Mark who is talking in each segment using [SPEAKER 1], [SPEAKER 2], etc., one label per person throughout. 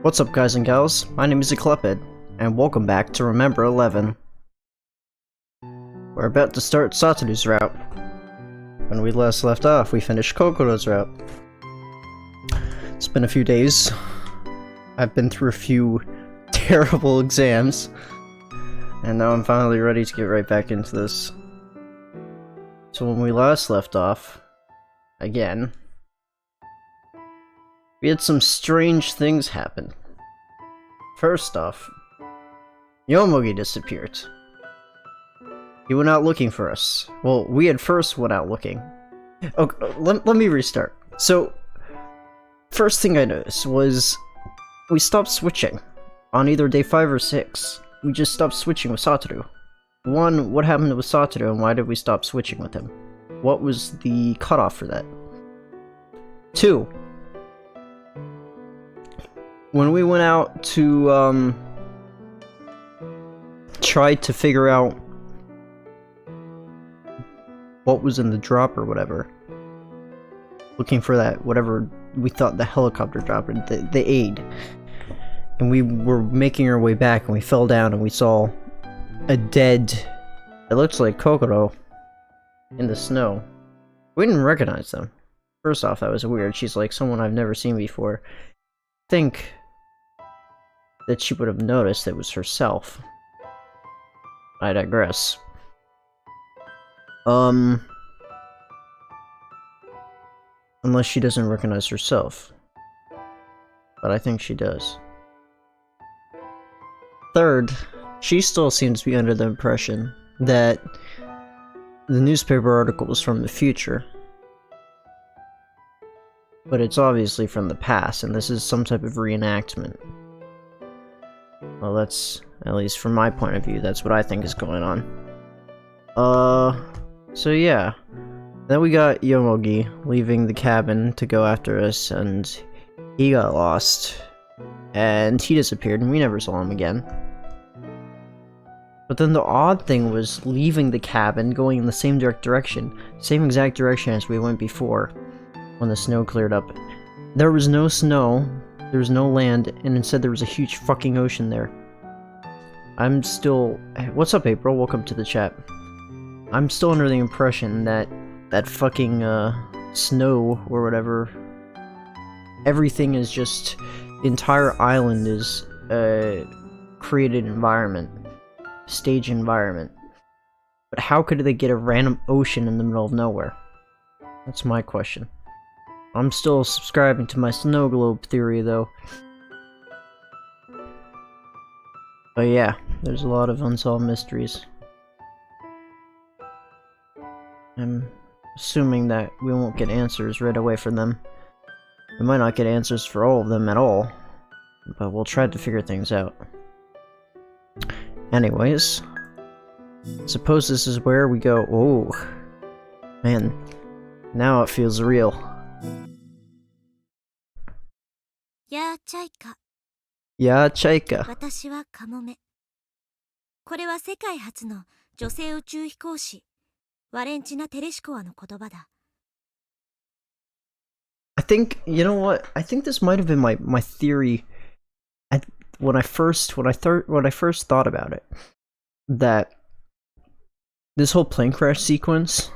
[SPEAKER 1] What's up, guys and gals? My name is Eclepid, and welcome back to Remember11. We're about to start Satoru's route. When we last left off, we finished Kokoro's route. It's been a few days. I've been through a few terrible exams, and now I'm finally ready to get right back into this. So when we last left off, again, we had some strange things happen. First off, Yomogi disappeared. He went out looking for us. Well, we had first went out looking. Okay, let me restart. So, first thing I noticed was we stopped switching on either day 5 or 6. We just stopped switching with Satoru. One, what happened with Satoru and why did we stop switching with him? What was the cutoff for that? 2, when we went out to try to figure out what was in the drop or whatever, looking for that whatever we thought the helicopter drop, or the aid, and we were making our way back and we fell down and we saw a dead, it looks like Kokoro, in the snow. We didn't recognize them. First off, that was weird. She's like someone I've never seen before. I think that she would have noticed it was herself. I digress. Unless she doesn't recognize herself. But I think she does. Third, she still seems to be under the impression that the newspaper article was from the future. But it's obviously from the past, and this is some type of reenactment. Well, that's, at least from my point of view, that's what I think is going on. So yeah. Then we got Yomogi leaving the cabin to go after us, and he got lost. And he disappeared, and we never saw him again. But then the odd thing was leaving the cabin, going in the same direction, same exact direction as we went before, when the snow cleared up. There was no snow, there was no land, and instead there was a huge fucking ocean there. I'm still... What's up, April? Welcome to the chat. I'm still under the impression that that fucking, snow, or whatever, everything is just... The entire island is, created environment. Stage environment. But how could they get a random ocean in the middle of nowhere? That's my question. I'm still subscribing to my snow globe theory, though. But yeah, there's a lot of unsolved mysteries. I'm assuming that we won't get answers right away for them. We might not get answers for all of them at all, but we'll try to figure things out. Anyways, suppose this is where we go. Oh, man, now it feels real.
[SPEAKER 2] Ya Chaika.
[SPEAKER 1] Ya Chaika.
[SPEAKER 2] 私はカモメ。これは世界初の女性宇宙飛行士、ワレンチナ・テレシコワの言葉だ。
[SPEAKER 1] I think, you know what? I think this might have been my theory when I first thought about it, that this whole plane crash sequence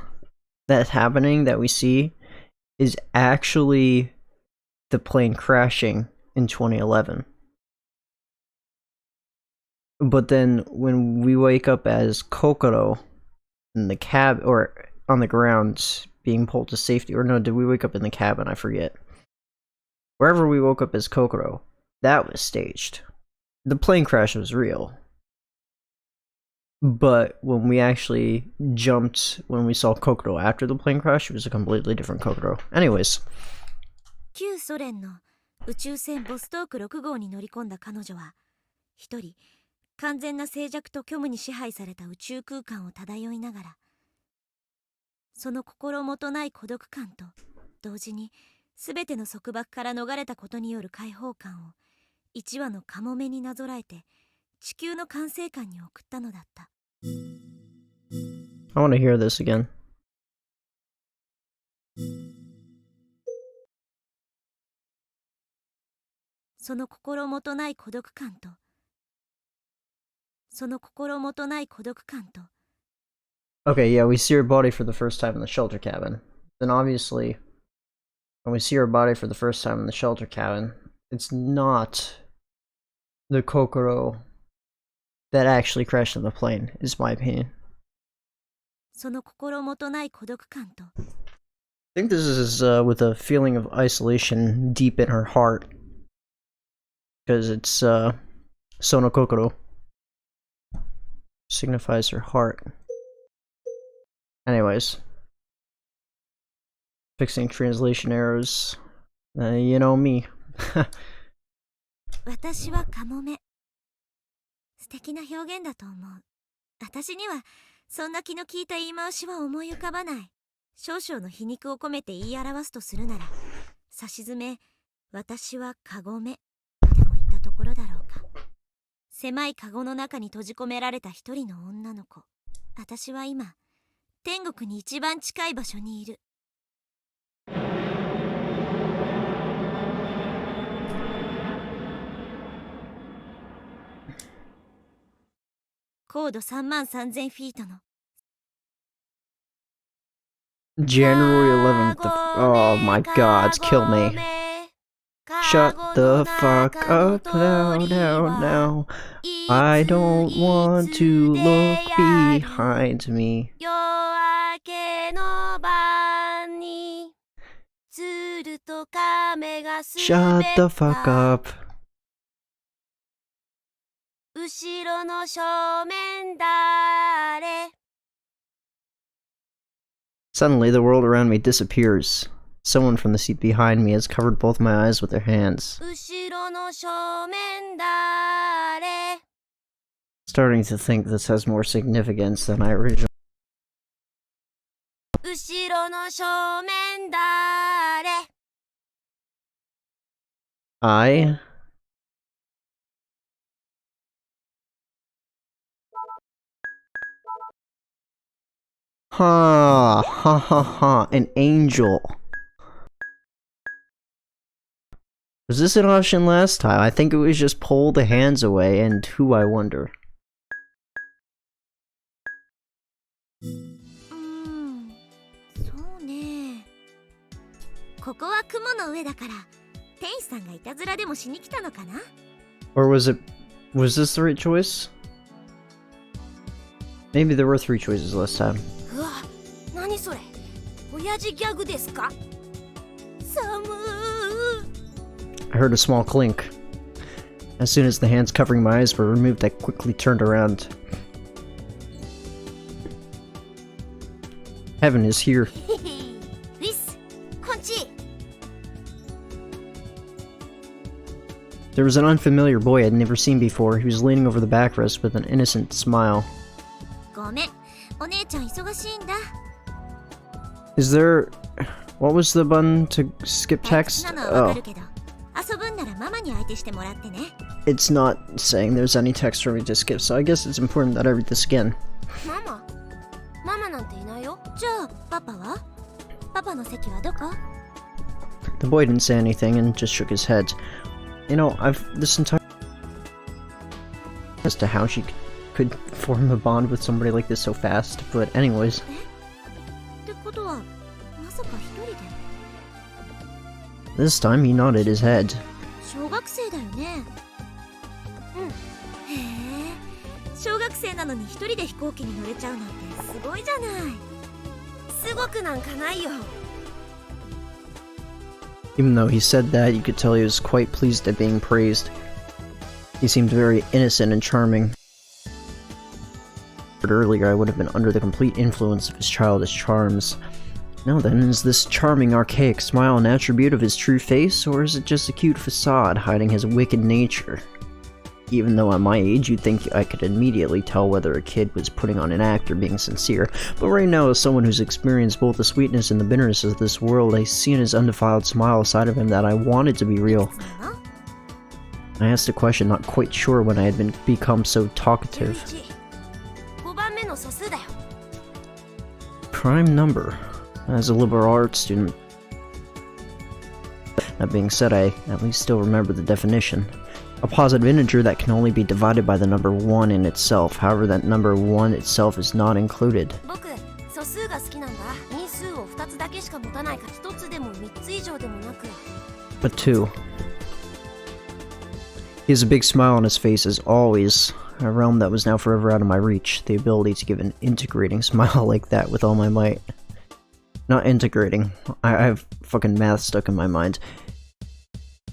[SPEAKER 1] that's happening that we see is actually the plane crashing in 2011. But then when we wake up as Kokoro in the cab, or on the ground being pulled to safety, or no, did we wake up in the cabin? I forget. Wherever we woke up as Kokoro, that was staged. The plane crash was real. But when we actually jumped, when we saw Kokoro after the plane crash, it was a completely different Kokoro. Anyways.
[SPEAKER 2] 旧ソ連の宇宙船ボストーク6号に乗り込んだ彼女は、一人完全な静寂と虚無に支配された宇宙空間を漂いながら、その心もとない孤独感と同時に全ての束縛から逃れたことによる解放感を一羽のカモメになぞらえて地球の管制官に送ったのだった。
[SPEAKER 1] I want to hear this again.
[SPEAKER 2] その心もとない孤独感と、その心もとない孤独感と。
[SPEAKER 1] Okay, yeah, we see her body for the first time in the shelter cabin. Then obviously, when we see her body for the first time in the shelter cabin, it's not the Kokoro that actually crashed on the plane, is my opinion.
[SPEAKER 2] その心もとない孤独感と。
[SPEAKER 1] I think this is with a feeling of isolation deep in her heart. Because it's Sono Kokoro. Signifies her heart. Anyways. Fixing translation errors. You know me.
[SPEAKER 2] 私はカモメ。素敵な表現だと思う。私にはそんな気の利いた言い回しは思い浮かばない。少々の皮肉を込めて言い表すとするなら、さしずめ、私はカゴメでも言ったところだろうか。狭いカゴの中に閉じ込められた一人の女の子。私は今、天国に一番近い場所にいる。高度33000フィートの
[SPEAKER 1] January 11th. Oh my god, kill me. Shut the fuck up now, now, now. I don't want to look behind me.
[SPEAKER 2] 夜明けの晩に鶴と亀が滑った
[SPEAKER 1] Shut the fuck up.
[SPEAKER 2] 後ろの正面誰
[SPEAKER 1] Suddenly, the world around me disappears. Someone from the seat behind me has covered both my eyes with their hands.
[SPEAKER 2] 後ろの正面誰
[SPEAKER 1] Starting to think this has more significance than I originally.
[SPEAKER 2] 後ろの正面誰
[SPEAKER 1] I. Ha ha ha ha, an angel. Was this an option last time? I think it was just pull the hands away and who, I wonder.
[SPEAKER 2] そうね。ここは雲の上だから天使さんがいたずらでもしに来たのかな。
[SPEAKER 1] Or was this the right choice? Maybe there were 3 choices last time.
[SPEAKER 2] うわ、何それ。親父ギャグですか。寒ー。
[SPEAKER 1] I heard a small clink. As soon as the hands covering my eyes were removed, I quickly turned around. Heaven is here.
[SPEAKER 2] ウィス、こんち。
[SPEAKER 1] There was an unfamiliar boy I'd never seen before. He was leaning over the backrest with an innocent smile.
[SPEAKER 2] ごめん、お姉ちゃん忙しいんだ。
[SPEAKER 1] Is there... What was the button to skip
[SPEAKER 2] 退屈
[SPEAKER 1] text?
[SPEAKER 2] なのはわか
[SPEAKER 1] Oh.
[SPEAKER 2] るけど、遊ぶんならママに相手してもらってね。
[SPEAKER 1] It's not saying there's any text for me to skip, so I guess it's important that I read this again.
[SPEAKER 2] ママなんていないよ。じゃあパパは？パパの席はどこ？
[SPEAKER 1] The boy didn't say anything and just shook his head. You know, I've this entire... as to how she could form a bond with somebody like this so fast, but anyways.
[SPEAKER 2] ってことは、まさか一人で？
[SPEAKER 1] This time he nodded his head.
[SPEAKER 2] 小学生だよね。うん。へえ。小学生なのに一人で飛行機に乗れちゃうなんてすごいじゃない。すごくなんかないよ。
[SPEAKER 1] Even though he said that, you could tell he was quite pleased at being praised. He seemed very innocent and charming. But earlier I would have been under the complete influence of his childish charms. Now then, is this charming archaic smile an attribute of his true face, or is it just a cute facade hiding his wicked nature? Even though at my age you'd think I could immediately tell whether a kid was putting on an act or being sincere, but right now as someone who's experienced both the sweetness and the bitterness of this world, I see in his undefiled smile a side of him that I wanted to be real. I asked a question, not quite sure when I had become so talkative.
[SPEAKER 2] 5番目の素数だよ。
[SPEAKER 1] Prime number. As a liberal arts student, That being said, I at least still remember the definition. A positive integer that can only be divided by the number 1 in itself. However, that number 1 itself is not included.
[SPEAKER 2] 僕素数が好きなんだ。因数を2つだけしか持たないか1つでも3つ以上でもなく。
[SPEAKER 1] But 2. He has a big smile on his face as always. A realm that was now forever out of my reach. The ability to give an integrating smile like that with all my might. Not integrating. I have fucking math stuck in my mind.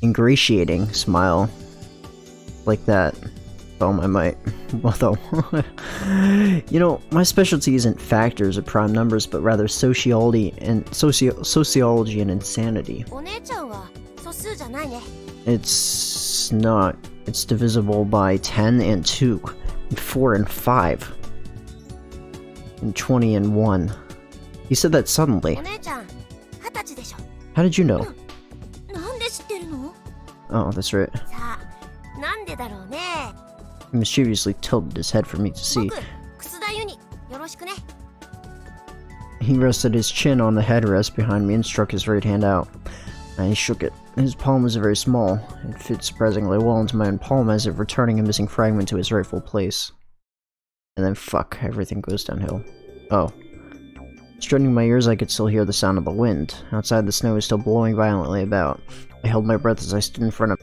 [SPEAKER 1] Ingratiating smile. Like that. With all my might. Although, you know, my specialty isn't factors or prime numbers, but rather sociology and insanity. It's not. It's divisible by 10 and 2, and 4 and 5, and 20 and 1. He said that suddenly. How did you know? Oh, that's right. He mischievously tilted his head for me to see. He rested his chin on the headrest behind me and struck his right hand out. And he shook it. His palm was very small. It fit surprisingly well into my own palm as if returning a missing fragment to its rightful place. And then fuck, everything goes downhill. Oh. Straining my ears, I could still hear the sound of the wind. Outside, the snow was still blowing violently about. I held my breath as I stood in front of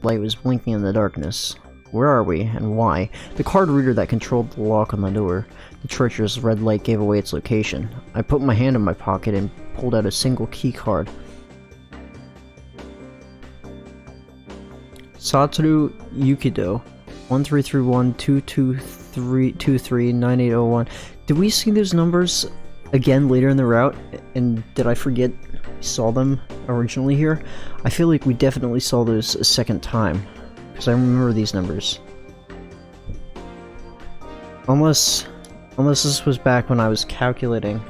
[SPEAKER 1] light was blinking in the darkness. Where are we, and why? The card reader that controlled the lock on the door. The treacherous red light gave away its location. I put my hand in my pocket and pulled out a single key card. Satoru Yukido, 1331-223-9801. Did we see those numbers again later in the route? And did I forget we saw them originally here? I feel like we definitely saw those a second time, because I remember these numbers. Unless this was back when I was calculating.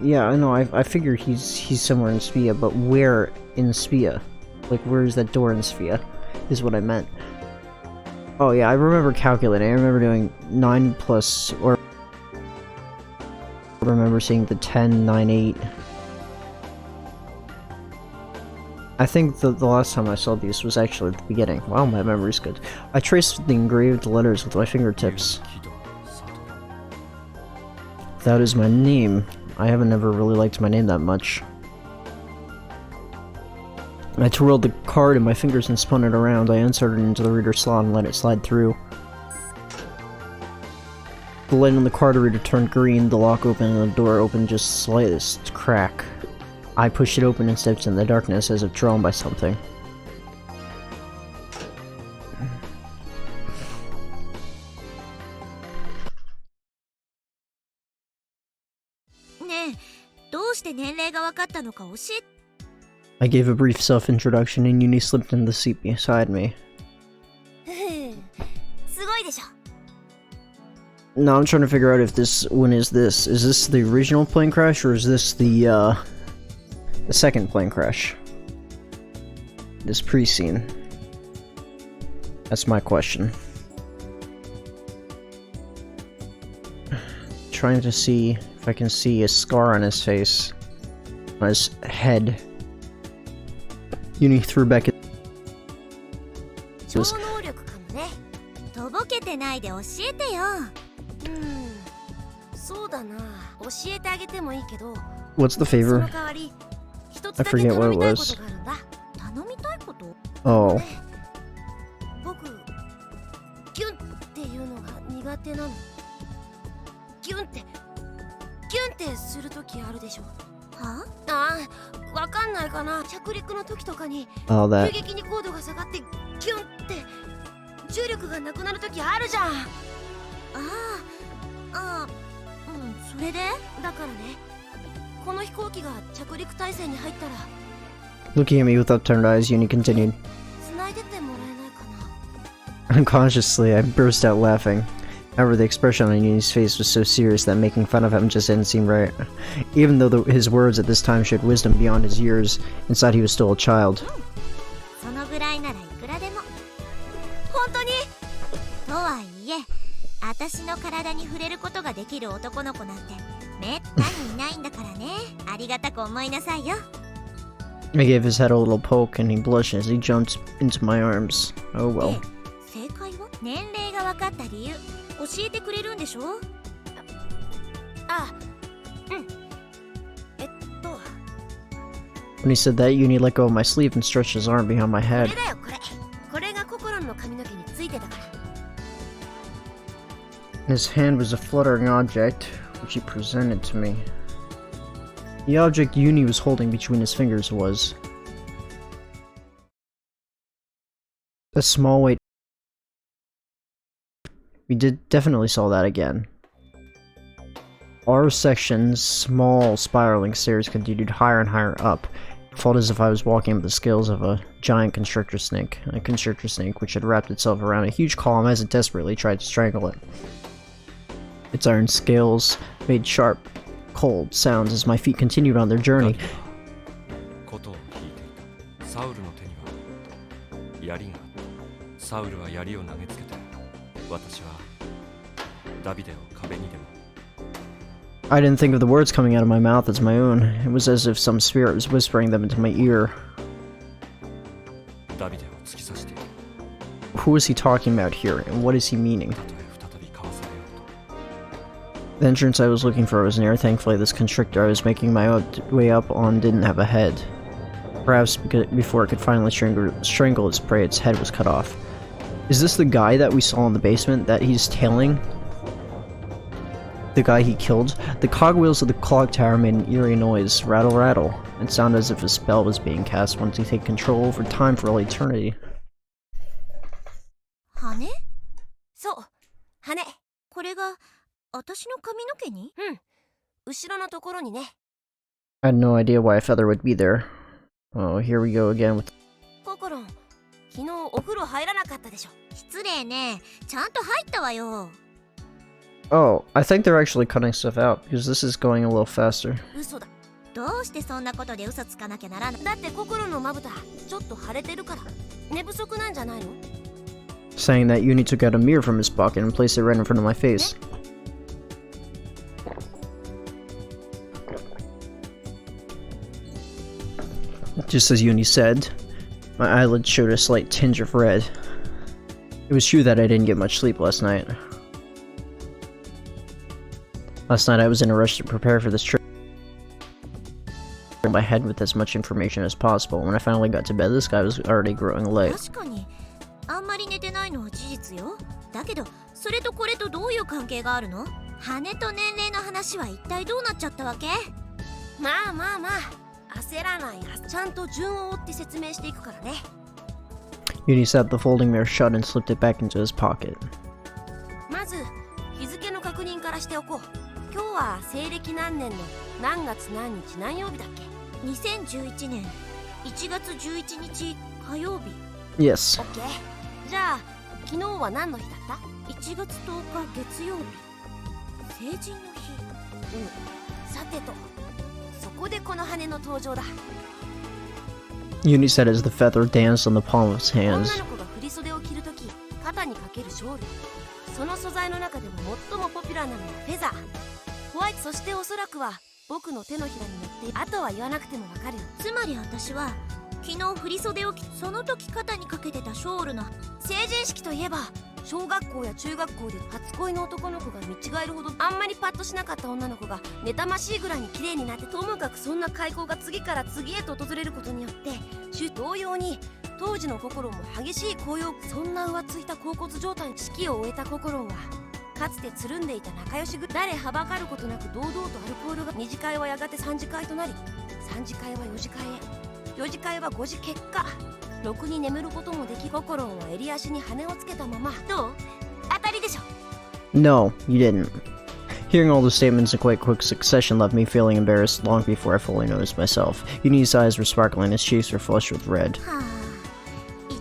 [SPEAKER 1] Yeah, I know. I figure he's somewhere in Spia, but where in Spia? Like, where is that door in Spia? Is what I meant. Oh yeah, I remember calculating. I remember doing 9 plus, or I remember seeing the 10, 9, 8. I think the last time I saw these was actually at the beginning. Wow, my memory's good. I traced the engraved letters with my fingertips. That is my name. I haven't ever really liked my name that much. I twirled the card in my fingers and spun it around. I inserted it into the reader slot and let it slide through. The light on the card reader turned green, the lock opened, and the door opened just slightest crack. I pushed it open and stepped in the darkness as if drawn by something. I gave a brief self-introduction and Uni slipped in the seat beside me. Now I'm trying to figure out if this one is this. Is this the original plane crash or is this the second plane crash? This pre-scene. That's my question. Trying to see if I can see a scar on his face. On his head. Uni threw back his... What's the favor? I forget what it was. Oh. Oh, that. Looking at me with upturned eyes, Uni continued. Unconsciously, I burst out laughing. However, the expression on Uni's face was so serious that making fun of him just didn't seem right. Even though his words at this time showed wisdom beyond his years, inside he was still a child.
[SPEAKER 2] めったにいないんだからね。ありがたく思いなさいよ。
[SPEAKER 1] I gave his head a little poke and he blushed as he jumped into my arms. Oh well.
[SPEAKER 2] 正解は年齢が分かった理由教えてくれるんでしょ。
[SPEAKER 1] When he said that, Uni let go of my sleeve and stretched his arm behind my
[SPEAKER 2] こ
[SPEAKER 1] head.
[SPEAKER 2] れだよこれ。これが心の髪の毛についてたから。
[SPEAKER 1] His hand was a fluttering object, which he presented to me. The object Uni was holding between his fingers was a small weight. We definitely saw that again. Our section's small spiraling stairs continued higher and higher up. It felt as if I was walking up the scales of a giant constrictor snake, a constrictor snake which had wrapped itself around a huge column as it desperately tried to strangle it. Its iron scales made sharp, cold sounds as my feet continued on their journey. I didn't think of the words coming out of my mouth as my own. It was as if some spirit was whispering them into my ear. Who is he talking about here, and what is he meaning? The entrance I was looking for was near. Thankfully, this constrictor I was making my way up on didn't have a head. Perhaps before it could finally strangle its prey, its head was cut off. Is this the guy that we saw in the basement that he's tailing? The guy he killed? The cogwheels of the clock tower made an eerie noise. Rattle, rattle. It sounded as if a spell was being cast once he take control over time for all eternity.
[SPEAKER 2] 羽？そう、羽。これが私の髪の毛に？後ろのところにね。
[SPEAKER 1] I had no idea why a feather would be there. Oh, here we go again with...
[SPEAKER 2] ココロン、昨日お風呂入らなかったでしょ。失礼ね。ちゃんと入ったわよ。
[SPEAKER 1] Oh, I think they're actually cutting stuff out, because this is going a little faster.
[SPEAKER 2] 嘘だ。どうしてそんなことで嘘つかなきゃならない？だってココロンのまぶた、ちょっと腫れてるから。寝不足なんじゃないの
[SPEAKER 1] ？Saying that, Uni took out a mirror from his pocket and placed it right in front of my face. Just as Uni said, my eyelids showed a slight tinge of red. It was true that I didn't get much sleep last night. Last night I was in a rush to prepare for this trip. My head with as much information as possible. When I finally got to bed, the sky was already growing late.
[SPEAKER 2] 確かに、あんまり寝てないのは事実よ。だけど、それとこれとどういう関係があるの？羽と年齢の話は一体どうなっちゃったわけ？まあまあまあ、焦らない。ちゃんと順を追って説明していくからね。
[SPEAKER 1] Uni set the folding mirror shut and slipped it back into his pocket.
[SPEAKER 2] まず、日付の確認からしておこう。今日は西暦何年の何月何日何曜日だっけ？ 2011年1月11日火曜日。
[SPEAKER 1] Yes.
[SPEAKER 2] OK。 じゃあ昨日は何の日だった？ 1月10日月曜日。成人の日。さてと、そこでこの羽の登場だ。
[SPEAKER 1] Uni said as the feather danced on the palm of his
[SPEAKER 2] 女
[SPEAKER 1] hands.
[SPEAKER 2] の子が振袖を着るとき肩にかけるショール。その素材の中でも最もポピュラーなのはフェザー。ホワイト、そしておそらくは僕の手のひらに乗って、あとは言わなくてもわかるよ。つまり私は昨日振袖を着、その時肩にかけてたショールの成人式といえば、小学校や中学校で初恋の男の子が見違えるほどあんまりパッとしなかった女の子が妬ましいぐらいに綺麗になって、ともかくそんな開口が次から次へと訪れることによって同様に当時の心も激しい高揚。そんな浮ついた恍惚状態に式を終えた心は、かつてつるんでいた仲良しぐ誰はばかることなく堂々とアルコールが、二次会はやがて三次会となり、三次会は四次会へ、四次会は五次結果、ろくに眠ることもでき、心は襟足に羽をつけたまま。どう？当たりでしょ？
[SPEAKER 1] No, you didn't. Hearing all the statements in quite quick succession left me feeling embarrassed long before I fully noticed myself. Uni's eyes were sparkling, his cheeks were flushed with red.
[SPEAKER 2] はあ、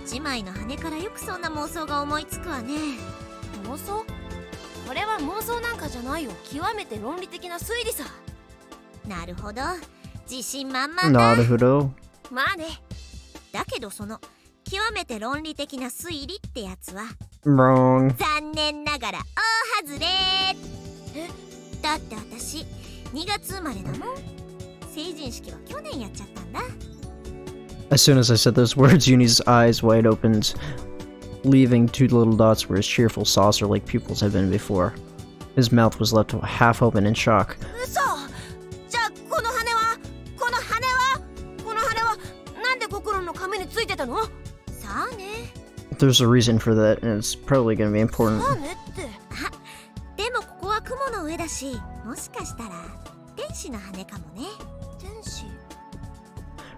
[SPEAKER 2] 一枚の羽からよくそんな妄想が思いつくわね。妄想？これは妄想なんかじゃないよ。極めて論理的な推理さ。なるほど、自信満々だ。
[SPEAKER 1] なるほど。
[SPEAKER 2] まあね。だけどその極めて論理的な推理ってやつは
[SPEAKER 1] Wrong.
[SPEAKER 2] 残念ながら大外れ。だって私2月生まれだもん。成人式は去年やっちゃったんだ。
[SPEAKER 1] As soon as I said those words, Uni's eyes wide opened, leaving two little dots where his cheerful saucer-like pupils had been before. His mouth was left half open in shock.
[SPEAKER 2] 嘘。じゃあこの羽はなんで心の髪についてたの？さあね。
[SPEAKER 1] There's a reason for that, and it's probably gonna be important.
[SPEAKER 2] さあねって。あ、でもここは雲の上だし、もしかしたら天使の羽かもね。天使。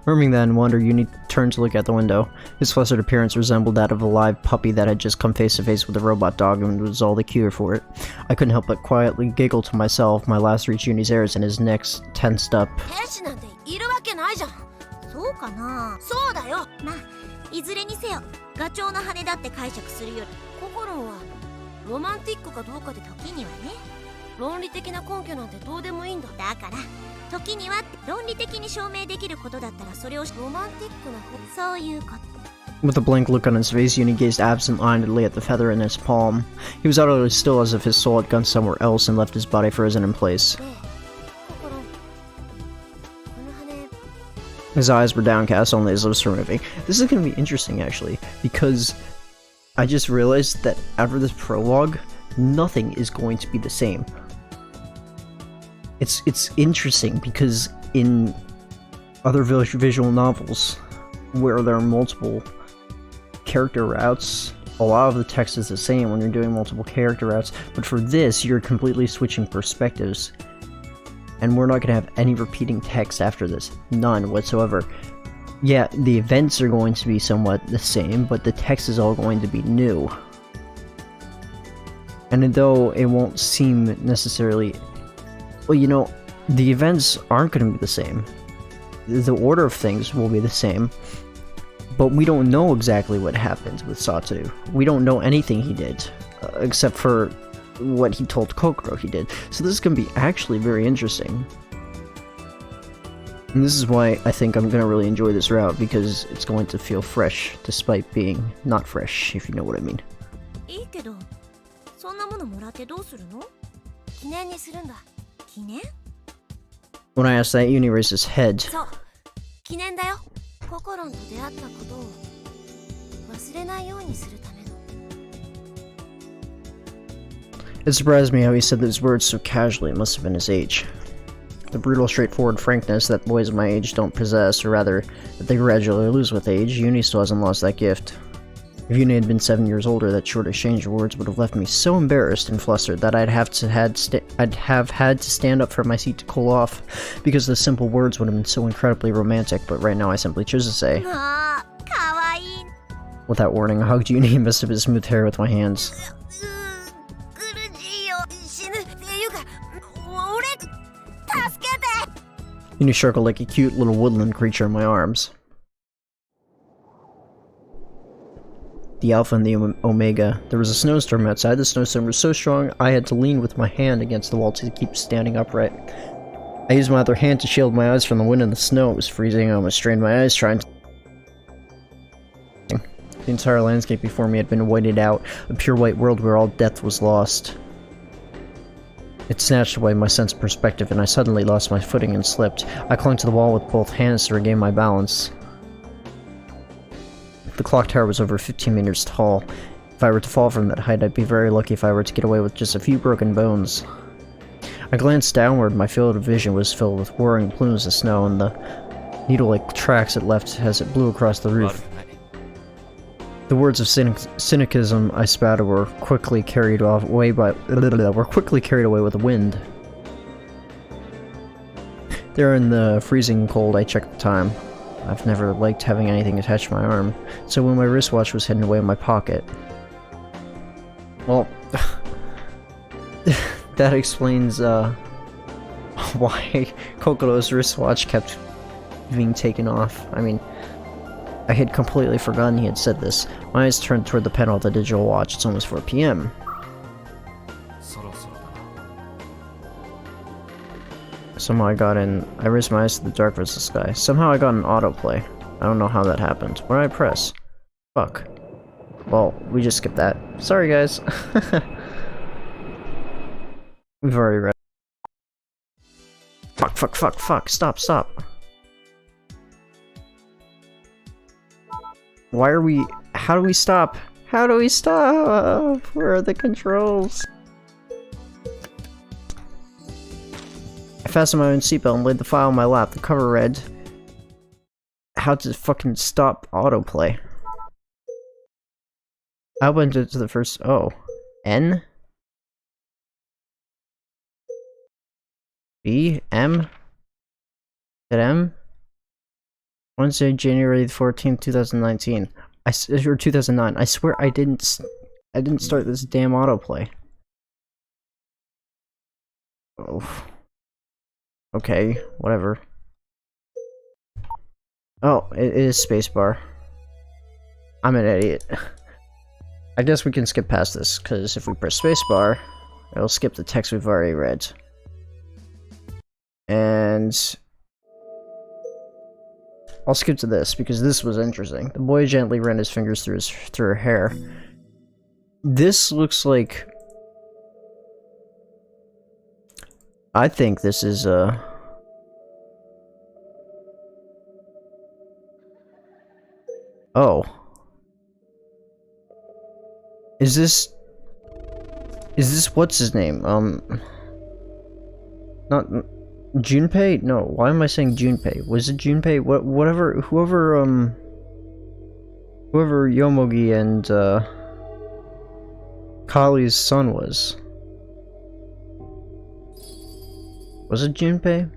[SPEAKER 1] Remembering that in wonder, Uni turned to look out the window. His flustered appearance resembled that of a live puppy that had just come face to face with a robot dog and was all the cuter for it. I couldn't help but quietly giggle to myself, my last reach Uni's ears and his neck tensed up.
[SPEAKER 2] 天使なんているわけないじゃん。そうかな。そうだよ。まあ、いずれにせよ、ガチョウの羽だって解釈するより、心はロマンティックかどうかで時にはね。論理的な根拠なんてどうでもいいんだ。だから。 時には論理的に証明できることだったらそれをロマンティックなそういうこと。
[SPEAKER 1] With a blank look on his face, Uni gazed absent-mindedly at the feather in his palm. He was utterly still as if his soul had gone somewhere else and left his body frozen in place. His eyes were downcast, only his lips were moving. This is going to be interesting, actually, because I just realized that after this prologue, nothing is going to be the same. It's interesting because in other visual novels where there are multiple character routes, a lot of the text is the same when you're doing multiple character routes, but for this you're completely switching perspectives. And we're not going to have any repeating text after this. None whatsoever. Yeah, the events are going to be somewhat the same, but the text is all going to be new. And though it won't seem necessarily... Well, you know, the events aren't going to be the same. The order of things will be the same. But we don't know exactly what happened with Satoru. We don't know anything he did, except for what he told Kokoro he did. So this is going to be actually very interesting. And this is why I think I'm going to really enjoy this route, because it's going to feel fresh, despite being not fresh, if you know what I mean.
[SPEAKER 2] いいけど、そんなものもらってどうするの？記念にするんだ。
[SPEAKER 1] When I asked that, Uni raised his head.
[SPEAKER 2] そう、記念だよ。心と出会ったことを忘れないようにするための。
[SPEAKER 1] It surprised me how he said those words so casually. It must have been his age. The brutal, straightforward frankness that boys my age don't possess, or rather, that they gradually lose with age. Uni still hasn't lost that gift. If Uni had been 7 years older, that short exchange of words would have left me so embarrassed and flustered that I'd have had to stand up from my seat to cool off, because the simple words would have been so incredibly romantic, but right now I simply choose to say. Without warning, I hugged Uni and messed up his smooth hair with my hands. Uni circled like a cute little woodland creature in my arms. The Alpha and the Omega. There was a snowstorm outside. The snowstorm was so strong I had to lean with my hand against the wall to keep standing upright. I used my other hand to shield my eyes from the wind and the snow. It was freezing. I almost strained my eyes trying to... The entire landscape before me had been whited out, a pure white world where all depth was lost. It snatched away my sense of perspective, and I suddenly lost my footing and slipped. I clung to the wall with both hands to regain my balance. The clock tower was over 15 meters tall. If I were to fall from that height, I'd be very lucky if I were to get away with just a few broken bones. I glanced downward. My field of vision was filled with whirring plumes of snow and the needle-like tracks it left as it blew across the roof. The words of cynicism I spouted were quickly carried away with the wind. There in the freezing cold, I checked the time. I've never liked having anything attached to my arm, so when my wristwatch was hidden away in my pocket... Well... that explains, why Kokoro's wristwatch kept being taken off. I mean, I had completely forgotten he had said this. My eyes turned toward the panel of the digital watch. It's almost 4 p.m. Somehow I raised my eyes to the dark versus the sky. Somehow I got an autoplay. I don't know how that happened. What did I press? Fuck. Well, we just skipped that. Sorry, guys. We've already read. Fuck, fuck, fuck, fuck. Stop, stop. Why are we... How do we stop? How do we stop? Where are the controls? I fastened my own seatbelt and laid the file on my lap. The cover read... How to fucking stop autoplay. I went into the first... Oh. N? B? M? Did M? Wednesday, January 14th, 2019. Or 2009. I swear I didn't start this damn autoplay. Oh. Okay, whatever. Oh, it is spacebar. I'm an idiot. I guess we can skip past this, because if we press spacebar, it'll skip the text we've already read. And... I'll skip to this, because this was interesting. The boy gently ran his fingers through her hair. This looks like... I think this is, Oh. Is this what's his name? Not... Junpei? No, why am I saying Junpei? Was it Junpei? Whoever Yomogi and, Kali's son was. Was it Junpei?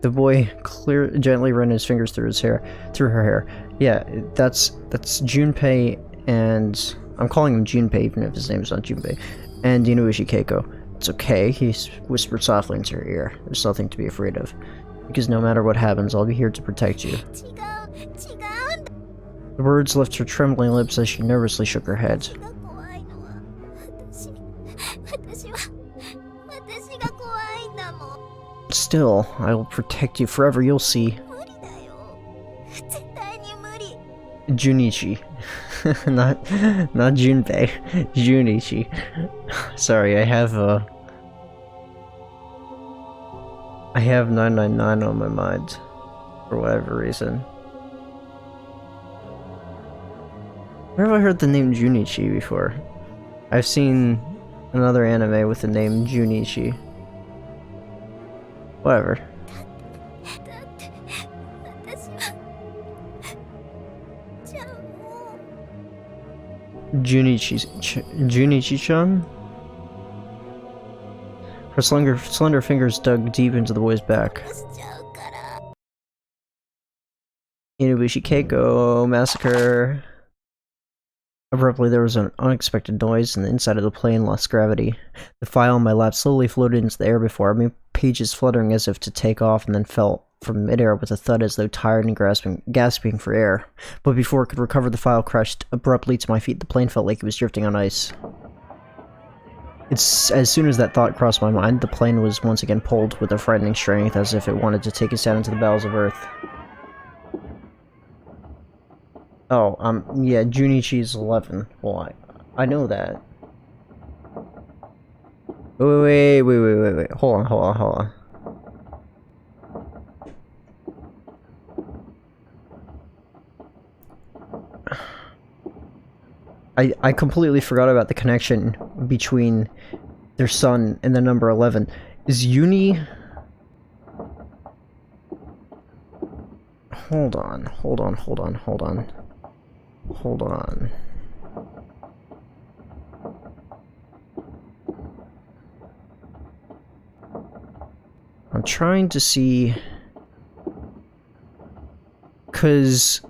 [SPEAKER 1] The boy gently ran his fingers through her hair. Yeah, that's Junpei, and I'm calling him Junpei even if his name's not Junpei. And Inuishi Keiko. It's okay, he whispered softly into her ear. There's nothing to be afraid of. Because no matter what happens, I'll be here to protect you. The words left her trembling lips as she nervously shook her head. Still, I will protect you forever, you'll see. Junichi. not Junpei. Junichi. Sorry, I have 999 on my mind. For whatever reason. Where have I heard the name Junichi before? I've seen another anime with the name Junichi. Whatever. Junichi-chan? Her slender fingers dug deep into the boy's back. Inuishi Keiko massacre. Abruptly, there was an unexpected noise, and the inside of the plane lost gravity. The file on my lap slowly floated into the air before me, pages fluttering as if to take off, and then fell from midair with a thud as though tired and gasping for air. But before it could recover, the file crashed abruptly to my feet. The plane felt like it was drifting on ice. As soon as that thought crossed my mind, the plane was once again pulled with a frightening strength, as if it wanted to take us down into the bowels of Earth. Oh, yeah, Junichi's 11. Well, I know that. Wait. Hold on. I completely forgot about the connection between their son and the number 11. Is Uni... Hold on. I'm trying to see... 'Cause...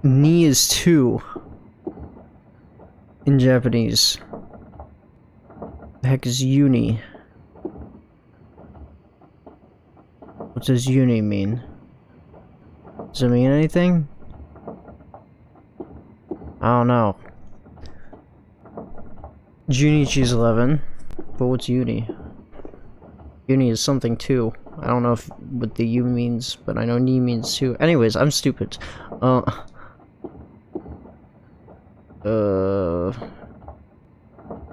[SPEAKER 1] Ni is 2 in Japanese. The heck is Uni? What does Uni mean? Does it mean anything? I don't know. Junichi's 11, but what's Uni? Uni is something too. I don't know what the U means, but I know Ni means 2. Anyways, I'm stupid.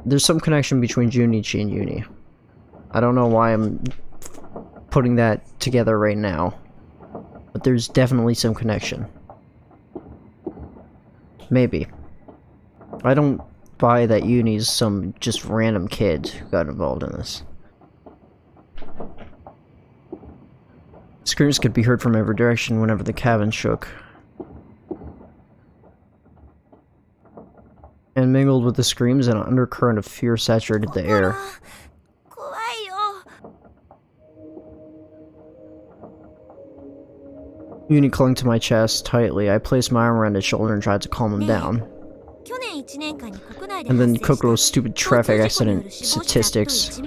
[SPEAKER 1] There's some connection between Junichi and Uni. I don't know why I'm putting that together right now, but there's definitely some connection. Maybe. I don't buy that Uni's some just random kid who got involved in this. Screams could be heard from every direction whenever the cabin shook. And mingled with the screams, an undercurrent of fear saturated the air. Uni clung to my chest tightly. I placed my arm around his shoulder and tried to calm him down. And then Kokoro's stupid traffic accident statistics.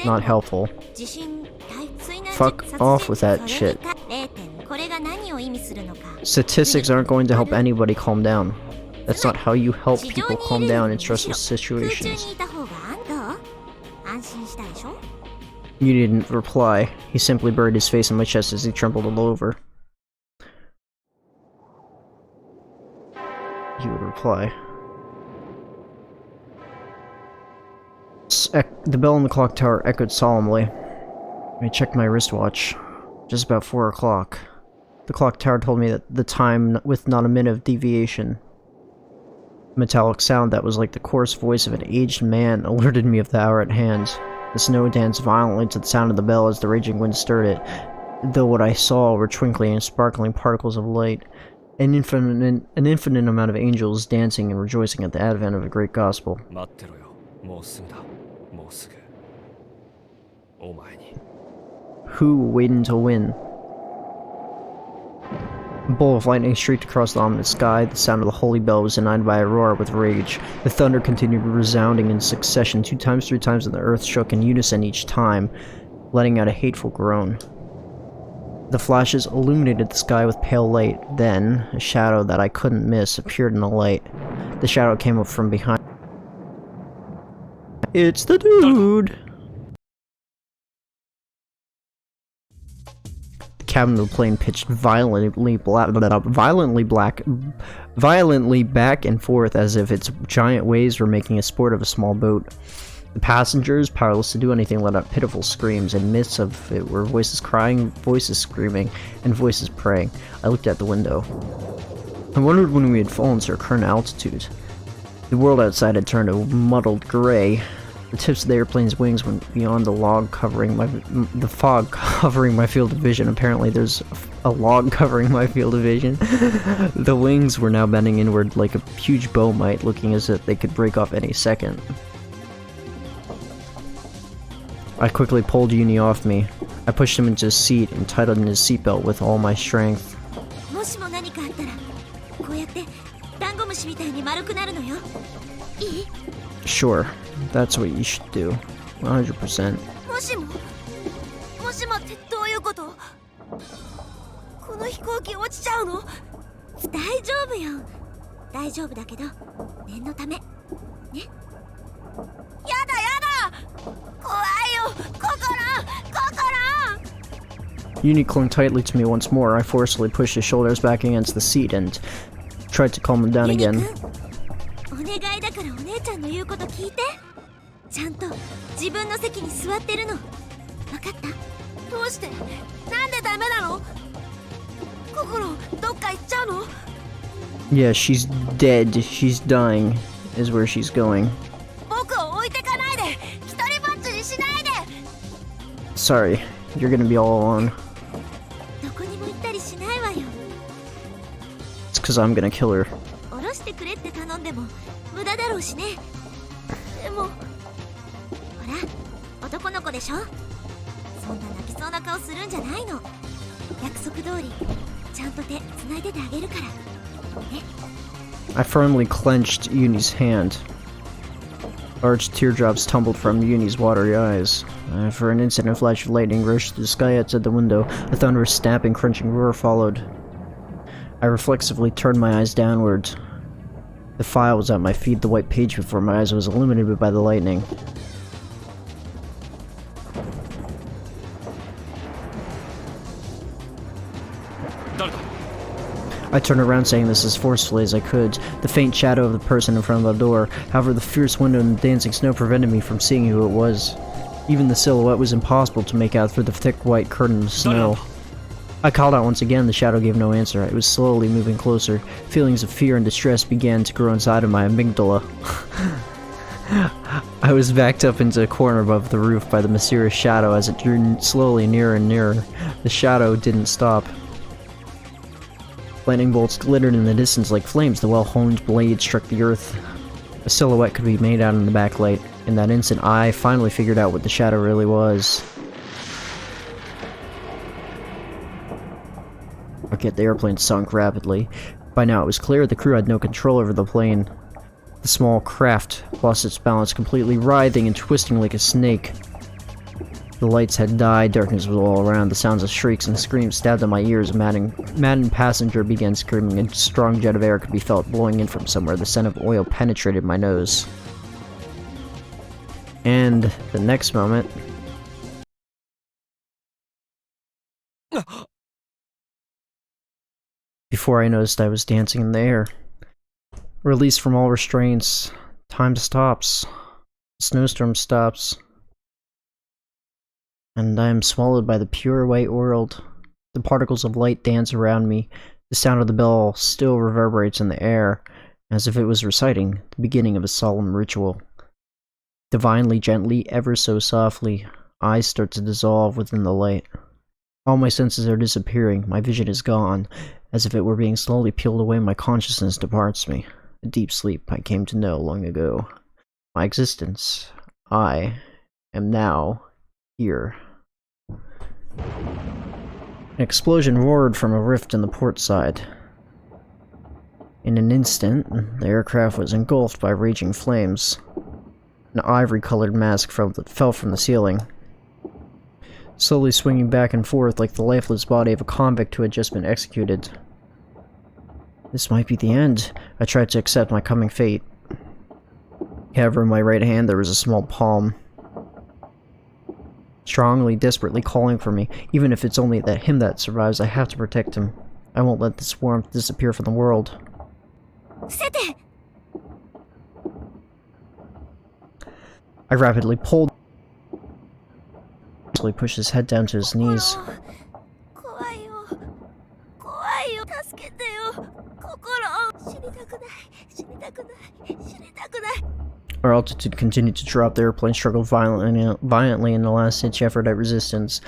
[SPEAKER 1] Not helpful. Fuck off with that shit. Statistics aren't going to help anybody calm down. That's not how you help people calm down in stressful situations. You didn't reply. He simply buried his face in my chest as he trembled all over. He would reply. The bell in the clock tower echoed solemnly. I checked my wristwatch. Just about 4 o'clock. The clock tower told me that the time with not a minute of deviation. A metallic sound that was like the coarse voice of an aged man alerted me of the hour at hand. The snow danced violently to the sound of the bell as the raging wind stirred it, though what I saw were twinkling and sparkling particles of light. An infinite amount of angels dancing and rejoicing at the advent of a great gospel. Who wait until when? A bolt of lightning streaked across the ominous sky. The sound of the holy bell was denied by a roar with rage. The thunder continued resounding in succession 2 times, 3 times, and the earth shook in unison each time, letting out a hateful groan. The flashes illuminated the sky with pale light. Then, a shadow that I couldn't miss appeared in the light. The shadow came up from behind. It's the dude! The cabin of the plane pitched violently back and forth as if its giant waves were making a sport of a small boat. The passengers, powerless to do anything, let out pitiful screams. In midst of it were voices crying, voices screaming, and voices praying. I looked out the window. I wondered when we had fallen to our current altitude. The world outside had turned a muddled gray. The tips of the airplane's wings went beyond the fog covering my field of vision. Apparently there's a log covering my field of vision. The wings were now bending inward like a huge bow might, looking as if they could break off any second. I quickly pulled Uni off me. I pushed him into his seat and tightened his seatbelt with all my strength. Sure, that's what you should do. 100%. Uni clung tightly to me once more. I forcefully pushed his shoulders back against the seat and tried to calm him down again. Yeah, she's dead. She's dying, is where she's going. Sorry, you're gonna be all alone. It's because I'm gonna kill her. I firmly clenched Uni's hand. Large teardrops tumbled from Uni's watery eyes. For an instant, a flash of lightning rushed through the sky outside the window. A thunderous stamping, crunching roar followed. I reflexively turned my eyes downward. The file was at my feet. The white page before my eyes was illuminated by the lightning. I turned around saying this as forcefully as I could, the faint shadow of the person in front of the door. However, the fierce wind and the dancing snow prevented me from seeing who it was. Even the silhouette was impossible to make out through the thick white curtain of snow. I called out once again. The shadow gave no answer. It was slowly moving closer. Feelings of fear and distress began to grow inside of my amygdala. I was backed up into a corner above the roof by the mysterious shadow as it drew slowly nearer and nearer. The shadow didn't stop. Lightning bolts glittered in the distance like flames. The well-honed blade struck the earth. A silhouette could be made out in the backlight. In that instant, I finally figured out what the shadow really was. Okay, the airplane sunk rapidly. By now it was clear the crew had no control over the plane. The small craft lost its balance, completely writhing and twisting like a snake. The lights had died, darkness was all around, the sounds of shrieks and screams stabbed at my ears. A maddened passenger began screaming, a strong jet of air could be felt blowing in from somewhere. The scent of oil penetrated my nose. And the next moment... Before I noticed, I was dancing in the air. Released from all restraints. Time stops. The snowstorm stops. And I am swallowed by the pure white world. The particles of light dance around me. The sound of the bell still reverberates in the air, as if it was reciting the beginning of a solemn ritual. Divinely gently, ever so softly, eyes start to dissolve within the light. All my senses are disappearing, my vision is gone. As if it were being slowly peeled away, my consciousness departs me. A deep sleep I came to know long ago. My existence. I am now here. An explosion roared from a rift in the port side. In an instant, the aircraft was engulfed by raging flames. An ivory-colored mask fell from the ceiling, slowly swinging back and forth like the lifeless body of a convict who had just been executed. This might be the end. I tried to accept my coming fate. However, in my right hand there was a small palm, strongly, desperately calling for me. Even if it's only him that survives, I have to protect him. I won't let this warmth disappear from the world.
[SPEAKER 2] Sete!
[SPEAKER 1] I rapidly pulled. He pushed his head down to his knees. Our altitude continued to drop. The airplane struggled violently in the last-ditch effort at resistance.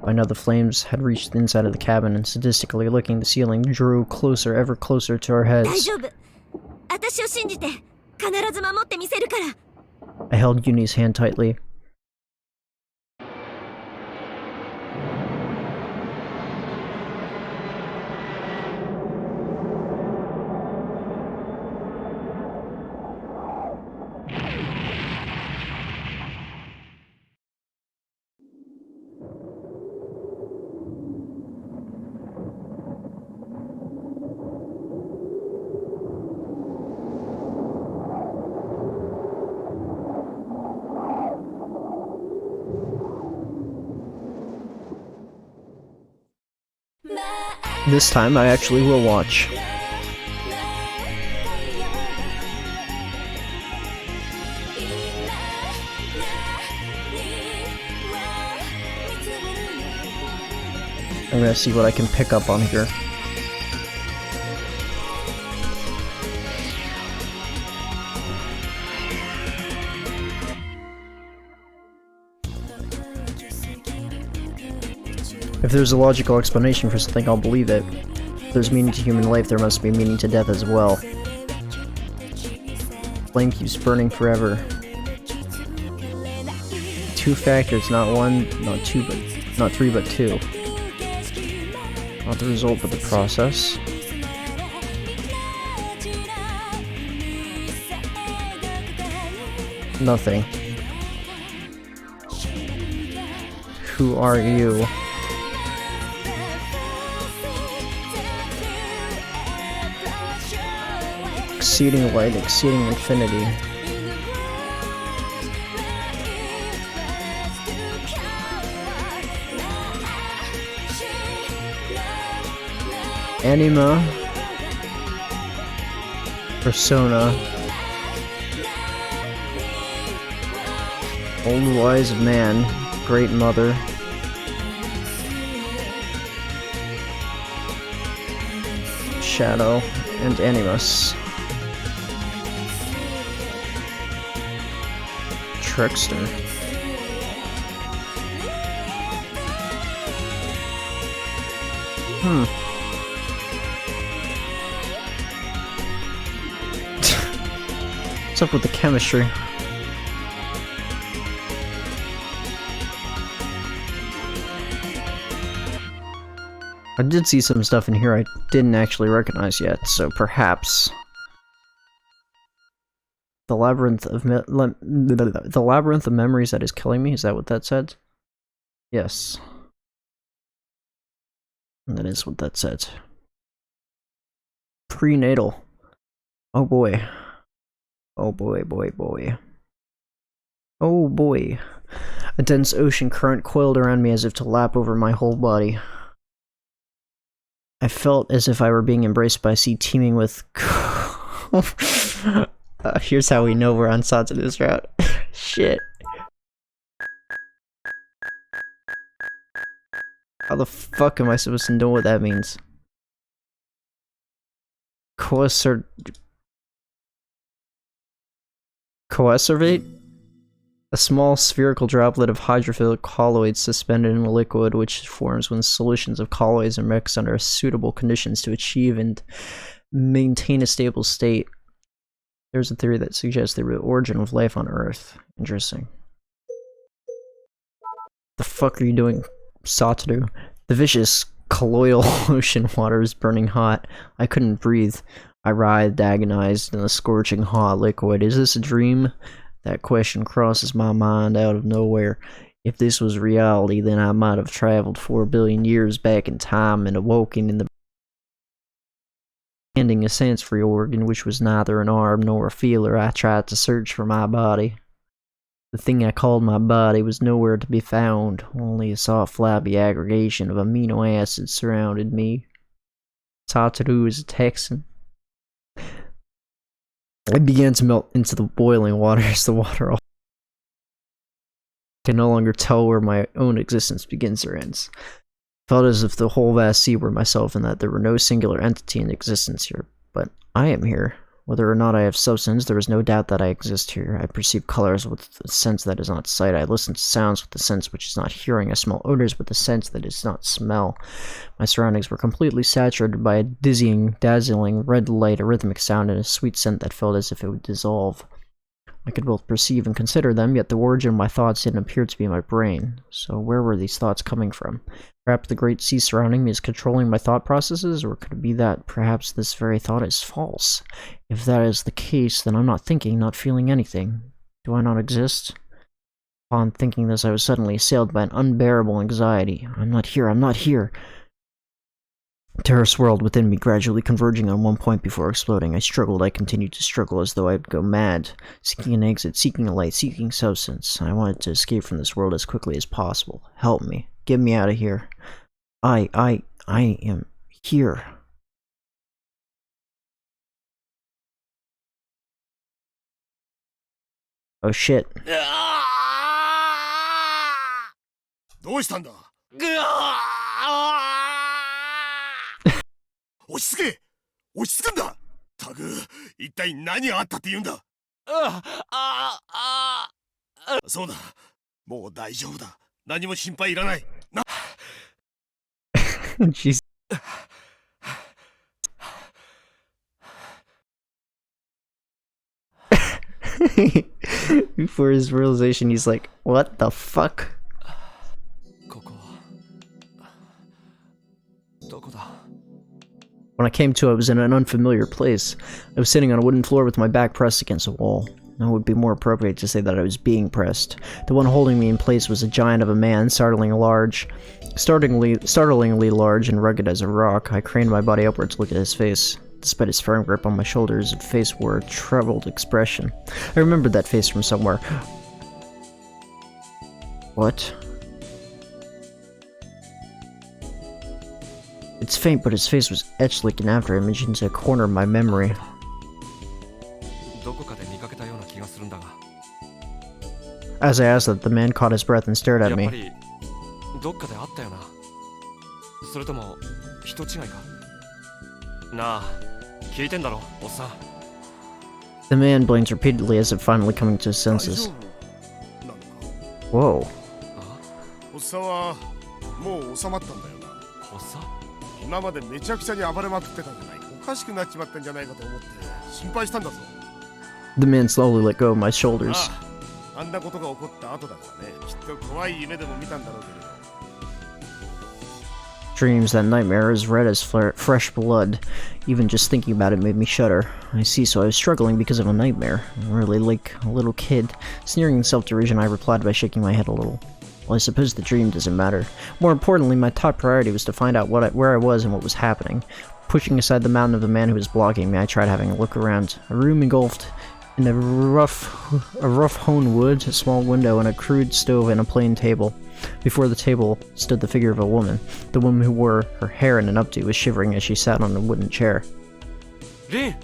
[SPEAKER 1] By now the flames had reached the inside of the cabin, and sadistically looking, the ceiling drew closer, ever closer to our heads. I held Uni's hand tightly. This time I actually will watch. I'm gonna see what I can pick up on here. If there's a logical explanation for something, I'll believe it. If there's meaning to human life, there must be meaning to death as well. Flame keeps burning forever. 2 factors, not 1, not 2, but not 3, but 2. Not the result, but the process. Nothing. Who are you? Exceeding light, exceeding infinity. Anima, Persona. Old wise man. Great mother. Shadow. And Animus. Trickster. What's up with the chemistry? I did see some stuff in here I didn't actually recognize yet, so perhaps the labyrinth of memories that is killing me. Is that what that said? Yes, that is what that said. Prenatal. Oh boy. Oh boy, boy, boy. Oh boy. A dense ocean current coiled around me as if to lap over my whole body. I felt as if I were being embraced by a sea teeming with... here's how we know we're on Satoru's route. Shit. How the fuck am I supposed to know what that means? Coacervate? A small spherical droplet of hydrophilic colloids suspended in a liquid which forms when solutions of colloids are mixed under suitable conditions to achieve and maintain a stable state. There's a theory that suggests the origin of life on Earth. Interesting. The fuck are you doing, Satoru? The vicious, colloidal ocean water is burning hot. I couldn't breathe. I writhed, agonized in the scorching hot liquid. Is this a dream? That question crosses my mind out of nowhere. If this was reality, then I might have traveled 4 billion years back in time and awoken in the ending a sensory organ which was neither an arm nor a feeler. I tried to search for my body. The thing I called my body was nowhere to be found. Only a soft, flabby aggregation of amino acids surrounded me. Satoru is a Texan. I began to melt into the boiling water as the water all. I can no longer tell where my own existence begins or ends. Felt as if the whole vast sea were myself and that there were no singular entity in existence here. But I am here. Whether or not I have substance, there is no doubt that I exist here. I perceive colors with a sense that is not sight. I listen to sounds with a sense which is not hearing. I smell odors with a sense that is not smell. My surroundings were completely saturated by a dizzying, dazzling red light, a rhythmic sound, and a sweet scent that felt as if it would dissolve. I could both perceive and consider them, yet the origin of my thoughts didn't appear to be my brain. So where were these thoughts coming from? Perhaps the great sea surrounding me is controlling my thought processes, or could it be that perhaps this very thought is false? If that is the case, then I'm not thinking, not feeling anything. Do I not exist? Upon thinking this, I was suddenly assailed by an unbearable anxiety. I'm not here, I'm not here! Terror swirled within me, gradually converging on one point before exploding. I struggled, I continued to struggle as though I'd go mad, seeking an exit, seeking a light, seeking substance. I wanted to escape from this world as quickly as possible. Help me. Get me out of here. I am here. Oh shit.
[SPEAKER 3] どうしたんだ落ち着け落ち着くんだタグ一体何があったって言うんだそうだもう大丈夫だ何も心配いらないな
[SPEAKER 1] Jeez. Before his realization, he's like, what the fuck? When I came to, I was in an unfamiliar place. I was sitting on a wooden floor with my back pressed against a wall. Now it would be more appropriate to say that I was being pressed. The one holding me in place was a giant of a man, startlingly large and rugged as a rock. I craned my body upward to look at his face. Despite his firm grip on my shoulders, his face wore a troubled expression. I remembered that face from somewhere. What? It's faint, but his face was etched like an afterimage into a corner of my memory. As I asked that, the man caught his breath and stared at
[SPEAKER 4] やっ
[SPEAKER 1] me.
[SPEAKER 4] ぱりどっかで会ったよな。それとも人違いか。なあ、聞いてんだろ、おっさん。
[SPEAKER 1] The man blinked repeatedly as if finally coming to his
[SPEAKER 3] 大
[SPEAKER 1] senses.
[SPEAKER 3] 丈夫なのか。
[SPEAKER 1] Whoa.
[SPEAKER 3] おっさんはもう収まったんだよな。
[SPEAKER 4] おっさん、
[SPEAKER 3] 今までめちゃくちゃに暴れまくってたんじゃないか。おかしくなっちまったんじゃないかと思って心配したんだぞ。
[SPEAKER 1] The man slowly let go of my shoulders.
[SPEAKER 3] あんなことが起こった後だからね。きっと怖い夢でも見たんだろうけれど。
[SPEAKER 1] Dreams, that nightmare, as red as fresh blood. Even just thinking about it made me shudder. I see, so I was struggling because of a nightmare. Really like a little kid. Sneering in self-derision, I replied by shaking my head a little. Well, I suppose the dream doesn't matter. More importantly, my top priority was to find out where I was and what was happening. Pushing aside the mountain of the man who was blocking me, I tried having a look around. A room engulfed in a rough-hewn wood, a small window, and a crude stove and a plain table. Before the table stood the figure of a woman. The woman who wore her hair in an updo was shivering as she sat on a wooden chair.
[SPEAKER 4] リン。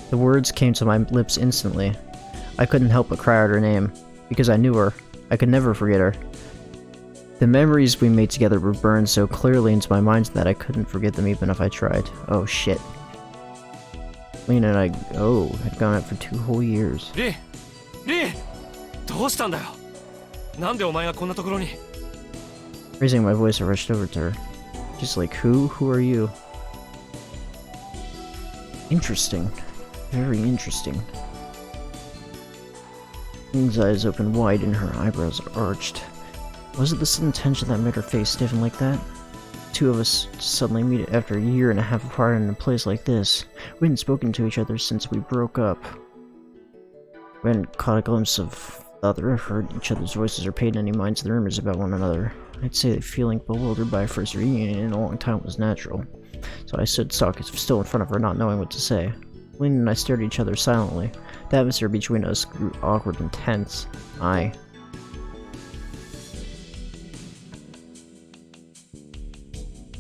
[SPEAKER 1] The words came to my lips instantly. I couldn't help but cry out her name, because I knew her. I could never forget her. The memories we made together were burned so clearly into my mind that I couldn't forget them even if I tried. Oh shit. Lena and I, had gone out for 2 whole years.
[SPEAKER 4] リン、リン、どうしたんだよ。なんでお前がこんなところに。
[SPEAKER 1] Raising my voice, I rushed over to her. She's like, Who are you? Interesting. Very interesting. Ling's eyes opened wide and her eyebrows arched. Was it the sudden tension that made her face stiffen like that? Two of us suddenly meet after a year and a half apart in a place like this. We hadn't spoken to each other since we broke up. We hadn't caught a glimpse of the other, heard each other's voices, or paid any mind to the rumors about one another. I'd say that feeling bewildered by a first reunion in a long time was natural. So I stood still in front of her, not knowing what to say. Lena and I stared at each other silently. The atmosphere between us grew awkward and tense.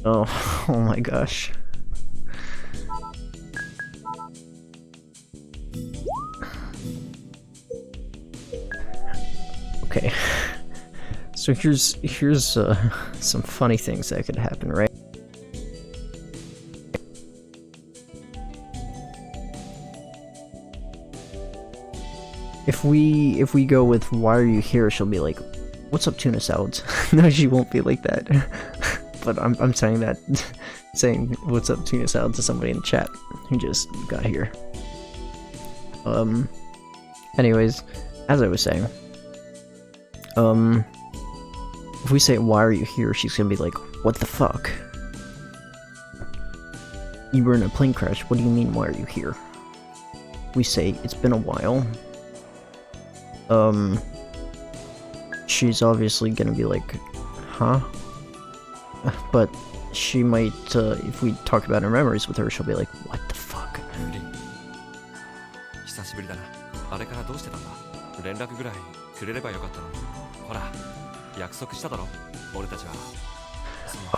[SPEAKER 1] Oh my gosh. Okay. So here's some funny things that could happen, right? If we go with why are you here, she'll be like, what's up, tuna salads? No, she won't be like that. But I'm saying that, saying what's up, tuna salad to somebody in the chat who just got here. Anyways, as I was saying, if we say why are you here, she's gonna be like, what the fuck? You were in a plane crash, what do you mean why are you here? We say it's been a while. She's obviously gonna be like, huh? But she might, if we talk about her memories with her, she'll be like, what the fuck?
[SPEAKER 4] リン、久しぶりだな。あれからどうしてたんだ。連絡ぐらいくれればよかったのに。ほら、約束しただろ。俺たちは。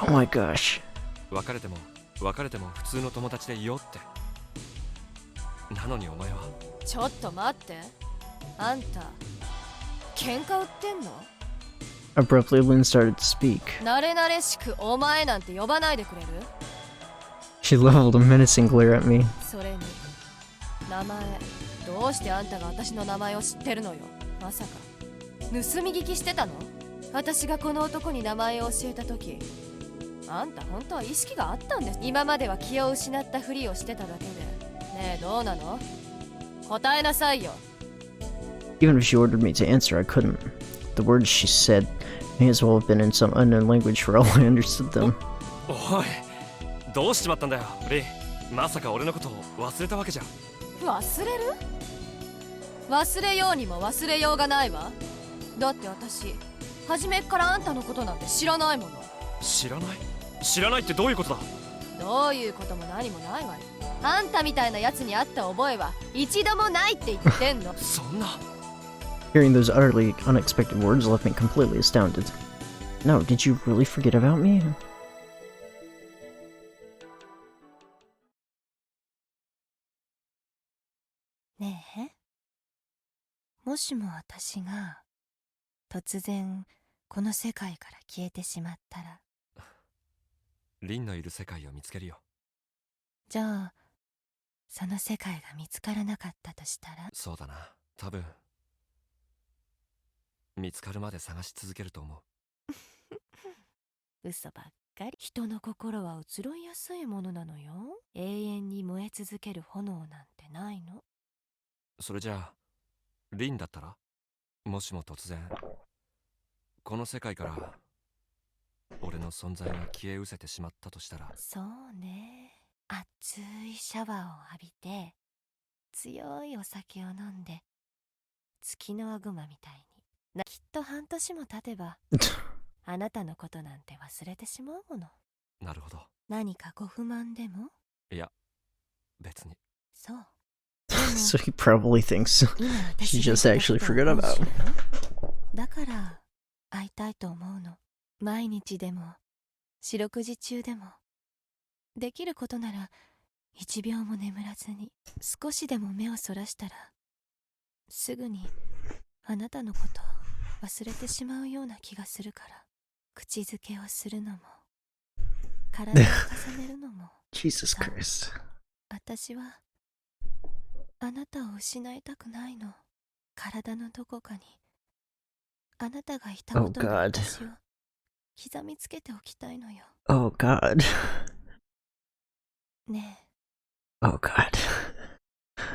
[SPEAKER 1] Oh my gosh.
[SPEAKER 4] 別れても普通の友達でいようって。なのにお前は。
[SPEAKER 5] ちょっと待って。あんた、喧嘩売ってんの？
[SPEAKER 1] Abruptly, Lynn started to speak.
[SPEAKER 5] 慣れ慣れしくお前なんて呼ばないでくれる？
[SPEAKER 1] She leveled a menacing glare at me.
[SPEAKER 5] それに、名前、どうしてあんたが私の名前を知ってるのよ？まさか、盗み聞きしてたの？私がこの男に名前を教えたとき、あんた本当は意識があったんです。今までは気を失ったふりをしてただけで。ねえ、どうなの？答えなさいよ。
[SPEAKER 1] Even if she ordered me to answer, I couldn't. The words she said may as well have been in some unknown language for all I understood them.
[SPEAKER 4] おい、どうしちまったんだよ、リン。まさか俺のことを忘れたわけじゃ。
[SPEAKER 5] 忘れる？忘れようにも忘れようがないわ。だって私、初めっからあんたのことなんて知らないもの。
[SPEAKER 4] 知らない？知らないってどういうことだ？
[SPEAKER 5] どういうことも何もないわよ。あんたみたいなやつに会った覚えは一度もないって言ってんの。
[SPEAKER 4] そんな。
[SPEAKER 1] Hearing those utterly unexpected words left me completely astounded. No, did you really forget about me?
[SPEAKER 5] ねえ、もしも私が
[SPEAKER 2] 突然この世界から消えてしまったら。
[SPEAKER 4] リンのいる世界を見つけるよ。
[SPEAKER 2] じゃあその世界が見つからなかったとしたら。
[SPEAKER 4] そうだな、多分見つかるまで探し続けると思う。
[SPEAKER 2] 嘘ばっかり。人の心は移ろいやすいものなのよ。永遠に燃え続ける炎なんてないの。
[SPEAKER 4] それじゃあリンだったら、もしも突然この世界から俺の存在が消え失せてしまったとしたら。
[SPEAKER 2] そうね、熱いシャワーを浴びて強いお酒を飲んで月のワグマみたいにきっと半年も経てばあなたのことなんて忘れてしまうもの。
[SPEAKER 4] なるほど。
[SPEAKER 2] 何かご不満でも。
[SPEAKER 4] いや別に。
[SPEAKER 2] そう。
[SPEAKER 1] So he probably thinks
[SPEAKER 2] 今
[SPEAKER 1] she
[SPEAKER 2] 私が
[SPEAKER 1] just
[SPEAKER 2] 言った
[SPEAKER 1] actually
[SPEAKER 2] ことを
[SPEAKER 1] forgot
[SPEAKER 2] 本
[SPEAKER 1] about.
[SPEAKER 2] 心よ。だから会いたいと思うの。毎日でも四六時中でも。できることなら一秒も眠らずに少しでも目をそらしたらすぐにあなたのことを忘れてしまうような気がするから。口づけをするのも体を重ねるのも。
[SPEAKER 1] Jesus Christ.
[SPEAKER 2] 私はあなたを失いたくないの。体のどこかにあなたがいたことの
[SPEAKER 1] God.
[SPEAKER 2] 私を刻みつけておきたいのよ。
[SPEAKER 1] Oh God.
[SPEAKER 2] ね
[SPEAKER 1] Oh God.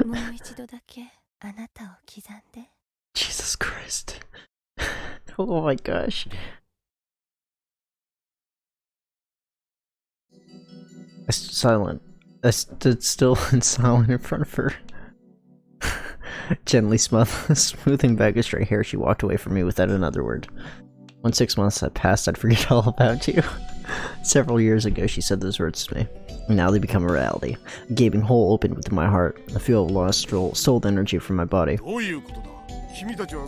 [SPEAKER 2] え、もう一度だけあなたを刻んで。
[SPEAKER 1] Jesus Christ. Oh my gosh. I stood silent. I stood still and silent in front of her. Gently smoothing back her straight hair, she walked away from me without another word. When 6 months had passed, I'd forget all about you. Several years ago, she said those words to me. And now they become a reality. A gaping hole opened within my heart. I feel lost, sold energy from my body.
[SPEAKER 3] どういうことだ。君たちは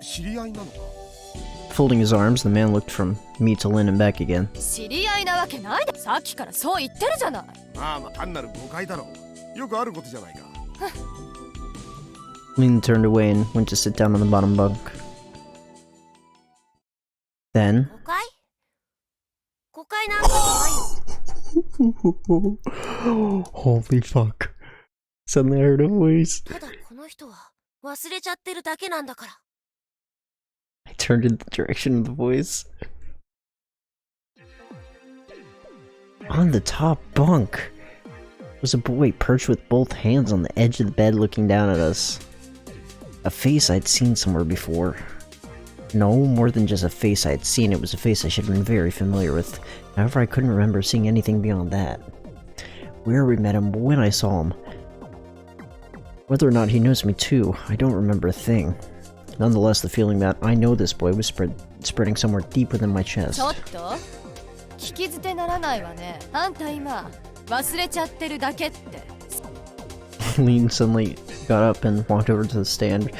[SPEAKER 3] 知り合いなのか。
[SPEAKER 1] Folding his arms, the man looked from me to Lynn and back again.
[SPEAKER 5] 知り合いなわけないで。さっきからそう言ってるじゃない。
[SPEAKER 3] まあ単なる誤解だろう。よくあることじゃないか。
[SPEAKER 1] Lynn turned away and went to sit down on the bottom bunk. Then...
[SPEAKER 2] 誤解？誤解なんかじゃないよ。
[SPEAKER 1] Holy fuck. Suddenly I heard a voice.
[SPEAKER 2] ただこの人は忘れちゃってるだけなんだから。
[SPEAKER 1] I turned in the direction of the voice. On the top bunk was a boy perched with both hands on the edge of the bed looking down at us. A face I'd seen somewhere before. No, more than just a face I'd seen, it was a face I should have been very familiar with. However, I couldn't remember seeing anything beyond that. Where we met him, when I saw him. Whether or not he knows me too, I don't remember a thing. Nonetheless, the feeling that I know this boy was spreading somewhere deep within my chest.
[SPEAKER 5] ちょっと聞き捨てならないわね。あんた今忘れちゃってるだけって。
[SPEAKER 1] Lean suddenly got up and walked over to stand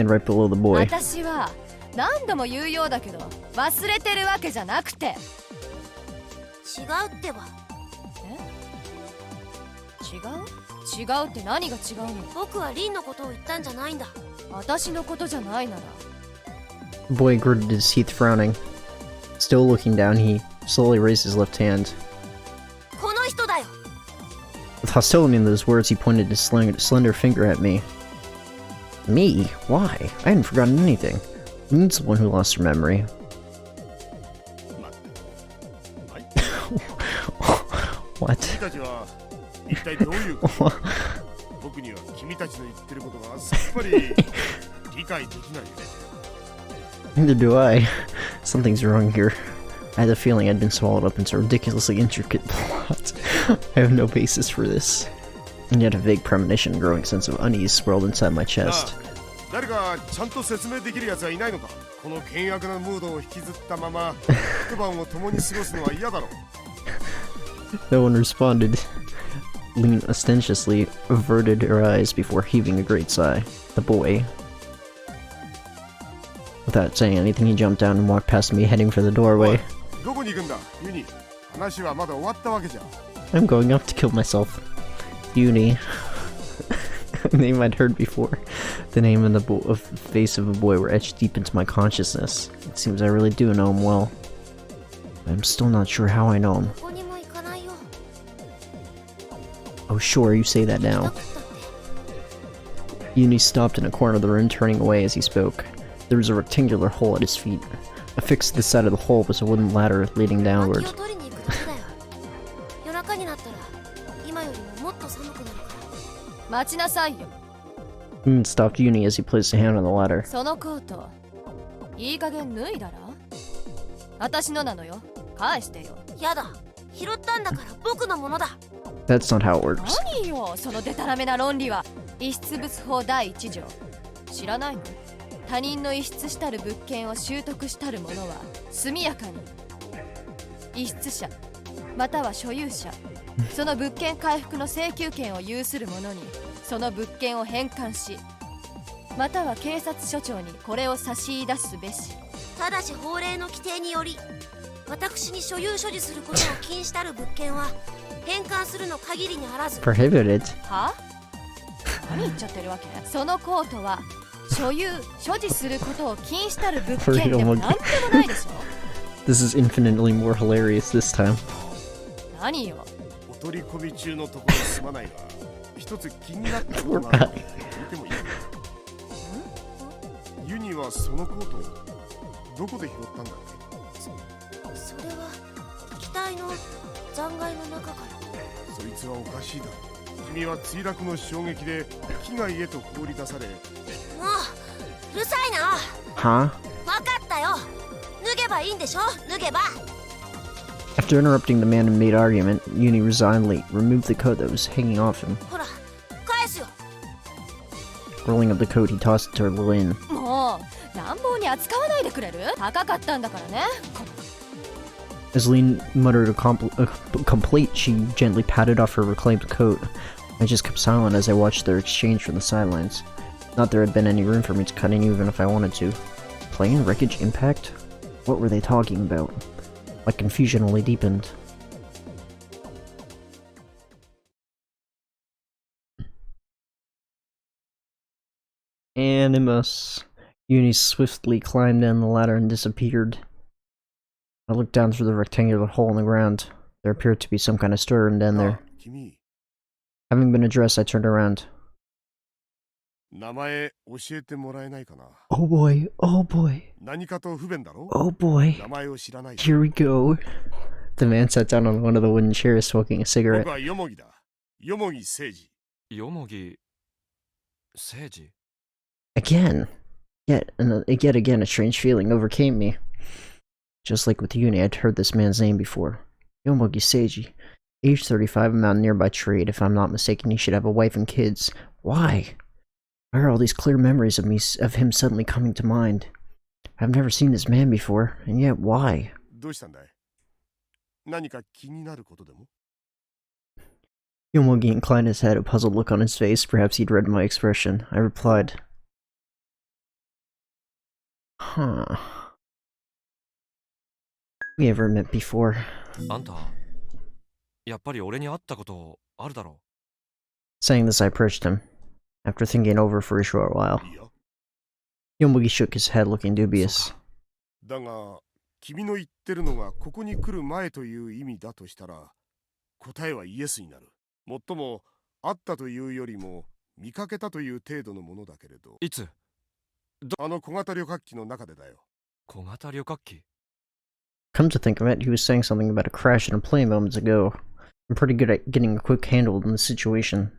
[SPEAKER 1] right below the boy.
[SPEAKER 5] 私は何度も言うようだけど忘れてるわけじゃなくて。
[SPEAKER 2] 違うってば。
[SPEAKER 5] 違う？違うって何が違うの？
[SPEAKER 2] 僕はリンのことを言ったんじゃないんだ。
[SPEAKER 5] 私のことじゃないなら。
[SPEAKER 1] The boy gritted his teeth, frowning. Still looking down, he slowly raised his left hand.
[SPEAKER 2] この人だよ。
[SPEAKER 1] With hostility in those words, he pointed his slender finger at me. Me? Why? I hadn't forgotten anything. Lean's the one who lost her memory. What?
[SPEAKER 3] 君たちは一体どういうことだ。僕には君たちの言ってることがさっぱり理解できないよ。
[SPEAKER 1] Neither do I. Something's wrong here. I had the feeling I'd been swallowed up in some ridiculously intricate plot. I have no basis for this. And yet a vague premonition and growing sense of unease swirled inside my chest.
[SPEAKER 3] 誰かちゃんと説明できる奴はいないのか。この険悪なムードを引きずったまま一晩を共に過ごすのは嫌だろう。
[SPEAKER 1] No one responded. Lean ostentatiously averted her eyes before heaving a great sigh. The boy. Without saying anything, he jumped down and walked past me, heading for the doorway.
[SPEAKER 3] どこに行くんだ、ユニ。話はまだ終わったわけじゃ。
[SPEAKER 1] I'm going up to kill myself. Uni. A name I'd heard before. The name and the face of a boy were etched deep into my consciousness. It seems I really do know him well. But I'm still not sure how I know him.
[SPEAKER 2] どこにも行かないよ。
[SPEAKER 1] Oh sure, you say that
[SPEAKER 2] 行き
[SPEAKER 1] now.
[SPEAKER 2] たくったって
[SPEAKER 1] Uni stopped in a corner of the room, turning away as he spoke. There was a rectangular hole at his feet. Affixed to the side of the hole was a wooden ladder leading
[SPEAKER 2] 薪
[SPEAKER 1] downward.
[SPEAKER 2] を取りに行くだけだよ。夜中になったら今よりももっと寒くなるから。
[SPEAKER 5] 待ちなさいよ。
[SPEAKER 1] Moon stopped Uni as he placed a hand on the ladder.
[SPEAKER 5] そのコートいい加減脱いだら。私のなのよ。返してよ。
[SPEAKER 2] やだ。拾ったんだから僕のものだ。
[SPEAKER 1] That's not how it works.
[SPEAKER 5] 何よそのデタラメな論理は。遺失物法第1条。知らないの？他人の遺失したる物件を習得したる者は速やかに遺失者または所有者その物件回復の請求権を有する者にその物件を返還しまたは警察署長にこれを差し出すべし。
[SPEAKER 2] ただし法令の規定により私に所有所持することを禁止たる物件は返還するの限りにあらず。
[SPEAKER 1] Prohibited.
[SPEAKER 5] は？何言っちゃってるわけ？そのコートは所有所持することを禁止たる物件でもなんでもないでしょ。
[SPEAKER 1] This is infinitely more hilarious this time.
[SPEAKER 5] 何よ。
[SPEAKER 3] お取り込み中のところすまないが、一つ気になったことがあるので聞いてもいい？ユニはそのコートをどこで拾ったんだっけ？
[SPEAKER 2] それは機体の残骸の中から。
[SPEAKER 3] そいつはおかしいだろ。君は墜落の衝撃で機外へと放り出され。
[SPEAKER 2] もううるさいな。
[SPEAKER 1] Huh?
[SPEAKER 2] 分かったよ。脱げばいいんでしょ。脱げば。
[SPEAKER 1] After interrupting the man in mid argument, Uni resignedly removed the coat that was hanging off him.
[SPEAKER 2] ほら返すよ。
[SPEAKER 1] Rolling up the coat, he tossed it to Lynn.
[SPEAKER 5] もう乱暴に扱わないでくれる？高かったんだからね。
[SPEAKER 1] As Lynn muttered a complaint, she gently patted off her reclaimed coat. I just kept silent as I watched their exchange from the sidelines. Not there had been any room for me to cut in even if I wanted to. Plane wreckage impact? What were they talking about? My confusion only deepened. Animus. Uni swiftly climbed down the ladder and disappeared. I looked down through the rectangular hole in the ground. There appeared to be some kind of storeroom down there.
[SPEAKER 3] 君、
[SPEAKER 1] Having been addressed, I turned around.
[SPEAKER 3] 名前教えてもらえないかな。
[SPEAKER 1] Oh boy, oh boy,
[SPEAKER 3] 何かと不便だろ？
[SPEAKER 1] oh boy.
[SPEAKER 3] 名前を知らない。
[SPEAKER 1] Here we go. The man sat down on one of the wooden chairs smoking a
[SPEAKER 3] 僕
[SPEAKER 1] cigarette.
[SPEAKER 3] はヨモギだ。ヨモギ誠治。
[SPEAKER 4] よもぎ誠治
[SPEAKER 1] Again. Yet again, a strange feeling overcame me. Just like with Uni, I'd heard this man's name before. Yomogi Seiji. Age 35, a mountaineer by trade. If I'm not mistaken, he should have a wife and kids. Why? Why are all these clear memories of him suddenly coming to mind? I've never seen this man before, and yet why?
[SPEAKER 3] どうしたんだい？何か気になることでも？
[SPEAKER 1] Yomogi inclined his head, a puzzled look on his face. Perhaps he'd read my expression. I replied, Huh. We ever met before?
[SPEAKER 4] あんたやっぱり俺に会ったことあるだろ
[SPEAKER 1] Saying this, I approached him. After thinking it over for a short while,
[SPEAKER 3] いいや。
[SPEAKER 1] Yomogi shook his head, looking
[SPEAKER 4] う。
[SPEAKER 1] dubious.
[SPEAKER 3] だが、君の言ってるのがここに来る前という意味だとしたら、答えはイエスになる。もっとも、会ったというよりも、見かけたという程度のものだけれど、
[SPEAKER 4] いつ
[SPEAKER 3] あの小型旅客機の中でだよ。
[SPEAKER 4] 小型旅客機
[SPEAKER 1] Come to think of it, he was saying something about a crash in a plane moments ago. I'm pretty good at getting a quick handle on the situation.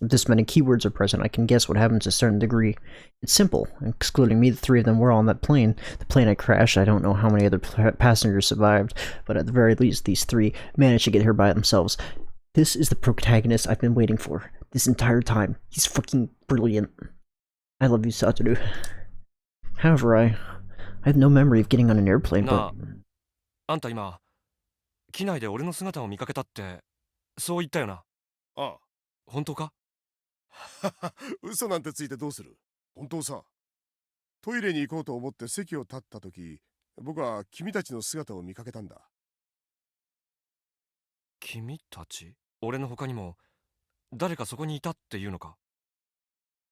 [SPEAKER 1] If this many keywords are present, I can guess what happened to a certain degree. It's simple. Excluding me, the three of them were on that plane. The plane had crashed. I don't know how many other passengers survived, but at the very least, these three managed to get here by themselves. This is the protagonist I've been waiting for this entire time. He's fucking brilliant. I love you, Satoru. However, I have no memory of getting on an airplane,
[SPEAKER 4] な
[SPEAKER 1] but...
[SPEAKER 4] あ、あんた今機内で俺の姿を見かけたってそう言ったよな。
[SPEAKER 3] あ
[SPEAKER 4] 本当か？
[SPEAKER 3] あ、嘘なんてついてどうする？本当さ。トイレに行こうと思って席を立った時、僕は君たちの姿を見かけたんだ。
[SPEAKER 4] 君たち俺の他にも誰かそこにいたっていうのか？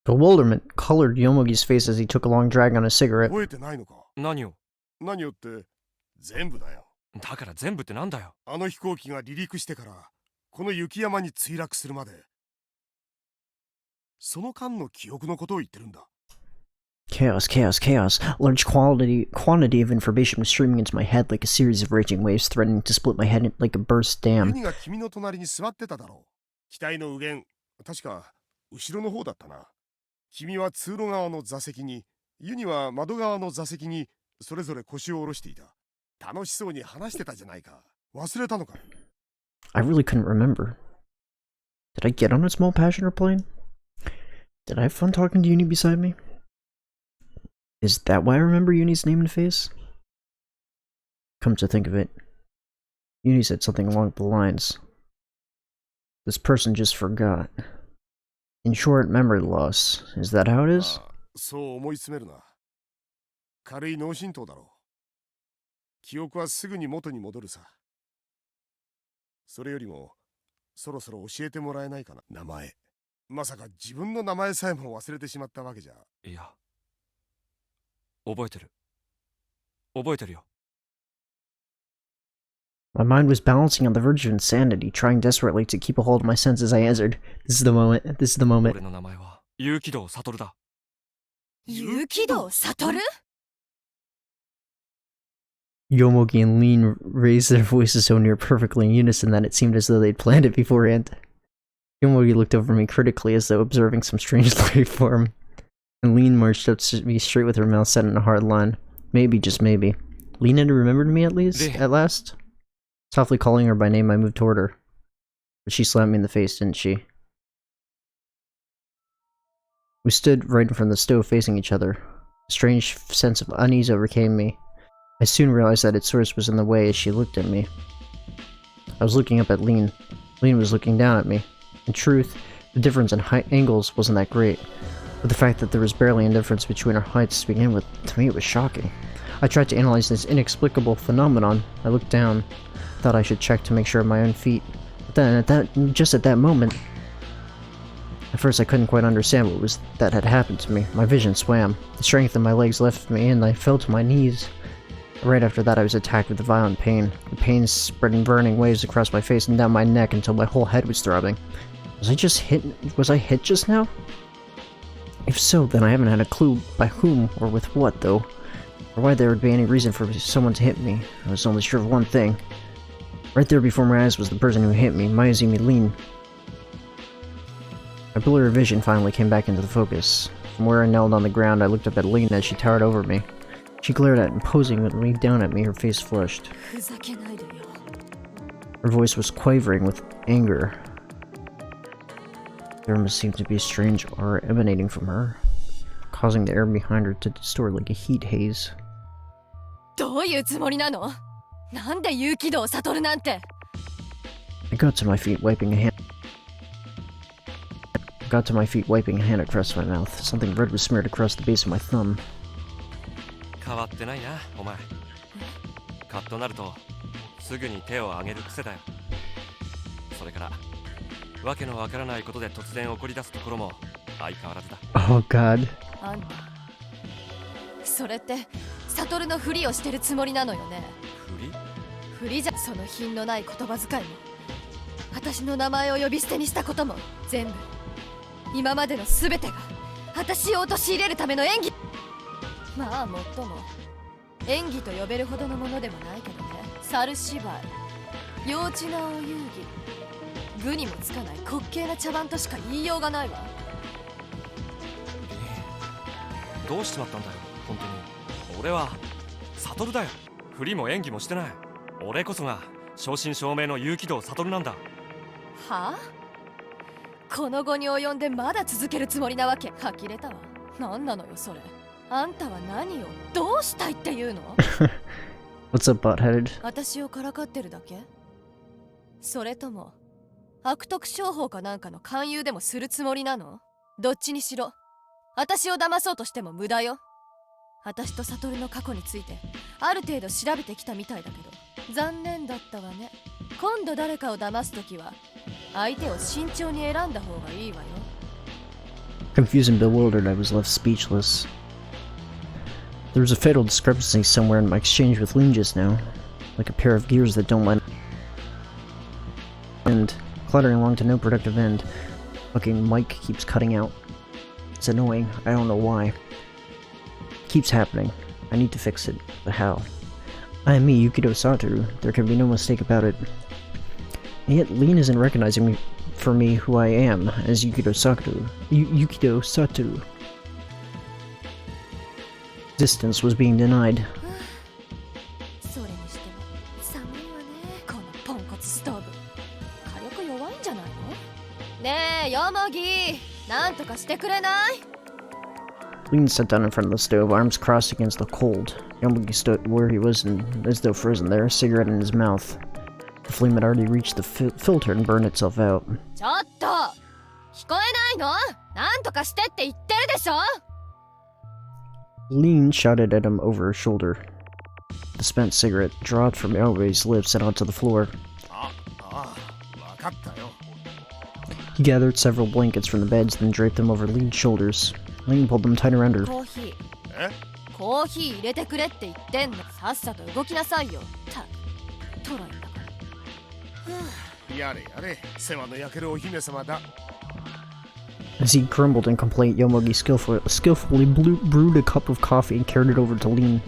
[SPEAKER 1] Bewilderment colored Yomogi's face as he took a long drag on his cigarette.
[SPEAKER 3] 覚えてないのか？
[SPEAKER 4] 何を？
[SPEAKER 3] 何をって全部だよ。
[SPEAKER 4] だから全部ってなんだよ。
[SPEAKER 3] あの飛行機が離陸してからこの雪山に墜落するまで、その間の記憶のことを言ってるんだ。
[SPEAKER 1] Chaos, chaos, chaos. A large quantity of information was streaming into my head like a series of raging waves threatening to split my head like a burst
[SPEAKER 3] ユ
[SPEAKER 1] dam.
[SPEAKER 3] ニが君の隣に座ってただろう。機体の右舷、確か後ろの方だったな。君は通路側の座席に、ユニは窓側の座席にそれぞれ腰を下ろしていた。楽しそうに話してたじゃないか。忘れたのか？
[SPEAKER 1] I really couldn't remember. Did I get on a small passenger plane? Did I have fun talking to Uni beside me? Is that why I remember Uni's name and face? Come to think of it, Uni said something along the lines. This person just forgot. In short, memory loss. Is that how it is?
[SPEAKER 3] そう思い詰めるな。軽い脳震盪だろう。記憶はすぐに元に戻るさ。それよりもそろそろ教えてもらえないかな。名前。まさか自分の名前さえも忘れてしまったわけじゃ。
[SPEAKER 4] いや、覚えてる。覚えてるよ。
[SPEAKER 1] My mind was balancing on the verge of insanity, trying desperately to keep a hold of my senses. I answered, This is the moment. This is the moment.
[SPEAKER 4] 俺の名前は有機堂悟だ。
[SPEAKER 5] 有機堂悟？
[SPEAKER 1] Yomogi and Lean raised their voices so near perfectly in unison that it seemed as though they'd planned it beforehand. Yomogi looked over me critically as though observing some strange life form, and Lean marched up to me straight with her mouth set in a hard line. Maybe, just maybe. Lean had remembered me at last? Softly calling her by name, I moved toward her. But she slapped me in the face, didn't she? We stood right in front of the stove facing each other. A strange sense of unease overcame me. I soon realized that its source was in the way as she looked at me. I was looking up at Lean. Lean was looking down at me. In truth, the difference in height angles wasn't that great, but the fact that there was barely any difference between our heights to begin with, to me it was shocking. I tried to analyze this inexplicable phenomenon. I looked down, thought I should check to make sure of my own feet. But then, just at that moment, at first I couldn't quite understand what was that had happened to me. My vision swam. The strength in my legs left me and I fell to my knees. Right after that I was attacked with a violent pain. The pain spread in burning waves across my face and down my neck until my whole head was throbbing. Was I hit just now? If so, then I haven't had a clue by whom or with what, though. Or why there would be any reason for someone to hit me. I was only sure of one thing. Right there before my eyes was the person who hit me, Mayuzumi Lean. My blurry vision finally came back into the focus. From where I knelt on the ground, I looked up at Lean as she towered over me. She glared at imposingly down at me, her face flushed.
[SPEAKER 5] ふざけないでよ。
[SPEAKER 1] Her voice was quavering with anger. There must seem to be a strange aura emanating from her, causing the air behind her to distort like a heat haze.
[SPEAKER 5] どういうつもりなの？なんで有機堂悟なんて。
[SPEAKER 1] I got to my feet, wiping a hand across my mouth. Something red was smeared across the base of my thumb.
[SPEAKER 4] 変わってないな、お前。カッとなるとすぐに手を挙げる癖だよ。それからわけのわからないことで突然怒り出すところも相変わらずだ。
[SPEAKER 1] Oh God.
[SPEAKER 5] あんた、それって悟のふりをしてるつもりなのよね。ふりじゃ、その品のない言葉遣いも、私の名前を呼び捨てにしたことも、全部今までの全てが私を陥れるための演技。まあもっとも演技と呼べるほどのものでもないけどね。猿芝居、幼稚なお遊戯、具にもつかない滑稽な茶番としか言いようがないわ。
[SPEAKER 4] どうしちまったんだよ、本当に。俺は悟だよ。振りも演技もしてない。俺こそが正真正銘の有機堂悟なんだ。
[SPEAKER 5] はあ？この後に及んでまだ続けるつもりなわけ？呆れたわ。何なのよそれ。あんたは何をどうしたいっていうの？
[SPEAKER 1] What's up, buttheaded?
[SPEAKER 5] 私をからかってるだけ？それとも悪徳商法かなんかの勧誘でもするつもりなの？どっちにしろ私を騙そうとしても無駄よ。私と悟の過去についてある程度調べてきたみたいだけど、残念だったわね。今度誰かを騙すときは相手を慎重に選んだ方がいいわよ。
[SPEAKER 1] Confused and bewildered, I was left speechless. There was a fatal discrepancy somewhere in my exchange with Lin just now, like a pair of gears that don't line up. And clattering along to no productive end. Fucking mic keeps cutting out. It's annoying. I don't know why. It keeps happening. I need to fix it, but how? I am me, Yukido Satoru. There can be no mistake about it. And yet, Lin isn't recognizing me for me who I am as Yukido Satoru. Yukido Satoru. Distance was being denied.
[SPEAKER 5] それにしても寒いわね、このポンコツストーブ。火力弱いんじゃないの？ねえ、ヨモギ、なんとかしてくれない？
[SPEAKER 1] Lin sat down in front of the stove, arms crossed against the cold. Yomugi stood where he was, and as though frozen there, a cigarette in his mouth. The flame had already reached the filter and burned itself out.
[SPEAKER 5] ちょっと！聞こえないの？なんとかしてって言ってるでしょ？
[SPEAKER 1] Lin shouted at him over her shoulder. The spent cigarette dropped from Yomugi's lips and onto the floor. He gathered several blankets from the beds, then draped them over Lin's shoulders. Lin pulled them tight around her.
[SPEAKER 5] コーヒー入れてくれって言ってんの。さっさと動きなさいよ。トロイんだから。
[SPEAKER 3] やれやれ、世話の焼けるお姫様だ。
[SPEAKER 1] As he grumbled in complaint, Yomugi skillfully brewed a cup of coffee and carried it over to Lin.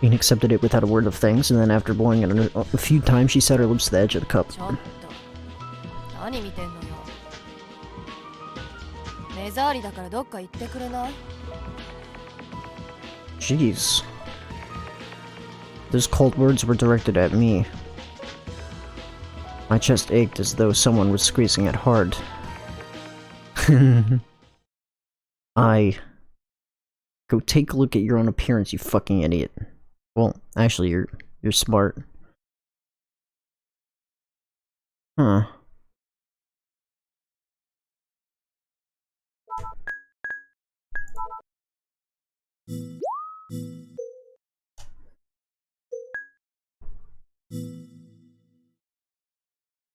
[SPEAKER 1] Lin accepted it without a word of thanks, and then after blowing it a few times, she set her lips to the edge of the cup.
[SPEAKER 5] ちょっと何見てんのよ。目障りだからどっか行ってくれない？
[SPEAKER 1] Jeez. Those cold words were directed at me. My chest ached as though someone was squeezing it hard. Go take a look at your own appearance, you fucking idiot. Well, actually, you're smart. Huh.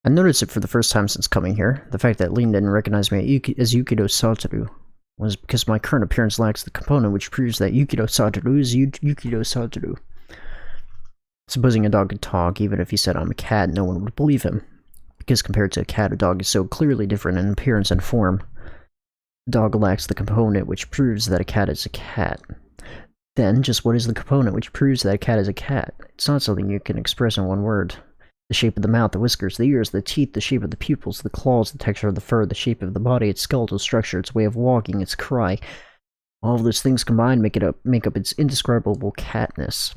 [SPEAKER 1] I noticed it for the first time since coming here. The fact that Lin didn't recognize me as Yukido Satoru was because my current appearance lacks the component which proves that Yukido Satoru is Yukido Satoru. Supposing a dog could talk, even if he said I'm a cat, no one would believe him. Because compared to a cat, a dog is so clearly different in appearance and form. The dog lacks the component which proves that a cat is a cat. Then, just what is the component which proves that a cat is a cat? It's not something you can express in one word. The shape of the mouth, the whiskers, the ears, the teeth, the shape of the pupils, the claws, the texture of the fur, the shape of the body, its skeletal structure, its way of walking, its cry. All of those things combined make up its indescribable catness.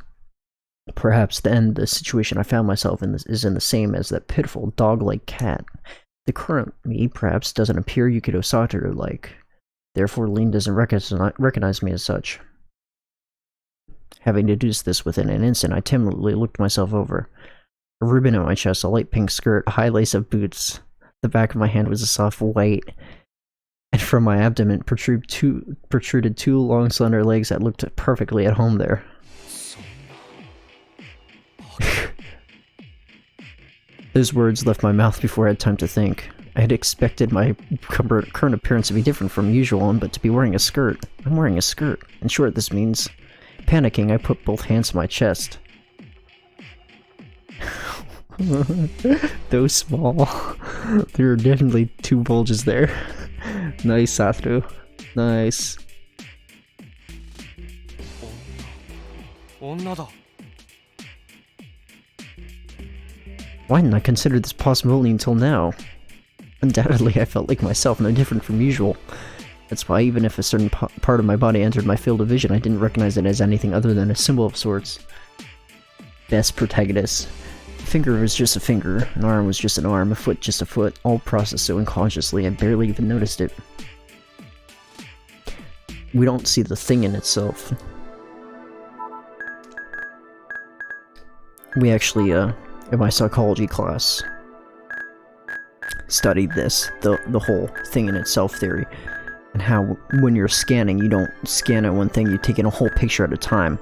[SPEAKER 1] Perhaps then the situation I found myself in is in the same as that pitiful dog-like cat. The current me perhaps doesn't appear Yukido Satoru-like. Therefore, Lin doesn't recognize me as such. Having deduced this within an instant, I timidly looked myself over. A ribbon on my chest, a light pink skirt, a high lace of boots. The back of my hand was a soft white, and from my abdomen protruded two long slender legs that looked perfectly at home there. Those words left my mouth before I had time to think. I had expected my current appearance to be different from usual, but to be wearing a skirt. I'm wearing a skirt. In short, this means... Panicking, I put both hands to my chest. Though small, there are definitely two bulges there. Nice, Satoru. Nice. Why didn't I consider this possibility until now? Undoubtedly, I felt like myself, no different from usual. That's why even if a certain part of my body entered my field of vision, I didn't recognize it as anything other than a symbol of sorts. Best protagonist. A finger was just a finger, an arm was just an arm, a foot just a foot, all processed so unconsciously I barely even noticed it. We don't see the thing in itself. We actually, in my psychology class, studied this, the whole thing in itself theory. And how, when you're scanning, you don't scan at one thing, you take in a whole picture at a time.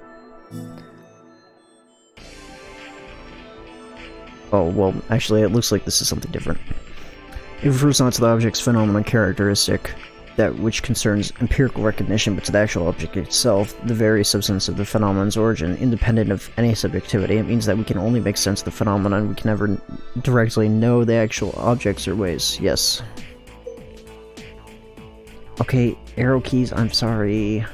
[SPEAKER 1] Oh, well, actually, it looks like this is something different. It refers not to the object's phenomenon characteristic. that which concerns empirical recognition, but to the actual object itself, the very substance of the phenomenon's origin, independent of any subjectivity. It means that we can only make sense of the phenomenon, we can never directly know the actual objects or ways. Yes. Okay, arrow keys, I'm sorry.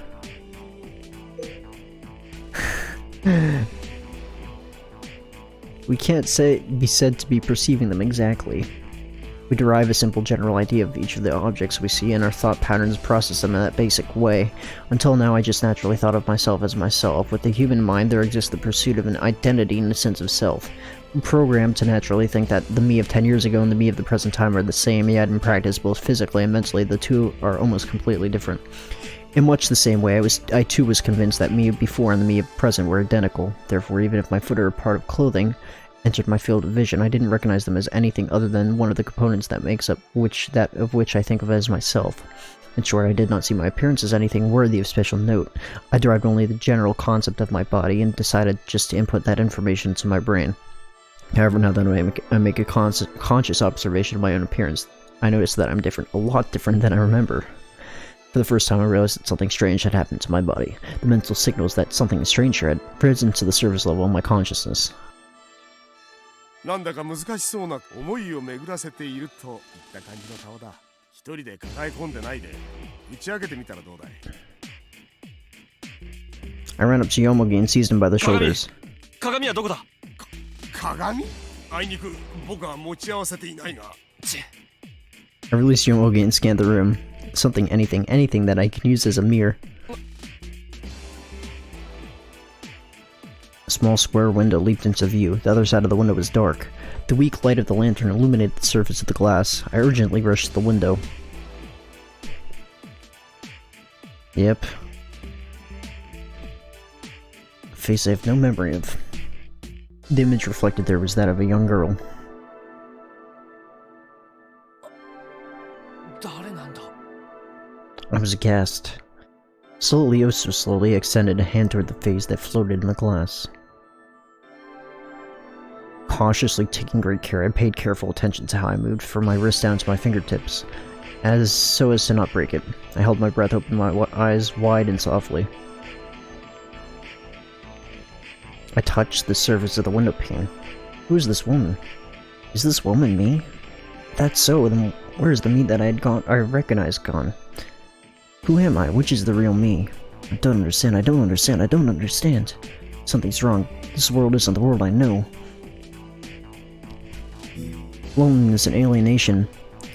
[SPEAKER 1] We can't be said to be perceiving them exactly. We derive a simple general idea of each of the objects we see, and our thought patterns process them in that basic way. Until now, I just naturally thought of myself as myself. With the human mind, there exists the pursuit of an identity and a sense of self. I'm programmed to naturally think that the me of 10 years ago and the me of the present time are the same, yet in practice, both physically and mentally, the two are almost completely different. In much the same way, I too was convinced that me before and the me of present were identical. Therefore, even if my foot or a part of clothing entered my field of vision, I didn't recognize them as anything other than one of the components that makes up that of which I think of as myself. In short, I did not see my appearance as anything worthy of special note. I derived only the general concept of my body and decided just to input that information into my brain. However, now that I make a conscious observation of my own appearance, I notice that I'm different, a lot different than I remember. For the first time, I realized that something strange had happened to my body. The mental signals that something strange had risen to the surface level of my consciousness.
[SPEAKER 3] なんだか難しそうな思いを巡らせているといった感じの顔だ。一人で抱え込んでないで打ち明けてみたらどうだい。
[SPEAKER 1] I ran up to Yomogi and seized him by the shoulders.
[SPEAKER 4] 鏡はどこだ？
[SPEAKER 3] 鏡？あいにく僕は持ち合わせていないが。
[SPEAKER 1] I released Yomogi and scanned the room. Something, anything that I can use as a mirror. A small square window leaped into view. The other side of the window was dark. The weak light of the lantern illuminated the surface of the glass. I urgently rushed to the window. Yep. A face I have no memory of. The image reflected there was that of a young girl. I was aghast. Slowly, oh so slowly, I extended a hand toward the face that floated in the glass. Cautiously taking great care, I paid careful attention to how I moved from my wrist down to my fingertips, so as to not break it. I held my breath, opened my eyes wide and softly. I touched the surface of the window pane. Who is this woman? Is this woman me? If that's so, then where is the me that I recognized gone? Who am I? Which is the real me? I don't understand, I don't understand. Something's wrong. This world isn't the world I know. Loneliness and alienation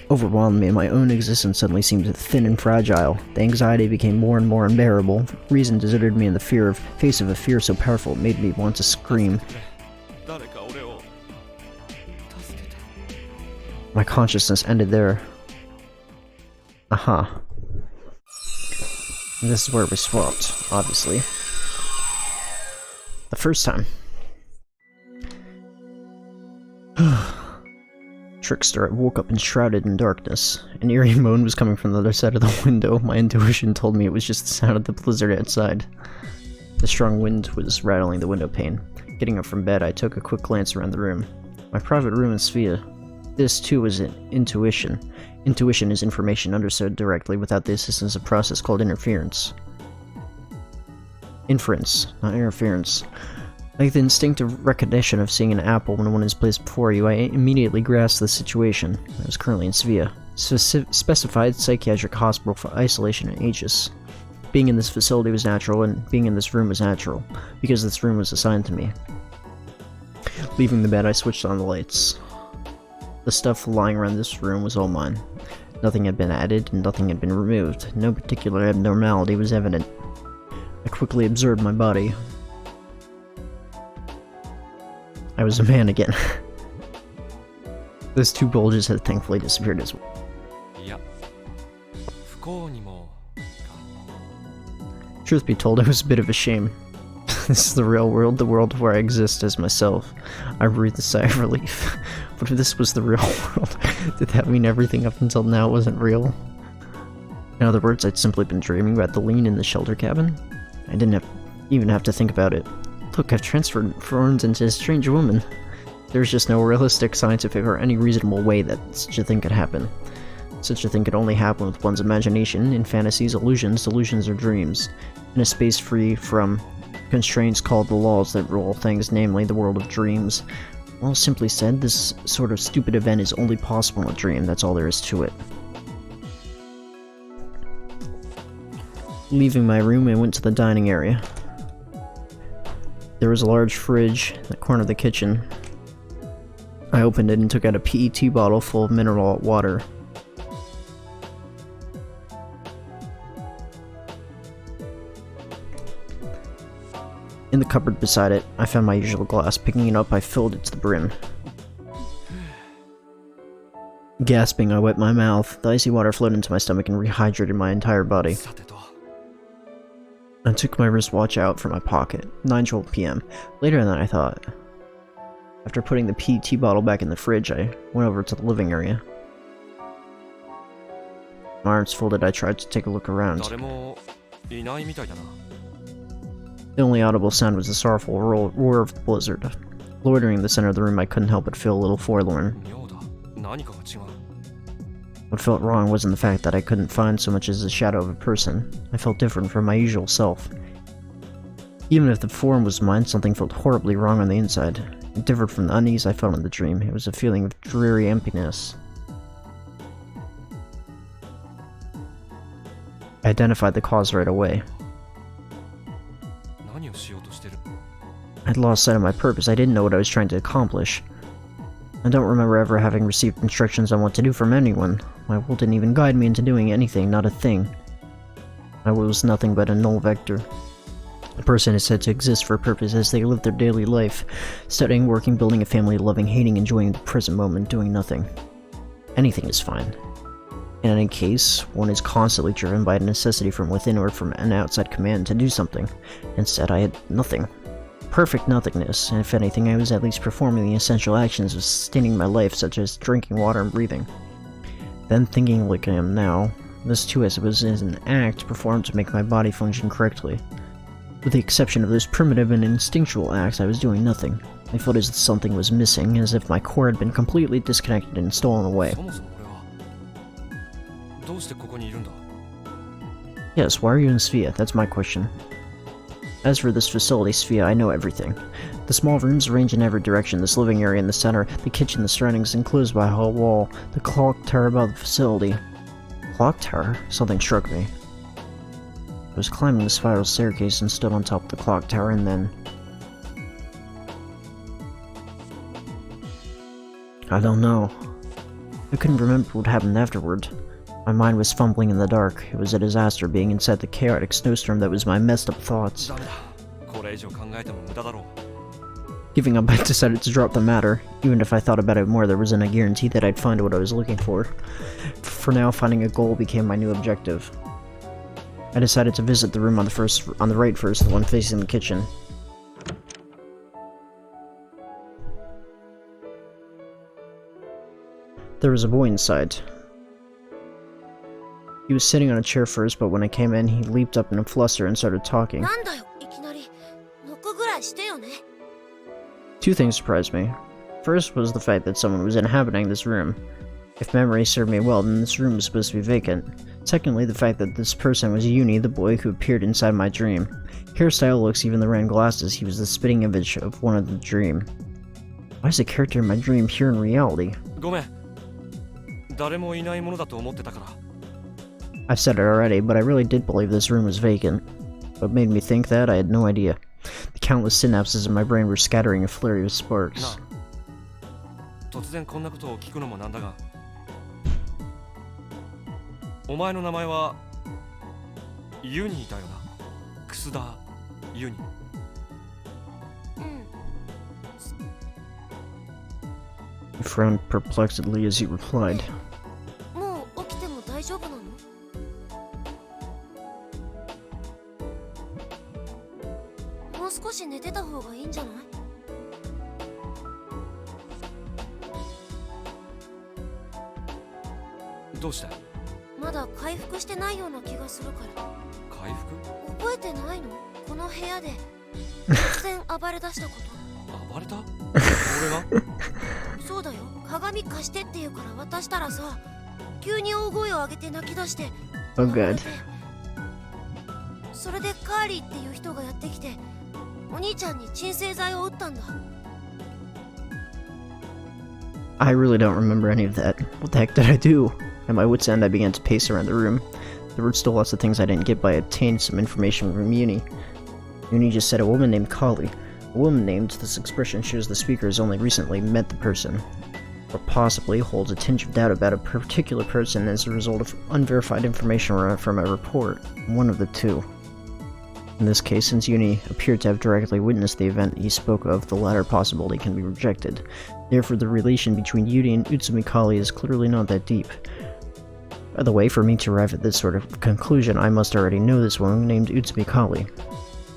[SPEAKER 1] overwhelmed me, and my own existence suddenly seemed thin and fragile. The anxiety became more and more unbearable. Reason deserted me in the face of a fear so powerful it made me want to scream. My consciousness ended there. Aha. This is where we swapped, obviously. The first time. Trickster, I woke up enshrouded in darkness. An eerie moan was coming from the other side of the window. My intuition told me it was just the sound of the blizzard outside. The strong wind was rattling the window pane. Getting up from bed, I took a quick glance around the room. My private room in Svea. This, too, was an intuition. Intuition is information understood directly without the assistance of a process called interference. Inference, not interference. Like the instinctive recognition of seeing an apple when one is placed before you, I immediately grasped the situation. I was currently in Svea, specified psychiatric hospital for isolation and ages. Being in this facility was natural, and being in this room was natural, because this room was assigned to me. Leaving the bed, I switched on the lights. The stuff lying around this room was all mine. Nothing had been added, and nothing had been removed. No particular abnormality was evident. I quickly observed my body. I was a man again. Those two bulges had thankfully disappeared as well. Truth be told, it was a bit of a shame. This is the real world, the world where I exist as myself. I breathed a sigh of relief. But if this was the real world, did that mean everything up until now wasn't real? In other words, I'd simply been dreaming about the lean in the shelter cabin? I didn't even have to think about it. Look, I've transformed into a strange woman. There's just no realistic, scientific, or any reasonable way that such a thing could happen. Such a thing could only happen with one's imagination, in fantasies, illusions, delusions, or dreams, in a space free from constraints called the laws that rule things, namely the world of dreams. Well, simply said, this sort of stupid event is only possible in a dream, that's all there is to it. Leaving my room, I went to the dining area. There was a large fridge in the corner of the kitchen. I opened it and took out a PET bottle full of mineral water. In the cupboard beside it, I found my usual glass. Picking it up, I filled it to the brim. Gasping, I wet my mouth. The icy water flowed into my stomach and rehydrated my entire body. I took my wristwatch out from my pocket. 9:12 p.m. Later that night, I thought. After putting the PET bottle back in the fridge, I went over to the living area. My arms folded, I tried to take a look around. The only audible sound was the sorrowful roar of the blizzard. Loitering in the center of the room, I couldn't help but feel a little forlorn. What felt wrong wasn't the fact that I couldn't find so much as a shadow of a person. I felt different from my usual self. Even if the form was mine, something felt horribly wrong on the inside. It differed from the unease I felt in the dream. It was a feeling of dreary emptiness. I identified the cause right away. I'd lost sight of my purpose. I didn't know what I was trying to accomplish. I don't remember ever having received instructions on what to do from anyone. My will didn't even guide me into doing anything, not a thing. My will was nothing but a null vector. A person is said to exist for a purpose as they live their daily life, studying, working, building a family, loving, hating, enjoying the present moment, doing nothing. Anything is fine. In any case, one is constantly driven by a necessity from within or from an outside command to do something. Instead, I had nothing. Perfect nothingness, and if anything, I was at least performing the essential actions of sustaining my life, such as drinking water and breathing. Then, thinking like I am now, this too as it was an act performed to make my body function correctly. With the exception of those primitive and instinctual acts, I was doing nothing. I felt as if something was missing, as if my core had been completely disconnected and stolen away. Yes, why are you in Svea? That's my question. As for this facility, Svea, I know everything. The small rooms range in every direction, this living area in the center, the kitchen, the surroundings enclosed by a whole wall, the clock tower above the facility. Clock tower? Something struck me. I was climbing the spiral staircase and stood on top of the clock tower, and then... I don't know. I couldn't remember what happened afterward. My mind was fumbling in the dark. It was a disaster being inside the chaotic snowstorm that was my messed up thoughts. Giving up, I decided to drop the matter. Even if I thought about it more, there wasn't a guarantee that I'd find what I was looking for. For now, finding a goal became my new objective. I decided to visit the room on the right first, the one facing the kitchen. There was a boy inside. He was sitting on a chair first, but when I came in, he leaped up in a fluster and started talking. Two things surprised me. First was the fact that someone was inhabiting this room. If memory served me well, then this room was supposed to be vacant. Secondly, the fact that this person was Uni, the boy who appeared inside my dream. Hairstyle, looks, even the round glasses, he was the spitting image of one of the dream. Why is the character in my dream here in reality? I've said it already, but I really did believe this room was vacant. What made me think that, I had no idea. The countless synapses in my brain were scattering a flurry of sparks. He frowned perplexedly as he replied.
[SPEAKER 2] 急に大声を上げて泣き出して
[SPEAKER 1] Oh, good.
[SPEAKER 2] それでカーリーっていう人がやってきてお兄ちゃんに鎮静剤を打ったんだ。
[SPEAKER 1] I really don't remember any of that. What the heck did I do? At my wit's end, I began to pace around the room. There were still lots of things I didn't get, but I obtained some information from Uni. Uni just said a woman named Kali. A woman named, this expression shows the speaker has only recently met the person, or possibly holds a tinge of doubt about a particular person as a result of unverified information from a report. One of the two. In this case, since Uni appeared to have directly witnessed the event he spoke of, the latter possibility can be rejected. Therefore, the relation between Uni and Utsumi Kali is clearly not that deep. By the way, for me to arrive at this sort of conclusion, I must already know this woman named Utsumi Kali.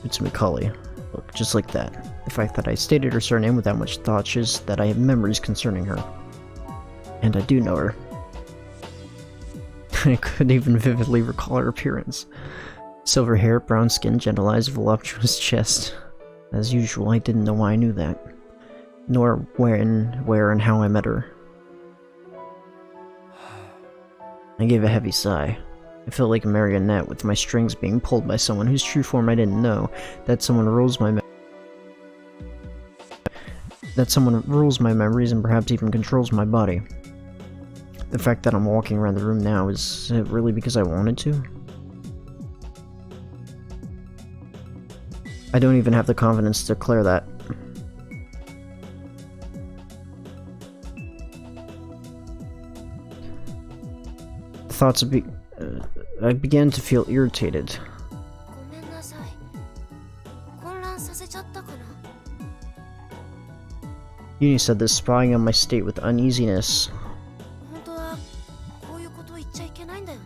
[SPEAKER 1] Utsumi Kali. Look, just like that. The fact that I stated her surname without much thought shows that I have memories concerning her. And I do know her. I could even vividly recall her appearance. Silver hair, brown skin, gentle eyes, voluptuous chest. As usual, I didn't know why I knew that. Nor where and how I met her. I gave a heavy sigh. I felt like a marionette with my strings being pulled by someone whose true form I didn't know. That someone rules my memories and perhaps even controls my body. The fact that I'm walking around the room now, is it really because I wanted to? I don't even have the confidence to declare that. The thoughts I began to feel irritated.
[SPEAKER 2] ごめんなさい。混乱させちゃったかな。
[SPEAKER 1] Uni said this, spying on my state with uneasiness.
[SPEAKER 2] 本当はこういうこと言っちゃいけないんだよね。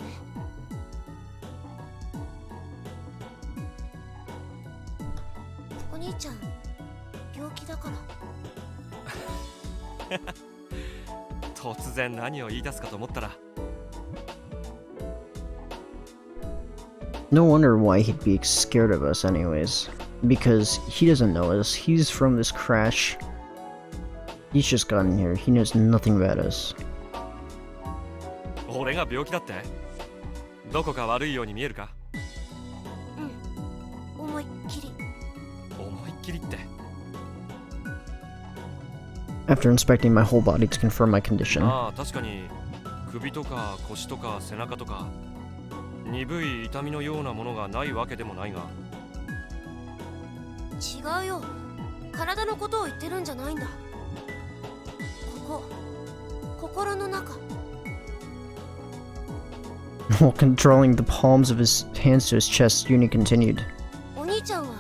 [SPEAKER 2] お兄ちゃん、病気だから。
[SPEAKER 4] 突然何を言い出すかと思ったら。
[SPEAKER 1] No wonder why he'd be scared of us anyways. Because he doesn't know us, he's from this crash. He's just gotten here, he knows nothing about us.
[SPEAKER 4] 俺が病気だってどこか悪いように見えるか？
[SPEAKER 2] うん、思いっきり。
[SPEAKER 4] 思いっきりって。
[SPEAKER 1] After inspecting my whole body to confirm my condition.
[SPEAKER 4] ああ、確かに首とか腰とか背中とか鈍い痛みのようなものがないわけでもないが。
[SPEAKER 2] 違うよ。体のことを言ってるんじゃないんだ。心の中。
[SPEAKER 1] While controlling the palms of his hands to his chest, Uni continued.
[SPEAKER 2] お兄ちゃんは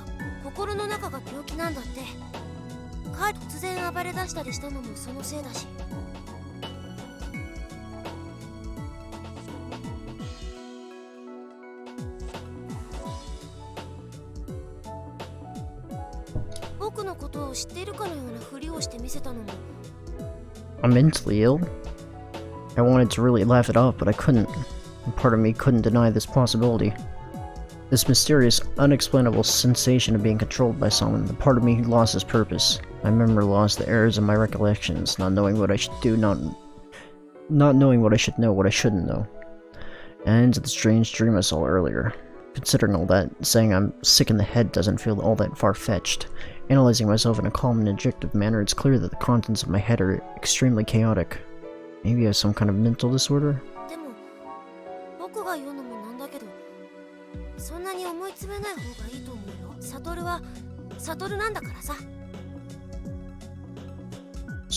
[SPEAKER 2] 心の中が病気なんだって。突然暴れ出したりしたのもそのせいだし。僕のことを知っているかのようなふりをして見せたのも。
[SPEAKER 1] I'm mentally ill? I wanted to really laugh it off, but I couldn't. And part of me couldn't deny this possibility. This mysterious, unexplainable sensation of being controlled by someone, the part of me who lost its purpose. My memory lost the errors of my recollections, not knowing what I should do, not knowing what I should know, what I shouldn't know. And the strange dream I saw earlier. Considering all that, saying I'm sick in the head doesn't feel all that far-fetched. Analyzing myself in a calm and objective manner, it's clear that the contents of my head are extremely chaotic. Maybe I have some kind of mental disorder?
[SPEAKER 2] でも僕が言うのもなんだけど、そんなに思い詰めない方がいいと思うよ。サトルはサトルなんだからさ。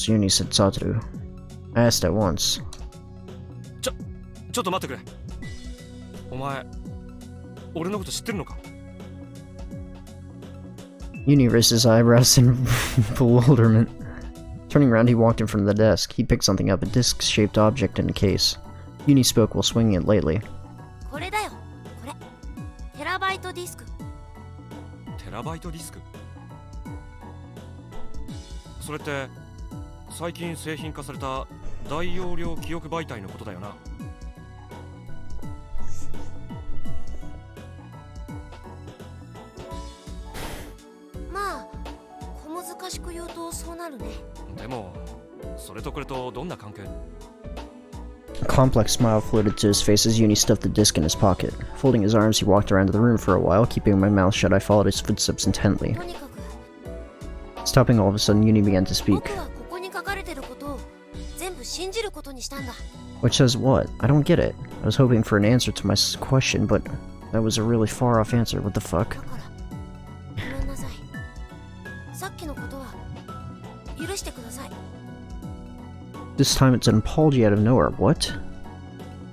[SPEAKER 1] Uni said Satoru. I asked at once.
[SPEAKER 4] ちょっと待ってくれ。お前、俺のこと知ってるのか？
[SPEAKER 1] Uni raised his eyebrows in bewilderment. Turning around, he walked in front of the desk. He picked something up, a disc-shaped object in a case. Uni spoke while swinging it lightly.
[SPEAKER 2] これだよ、これ。テラバイトディスク。
[SPEAKER 4] テラバイトディスク？それって最近製品化された大容量記憶媒体のことだよな。
[SPEAKER 2] まあ、小難しく言うとそうなるね。
[SPEAKER 4] でも、それとこれとどんな関係？
[SPEAKER 1] A complex smile floated to his face as Uni stuffed the disc in his pocket. Folding his arms, he walked around the room for a while, keeping my mouth shut. I followed his footsteps intently.
[SPEAKER 2] とにかく
[SPEAKER 1] Stopping all of a sudden, Uni began to speak.
[SPEAKER 2] 僕はここに書かれてることを全部信じることにしたんだ。
[SPEAKER 1] Which says what? I don't get it. I was hoping for an answer to my question, but that was a really far-off answer. What the fuck?
[SPEAKER 2] だからごめんなさい。さっきのことは許してください。
[SPEAKER 1] This time it's an apology out of nowhere. What?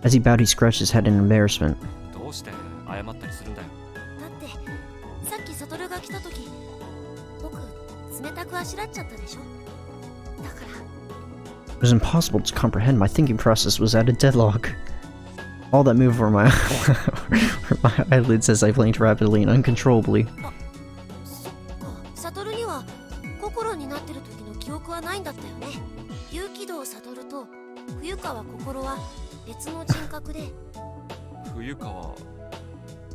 [SPEAKER 1] As he bowed, he scratched his head in embarrassment.
[SPEAKER 4] どうして謝ったりするんだよ。
[SPEAKER 2] だってさっきサトルが来た時僕冷たくあしらっちゃったでしょ。だから
[SPEAKER 1] It was impossible to comprehend. My thinking process was at a deadlock. All that moved were my, were my eyelids as I blinked rapidly and uncontrollably.
[SPEAKER 2] そっか、サトルには心になってる時の記憶はないんだったよね。有機堂サトルと冬川心は別の人格で。
[SPEAKER 4] 冬川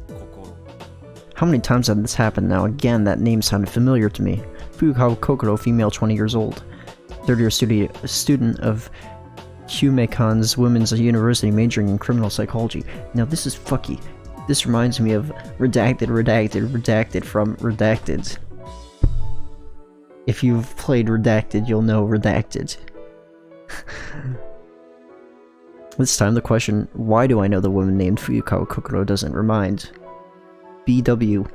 [SPEAKER 4] 心。
[SPEAKER 1] How many times had this happened now? Again, that name sounded familiar to me. Fukawa Kokoro, female, 20 years old. Third-year student of Humekon's Women's University, majoring in criminal psychology. Now this is fucky. This reminds me of Redacted from Redacted. If you've played Redacted, you'll know Redacted. This time the question, why do I know the woman named Fukawa Kokoro, doesn't remind. BW.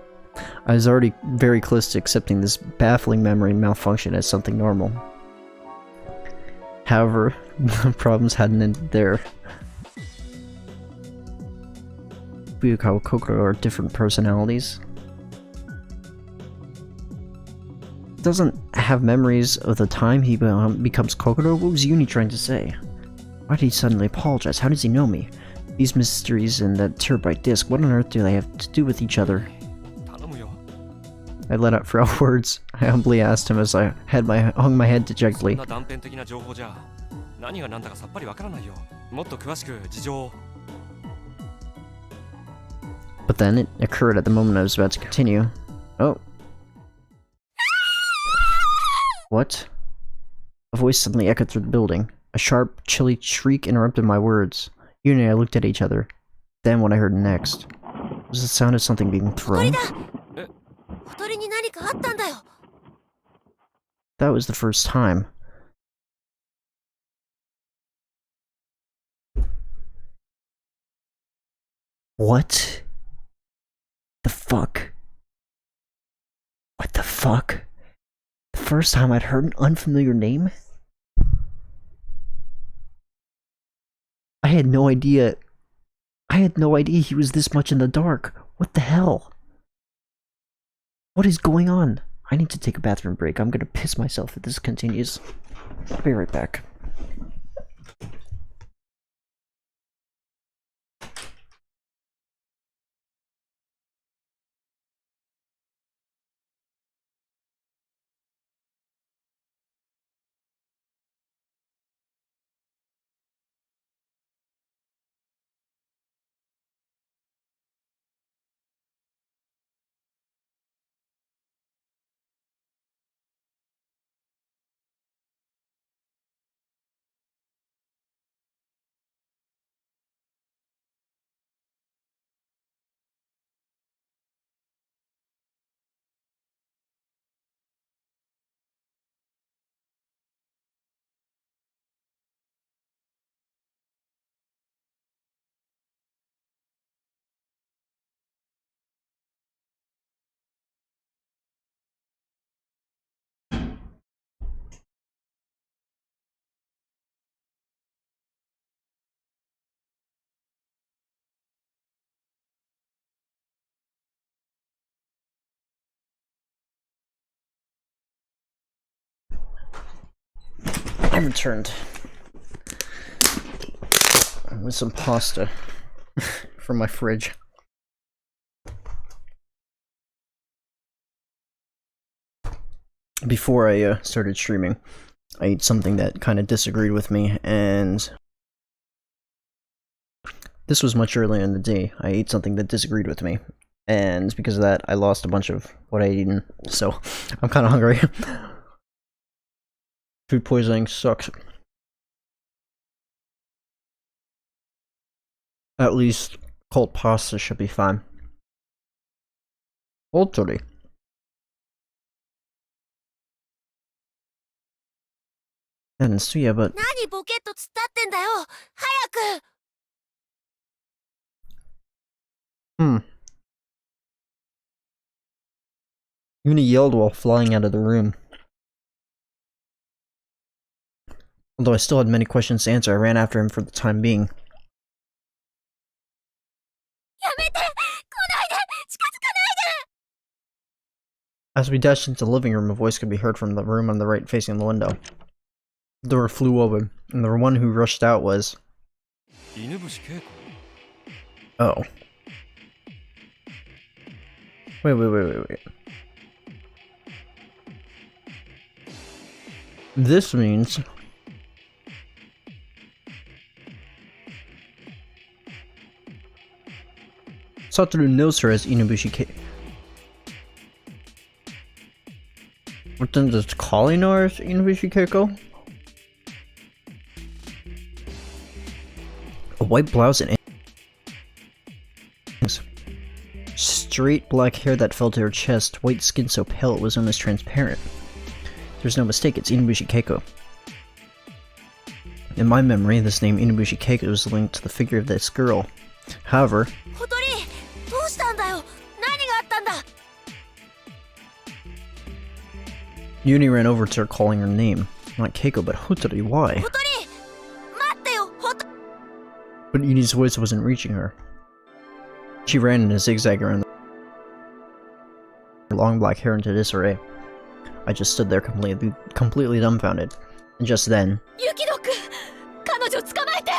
[SPEAKER 1] I was already very close to accepting this baffling memory malfunction as something normal. However, the problems hadn't ended there. Fukawa Kokoro are different personalities. Doesn't have memories of the time he becomes Kokoro? What was Uni trying to say? Why did he suddenly apologize? How does he know me? These mysteries and that terabyte disk, what on earth do they have to do with each other?
[SPEAKER 4] 頼むよ。
[SPEAKER 1] I let out feral words. I humbly asked him as I hung my head
[SPEAKER 4] そん
[SPEAKER 1] dejectedly.
[SPEAKER 4] な断片的な情報じゃ何が何だかさっぱりわからないよ。もっと詳しく事情を。
[SPEAKER 1] But then it occurred at the moment I was about to continue. Oh. What? A voice suddenly echoed through the building. A sharp, chilly shriek interrupted my words. Uni and I looked at each other. Then what I heard next was the sound of something being
[SPEAKER 2] 鳥
[SPEAKER 1] thrown.
[SPEAKER 2] だ。小鳥に何かあったんだよ。
[SPEAKER 1] That was the first time. What? The fuck? What the fuck? The first time I'd heard an unfamiliar name? I had no idea he was this much in the dark. What the hell? What is going on? I need to take a bathroom break. I'm gonna piss myself if this continues. I'll be right back. I returned with some pasta from my fridge. Before I started streaming, I ate something that kind of disagreed with me, and this was much earlier in the day. I ate something that disagreed with me, and because of that, I lost a bunch of what I had eaten, so I'm kind of hungry. Food poisoning sucks. At least cold pasta should be fine. Poultry. And so yeah, but
[SPEAKER 2] 何ボケっと突っ立ってんだよ早く
[SPEAKER 1] Even he yelled while flying out of the room. Although I still had many questions to answer, I ran after him for the time being.
[SPEAKER 2] やめて来ないで近づかないで
[SPEAKER 1] As we dashed into the living room, a voice could be heard from the room on the right facing the window. The door flew open, and the one who rushed out was...
[SPEAKER 4] 犬伏恵子
[SPEAKER 1] Oh. Wait. This means... Satoru knows her as Inubushi Keiko. But then does Kali know her as Inubushi Keiko? A white blouse and straight black hair that fell to her chest, white skin so pale it was almost transparent. There's no mistake, it's Inubushi Keiko. In my memory, this name Inubushi Keiko is linked to the figure of this girl. However,
[SPEAKER 2] 小鳥どうしたんだよ何があったんだ
[SPEAKER 1] Yuni ran over to her calling her name. Not Keiko, but Hotori, why?
[SPEAKER 2] 小鳥待ってよほと
[SPEAKER 1] But Yuni's voice wasn't reaching her. She ran in a zigzag around her long black hair into disarray. I just stood there completely dumbfounded. And just then,
[SPEAKER 2] ユキド君彼女捕まえて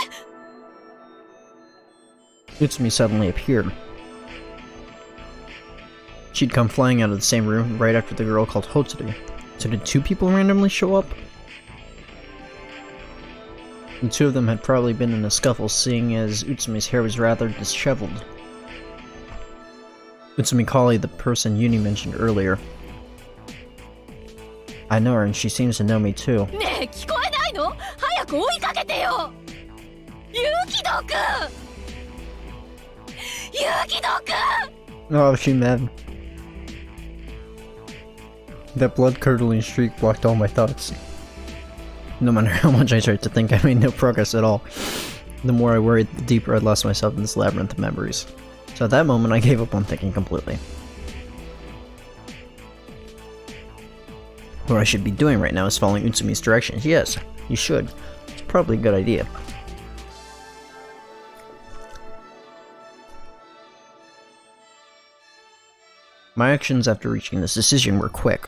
[SPEAKER 1] Utsumi suddenly appeared. She'd come flying out of the same room right after the girl called Hotori. So did two people randomly show up? The two of them had probably been in a scuffle, seeing as Utsumi's hair was rather disheveled. Utsumi Kali, the person Yuni mentioned earlier. I know her and she seems to know me too.
[SPEAKER 2] ねえ聞こえないの早く追いかけてよユキド君ユキド君
[SPEAKER 1] Oh, she mad. That blood-curdling streak blocked all my thoughts. No matter how much I tried to think, I made no progress at all. The more I worried, the deeper I lost myself in this labyrinth of memories. So at that moment, I gave up on thinking completely. What I should be doing right now is following Utsumi's directions. Yes, you should. It's probably a good idea. My actions after reaching this decision were quick.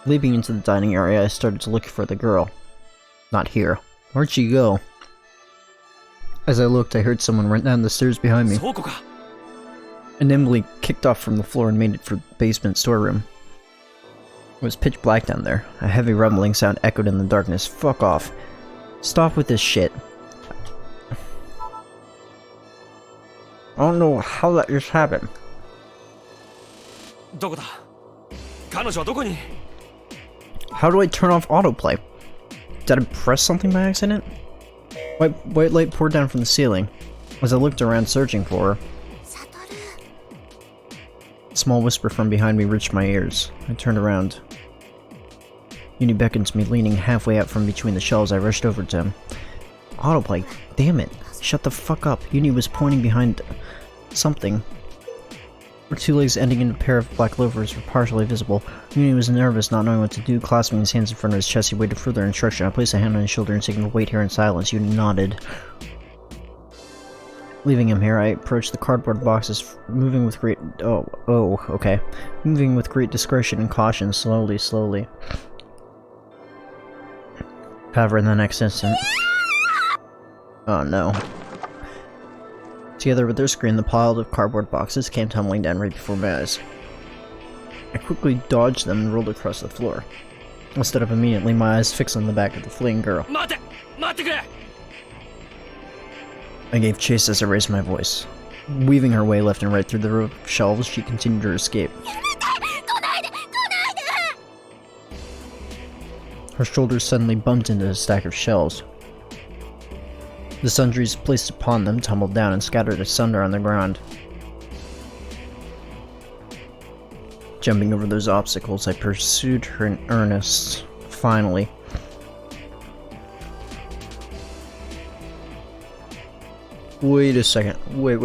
[SPEAKER 1] Leaping into the dining area, I started to look for the girl. Not here. Where'd she go? As I looked, I heard someone run down the stairs behind me.
[SPEAKER 4] そうか
[SPEAKER 1] and nimbly kicked off from the floor and made it for the basement storeroom. It was pitch black down there. A heavy rumbling sound echoed in the darkness. Fuck off. Stop with this shit. I don't know how that just happened.
[SPEAKER 4] どこだ彼女はどこに
[SPEAKER 1] How do I turn off autoplay? Did I press something by accident? White light poured down from the ceiling. As I looked around searching for her,
[SPEAKER 2] サトル
[SPEAKER 1] a small whisper from behind me reached my ears. I turned around. Uni beckoned to me, leaning halfway out from between the shelves. I rushed over to him. Autoplay, damn it. Shut the fuck up. Uni was pointing behind something. Her two legs ending in a pair of black loafers were partially visible. Uni was nervous, not knowing what to do. Clasping his hands in front of his chest, he waited further instruction. I placed a hand on his shoulder and signaled wait here in silence. Uni nodded. Leaving him here, I approached the cardboard boxes, moving with great... okay. Moving with great discretion and caution, slowly. However, in the next instant... Oh no. Together with their screen, the pile of cardboard boxes came tumbling down right before my eyes. I quickly dodged them and rolled across the floor. Instead of immediately, my eyes fixed on the back of the fleeing girl.
[SPEAKER 4] 待てくれ
[SPEAKER 1] I gave chase as I raised my voice. Weaving her way left and right through the row of shelves, she continued her escape.
[SPEAKER 2] 来ないで来ないで
[SPEAKER 1] Her shoulders suddenly bumped into a stack of shelves. The sundries placed upon them tumbled down and scattered asunder on the ground. Jumping over those obstacles, I pursued her in earnest. Finally. Wait a second. Wait.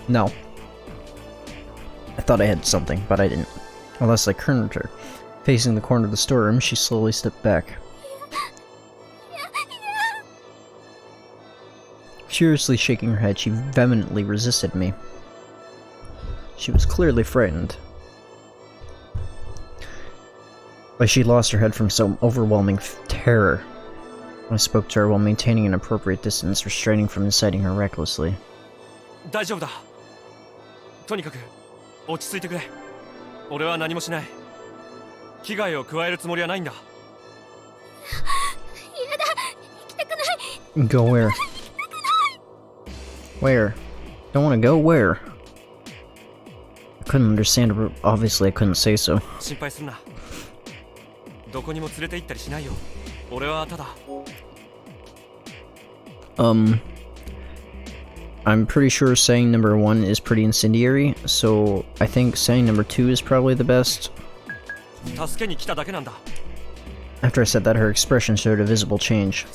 [SPEAKER 1] No. I thought I had something, but I didn't. Unless I cornered her. Facing the corner of the storeroom, she slowly stepped back. Furiously shaking her head, she vehemently resisted me. She was clearly frightened. But she lost her head from some overwhelming terror. I spoke to her while maintaining an appropriate distance, restraining from inciting her recklessly.
[SPEAKER 4] 大丈夫だ。とにかく落ち着いてくれ。俺は何もしない。危害を加えるつもりはないんだ。
[SPEAKER 2] 嫌だ、行きたくない。
[SPEAKER 1] Go where? Where? Don't want to go where? I couldn't understand her. Obviously, I couldn't say so.
[SPEAKER 4] 心配するな。どこにも連れて行ったりしないよ。俺はただ。
[SPEAKER 1] I'm pretty sure saying number 1 is pretty incendiary, so I think saying number 2 is probably the best.
[SPEAKER 4] 助けに来ただけなんだ。
[SPEAKER 1] After I said that, her expression showed a visible change.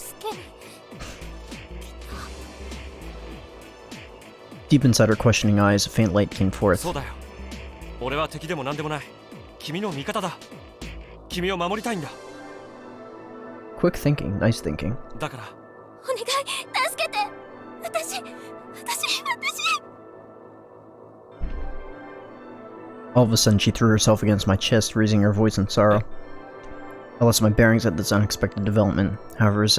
[SPEAKER 1] Deep inside her questioning eyes, a faint light came forth.
[SPEAKER 4] そうだよ。俺は敵でも何でもない。君の味方だ。君を守りたいんだ。
[SPEAKER 1] Quick thinking, nice thinking.
[SPEAKER 4] だから。
[SPEAKER 2] お願い、助けて。私。
[SPEAKER 1] All of a sudden, she threw herself against my chest, raising her voice in sorrow. I lost my bearings at this unexpected development. However, as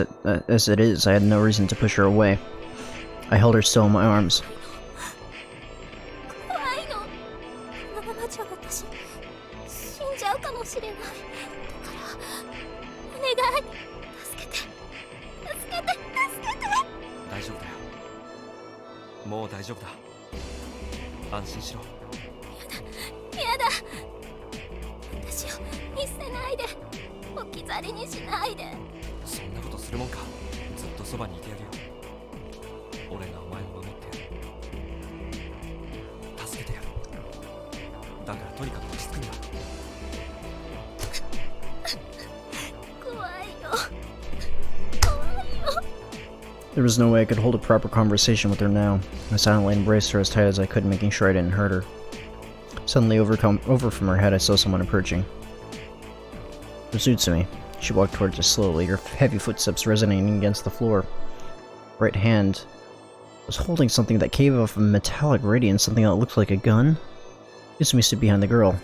[SPEAKER 1] it is, I had no reason to push her away. I held her still in my arms.
[SPEAKER 2] 怖いの。このままじゃ私、死んじゃうかもしれない。だから、お願い、助けて。
[SPEAKER 4] 大丈夫だよ。もう大丈夫だ。安心しろ。
[SPEAKER 2] やだ。私を見捨てないで。置き去りにしないで。
[SPEAKER 4] そんなことするもんか。ずっとそばにいてやるよ。俺がお前を守ってやる。助けてやる。だからとにかく落ち着くんだ。
[SPEAKER 2] 怖いよ。
[SPEAKER 1] There was no way I could hold a proper conversation with her now. I silently embraced her as tight as I could, making sure I didn't hurt her. Suddenly, over from her head, I saw someone approaching. It was Utsumi. She walked towards us slowly, her heavy footsteps resonating against the floor. Her right hand was holding something that gave off a metallic radiance, something that looked like a gun. Utsumi stood behind the girl.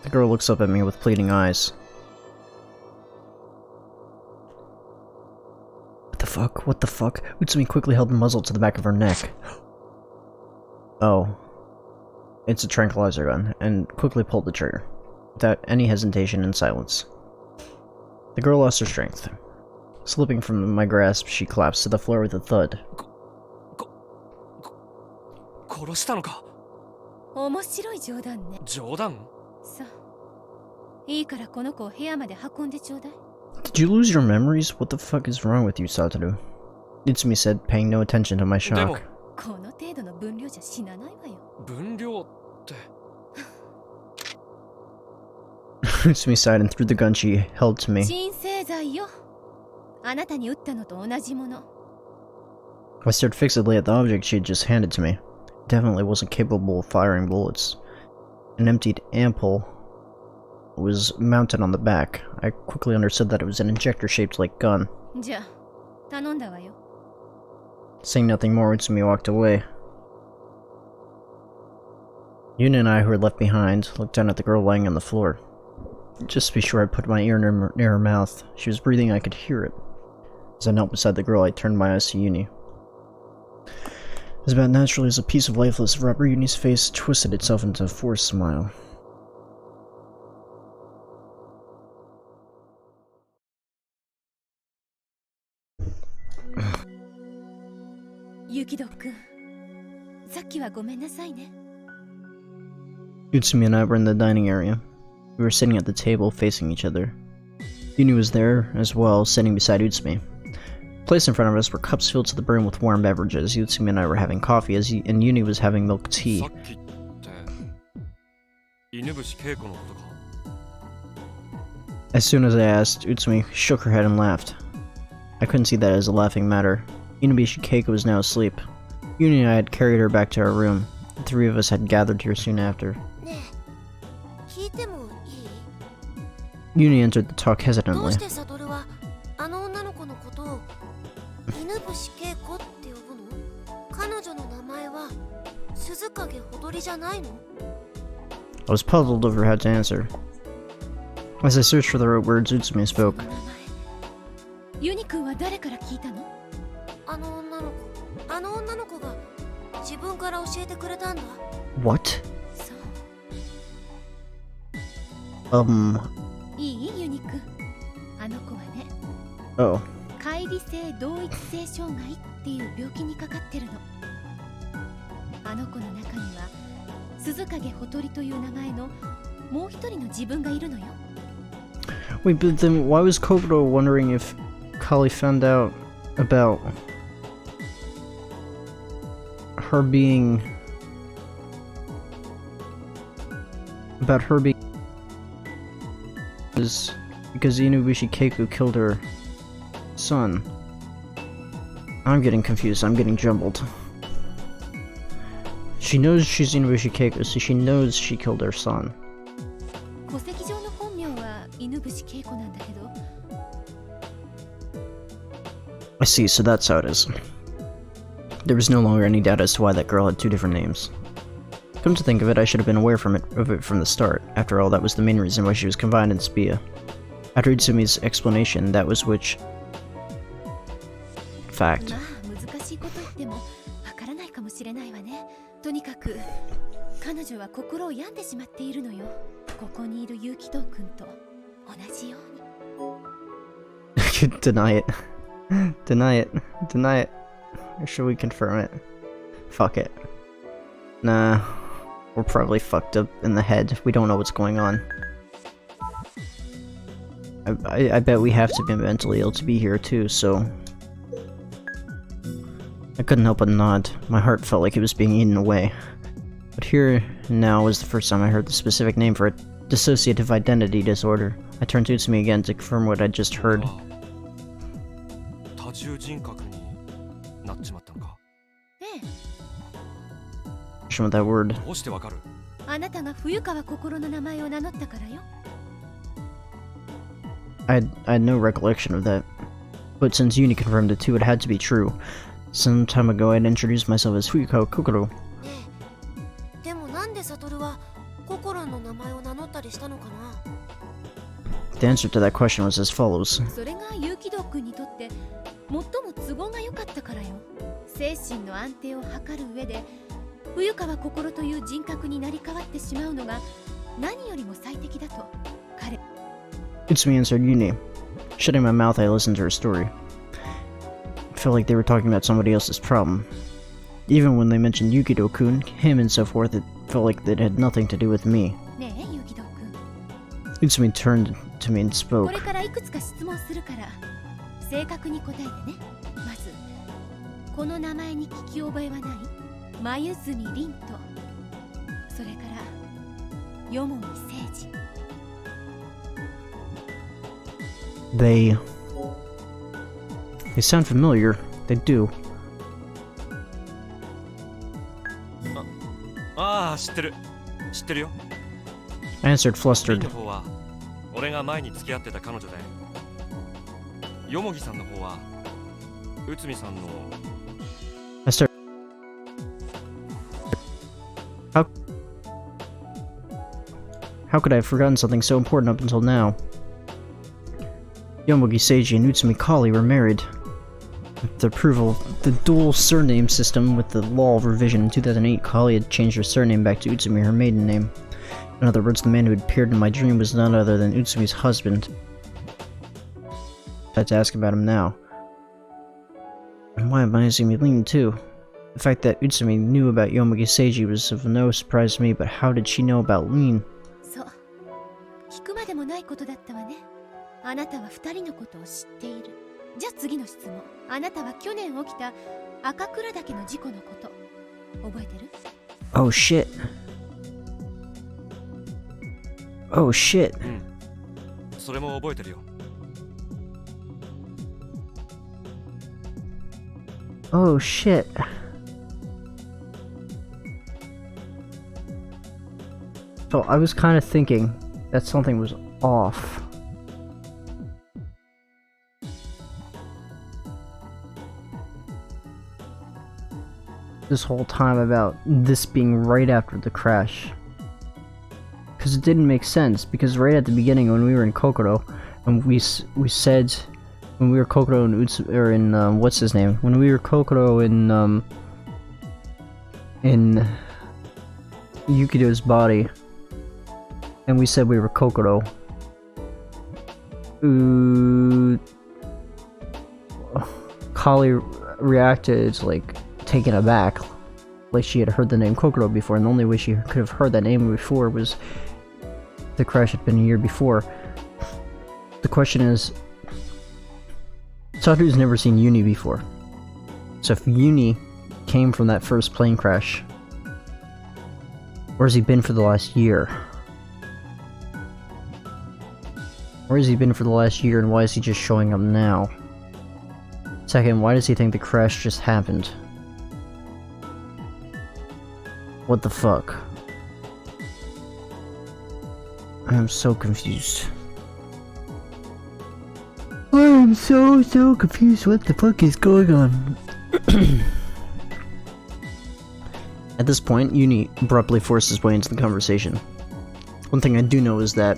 [SPEAKER 1] The girl looks up at me with pleading eyes. What the fuck? Utsumi quickly held the muzzle to the back of her neck. Oh. It's a tranquilizer gun, and quickly pulled the trigger, without any hesitation and silence. The girl lost her strength. Slipping from my grasp, she collapsed to the floor with a thud.
[SPEAKER 4] 殺したのか。
[SPEAKER 5] 面白い冗談ね。
[SPEAKER 4] 冗談？
[SPEAKER 5] さあ、いいからこの子を部屋まで運んでちょうだい。
[SPEAKER 1] Did you lose your memories? What the fuck is wrong with you, Satoru? Utsumi said, paying no attention to my shock.
[SPEAKER 5] この程度の分量じゃ死なないわよ。
[SPEAKER 4] 分量って。
[SPEAKER 1] Utsumi sighed and threw the gun she held to me.
[SPEAKER 5] 鎮静剤よ。あなたに撃ったのと同じもの。
[SPEAKER 1] I stared fixedly at the object she had just handed to me. It definitely wasn't capable of firing bullets. An emptied ampoule was mounted on the back. I quickly understood that it was an injector-shaped like gun.
[SPEAKER 5] じゃあ、頼んだわよ。
[SPEAKER 1] Saying nothing more, Utsumi walked away. Yuna and I, who were left behind, looked down at the girl lying on the floor. Just to be sure, I put my ear near her mouth. She was breathing, I could hear it. As I knelt beside the girl, I turned my eyes to Yuni. As about naturally as a piece of lifeless rubber, Yuni's face twisted itself into a forced smile.
[SPEAKER 2] ゆきどくん、さっきはごめんなさいね。
[SPEAKER 1] Utsumi and I were in the dining area. We were sitting at the table facing each other. Yuni was there as well, sitting beside Utsumi. Placed in front of us were cups filled to the brim with warm beverages. Utsumi and I were having coffee, and Yuni was having milk tea.
[SPEAKER 4] さっきって犬伏恵子のことか。
[SPEAKER 1] As soon as I asked, Utsumi shook her head and laughed. I couldn't see that as a laughing matter. Inubishi Keiko was now asleep. Yuni and I had carried her back to our room. The three of us had gathered here soon after.
[SPEAKER 2] ねえ、聞いてもいい？
[SPEAKER 1] Yuni entered the talk
[SPEAKER 2] どう
[SPEAKER 1] hesitantly.
[SPEAKER 2] してサトルはあの女の子のことを犬伏恵子って呼ぶの？彼女の名前は鈴影ほどりじゃないの？
[SPEAKER 1] I was puzzled over how to answer. As I searched for the right words, Utsumi spoke.
[SPEAKER 2] その名前、ユニ君は誰から聞いたの？あの女の子が自分から教えてくれたんだ。
[SPEAKER 1] What?
[SPEAKER 2] そう。 いい？ユニ君。あの子はね、
[SPEAKER 1] Oh.
[SPEAKER 2] 乖離性同一性障害っていう病気にかかってるの。あの子の中には鈴影ほとりという名前のもう一人の自分がいるのよ。
[SPEAKER 1] Wait, but then why was Kokoro wondering if Kali found out about her being... because Inubushi Keiko killed her son. I'm getting confused, I'm getting jumbled. She knows she's Inubushi Keiko, so she knows she killed her son.
[SPEAKER 2] 戸籍上の本名は犬伏恵子なんだけど。
[SPEAKER 1] I see, so that's how it is. There was no longer any doubt as to why that girl had two different names. Come to think of it, I should have been aware of it from the start. After all, that was the main reason why she was confined in Spia. After Utsumi's explanation, that was which... fact.
[SPEAKER 2] まあ難しいこと言ってもわからないかもしれないわね。とにかく彼女は心を病んでしまっているのよ。ここにいるユキト君と同じように。
[SPEAKER 1] Deny it. Deny it. Deny it. Or should we confirm it? Fuck it. Nah. We're probably fucked up in the head. We don't know what's going on. I bet we have to be mentally ill to be here too, so... I couldn't help but nod. My heart felt like it was being eaten away. But here now was the first time I heard the specific name for it. Dissociative identity disorder. I turned to Utsumi again to confirm what I'd just heard.
[SPEAKER 4] 多重人格になっちまったのか。
[SPEAKER 2] ええ、
[SPEAKER 1] With that word.
[SPEAKER 4] どうしてわかる？
[SPEAKER 2] あなたが冬川心の名前を名乗ったからよ。
[SPEAKER 1] I had no recollection of that. But since Uni confirmed it too, it had to be true. Some time ago, I'd introduced myself as Fuyukawa Kokoro.
[SPEAKER 2] ねえ、でもなんでサトルは心の名前を名乗ったりしたのかな？
[SPEAKER 1] The answer to that question was as follows.
[SPEAKER 2] それがユキド君にとって最も都合が良かったからよ。精神の安定を図る上で冬川心という人格になり変わってしまうのが何よりも最適だと彼。
[SPEAKER 1] Utsumi answered Uni. Shutting my mouth, I listened to her story. It felt like they were talking about somebody else's problem. Even when they mentioned Yukido-kun, him and so forth, it felt like it had nothing to do with me.
[SPEAKER 2] ねえユキド君。
[SPEAKER 1] Utsumi turned to me and
[SPEAKER 2] こ
[SPEAKER 1] spoke.
[SPEAKER 2] れからいくつか質問するから正確に答えてね。まずこの名前に聞き覚えはない？眉住凛と、それからよもみ誠治。
[SPEAKER 1] They sound familiar. They do.
[SPEAKER 4] ああ、知ってるよ。
[SPEAKER 1] I answered
[SPEAKER 4] リン
[SPEAKER 1] flustered.
[SPEAKER 4] の方は俺が前に付き合ってた彼女で、よもぎさんの方は内海さんの。
[SPEAKER 1] I started. How could I have forgotten something so important up until now? Yomogi Seiji and Utsumi Kali were married. With the approval of the dual surname system with the law of revision in 2008, Kali had changed her surname back to Utsumi, her maiden name. In other words, the man who had appeared in my dream was none other than Utsumi's husband. I had to ask about him now. And why am I Izumi Lean too? The fact that Utsumi knew about Yomugi Seiji was of no surprise to me, but how did she know about Lean?
[SPEAKER 5] そう聞くまでもないことだったわね。あなたは2人のことを知っている。じゃあ次の質問。あなたは去年起きた赤倉岳の事故のこと覚えてる？
[SPEAKER 1] Oh shit. Oh shit.
[SPEAKER 4] それも覚えてるよ。
[SPEAKER 1] Oh shit. So I was kind of thinking that something was off. This whole time about this being right after the crash. Because it didn't make sense, because right at the beginning when we were in Kokoro, and we said, when we were Kokoro in what's his name? When we were Kokoro in Yukido's body, and we said we were Kokoro, Kali reacted like taken aback, like she had heard the name Kokoro before, and the only way she could have heard that name before was the crash had been a year before. The question is, Satoru's never seen Uni before, so if Uni came from that first plane crash, where's he been for the last year? Where has he been for the last year, and why is he just showing up now? Second, why does he think the crash just happened? What the fuck? I am so confused. I am so confused. What the fuck is going on? At this point, Uni abruptly forced his way into the conversation. One thing I do know is that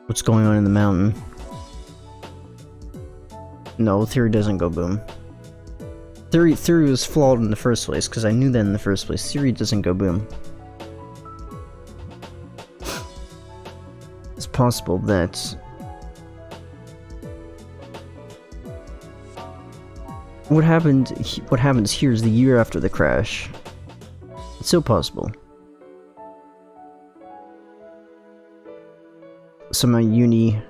[SPEAKER 1] what's going on in the mountain? No, theory doesn't go boom. Theory was flawed in the first place, because I knew that in the first place. Theory doesn't go boom. It's possible that what happens here is the year after the crash. It's so possible. Somehow Uni,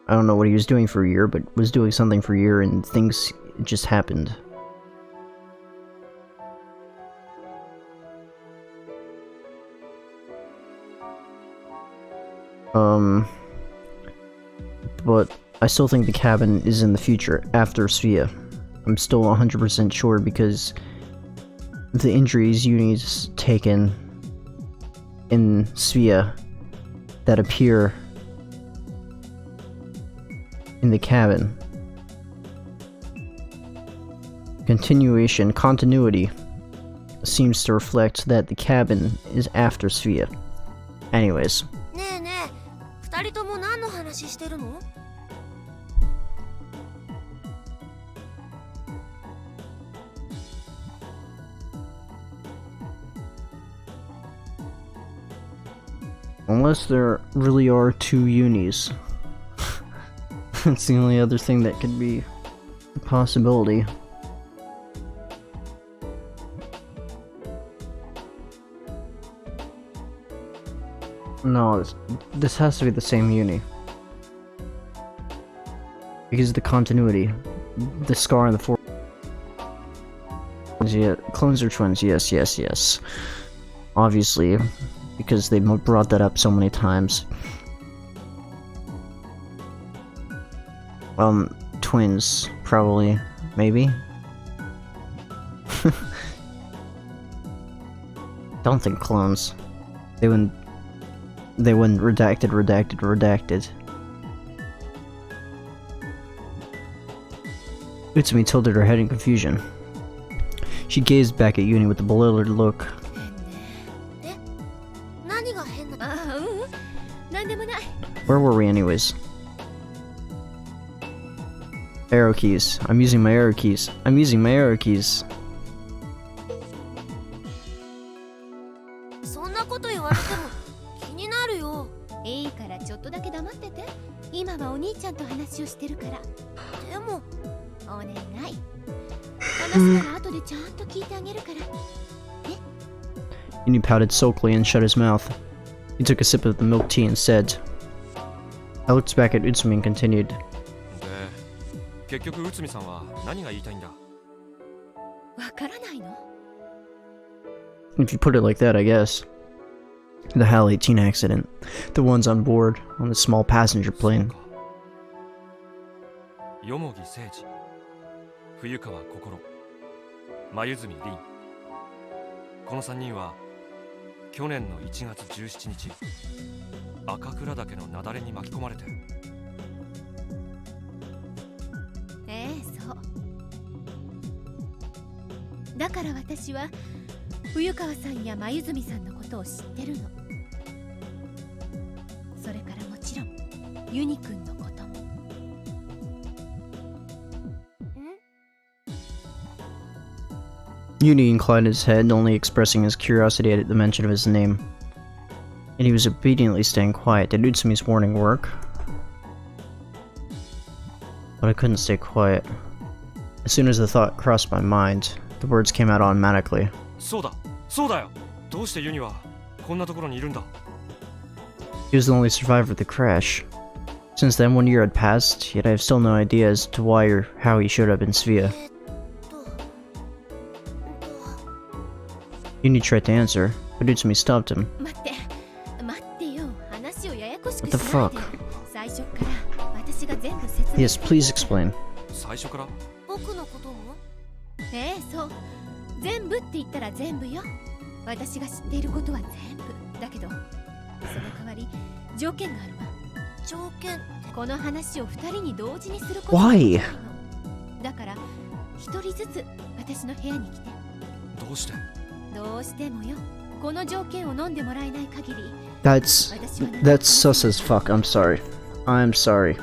[SPEAKER 1] I don't know what he was doing for a year, but was doing something for a year, and things just happened. But I still think the cabin is in the future, after Svea. I'm still 100% sure, because the injuries Uni's taken in Svea that appear in the cabin. Continuity seems to reflect that the cabin is after Svea. Anyways.
[SPEAKER 2] ねえねえ、2人とも何の話してるの？
[SPEAKER 1] Unless there really are two Unis. That's the only other thing that could be a possibility. No, this has to be the same Uni. Because of the continuity. The scar on the forehead. Yeah, clones are twins, yes. Obviously, because they brought that up so many times. Twins, probably, maybe? Don't think clones. They wouldn't redacted. Utsumi tilted her head in confusion. She gazed back at Uni with a bewildered look. Where were we anyways? Arrow keys. I'm using my arrow keys.
[SPEAKER 2] お願い。話なら後でちゃんと聞いてあげるから。
[SPEAKER 1] Uni pouted sulkily and shut his mouth. He took a sip of the milk tea and said. I looked back at Utsumi and continued.
[SPEAKER 4] で、結局内海さんは何が言いたいんだ？
[SPEAKER 2] わからないの？
[SPEAKER 1] If you put it like that, I guess. The HAL 18 accident. The ones on board, on the small passenger plane.
[SPEAKER 4] よもぎ誠治、冬川心、眉住凛。この3人は去年の1月17日、赤倉岳の雪崩に巻き込まれて。
[SPEAKER 2] ええ、そう。だから私は冬川さんや眉住さんのことを知ってるの。それからもちろんユニくんのことも。
[SPEAKER 1] Uni inclined his head, only expressing his curiosity at the mention of his name. And he was obediently staying quiet. Did Utsumi's warning work? But I couldn't stay quiet. As soon as the thought crossed my mind, the words came out automatically.
[SPEAKER 4] そうだ、そうだよ。どうしてユニはこんなところにいるんだ？
[SPEAKER 1] He was the only survivor of the crash. Since then, 1 year had passed, yet I have still no idea as to why or how he showed up in Svea. Uni tried to answer, but Utsumi stopped him.
[SPEAKER 2] 待ってよ。話をややこしく
[SPEAKER 1] What
[SPEAKER 2] し
[SPEAKER 1] the
[SPEAKER 2] ないで。
[SPEAKER 1] fuck?
[SPEAKER 2] 最初から私が全部説明。
[SPEAKER 1] Yes, please explain.
[SPEAKER 4] 最初から？
[SPEAKER 2] 僕のことも？ええ、そう。全部って言ったら全部よ。私が知っていることは全部。だけど、その代わり条件があるわ。条件？この話を2人に同時にすることができないの。だから1人ずつ私の部屋に来て。
[SPEAKER 4] どうして？
[SPEAKER 2] どうしてもよ。この条件を飲んでもらえない限り。
[SPEAKER 1] That's sus as fuck. I'm sorry. I'm sorry.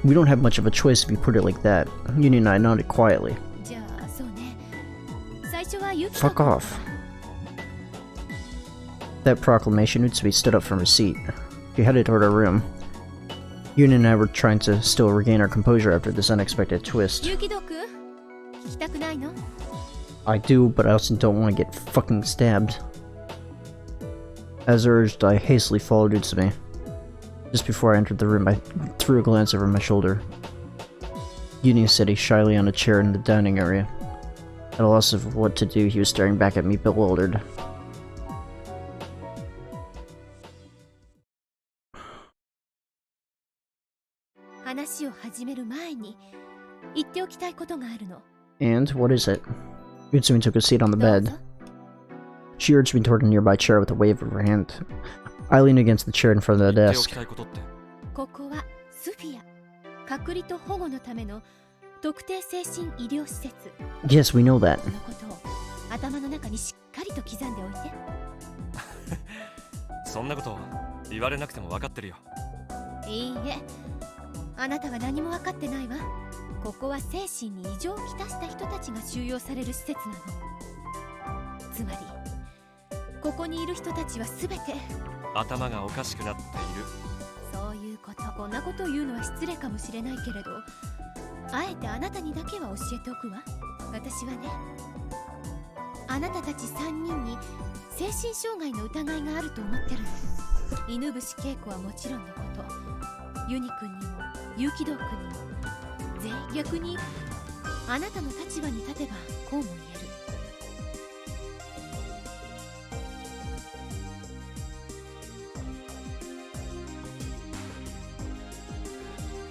[SPEAKER 1] We don't have much of a choice if you put it like that. Uni and I nodded quietly.
[SPEAKER 2] じゃあ、そうね。最初はユキ
[SPEAKER 1] Fuck off. That proclamation, Utsumi stood up from her seat. She headed toward our room. Uni and I were trying to still regain our composure after this unexpected twist.
[SPEAKER 2] ユキドク、聞きたくないの？
[SPEAKER 1] I do, but I also don't want to get fucking stabbed. As urged, I hastily followed Utsumi. Just before I entered the room, I threw a glance over my shoulder. Uni sitting shyly on a chair in the dining area. At a loss of what to do, he was staring back at me, bewildered.
[SPEAKER 2] 話を始める前に言っておきたいことがあるの。
[SPEAKER 1] And what is it? Utsumi took a seat on the
[SPEAKER 2] どう
[SPEAKER 1] bed.
[SPEAKER 2] ぞ。
[SPEAKER 1] She urged me toward a nearby chair with a wave of her hand. I leaned against the chair in front of the
[SPEAKER 4] 言ってお
[SPEAKER 1] desk.
[SPEAKER 4] きたいことって。
[SPEAKER 2] ここはスフィア、隔離と保護のための特定精神医療施設。
[SPEAKER 1] Yes, we know that.
[SPEAKER 2] このことを頭の中にしっかりと刻んでおいて。
[SPEAKER 4] そんなこと言われなくても分かってるよ。
[SPEAKER 2] いいえ、あなたは何も分かってないわ。ここは精神に異常をきたした人たちが収容される施設なの。つまりここにいる人たちは全て
[SPEAKER 4] 頭がおかしくなっている。
[SPEAKER 2] そういうこと。こんなことを言うのは失礼かもしれないけれど、あえてあなたにだけは教えておくわ。私はね、あなたたち3人に精神障害の疑いがあると思ってるの。犬伏恵子はもちろんのこと、ユニくんにもユキドーくんにも。逆にあなたの立場に立てばこうも言える。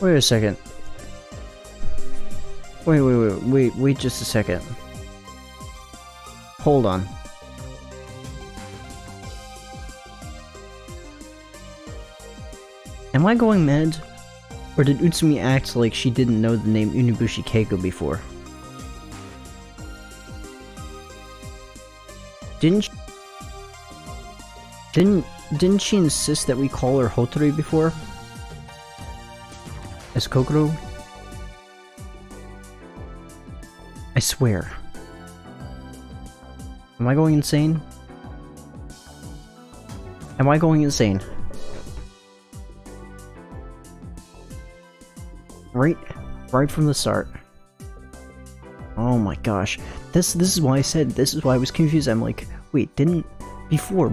[SPEAKER 1] Wait a second. Wait just a second. Hold on. Am I going mad? Or did Utsumi act like she didn't know the name Unibushi Keiko before? Didn't she insist that we call her Hotori before? As Kokoro? I swear. Am I going insane? Am I going insane? Right from the start. Oh my gosh. This is why I said, this is why I was confused. I'm like, wait, before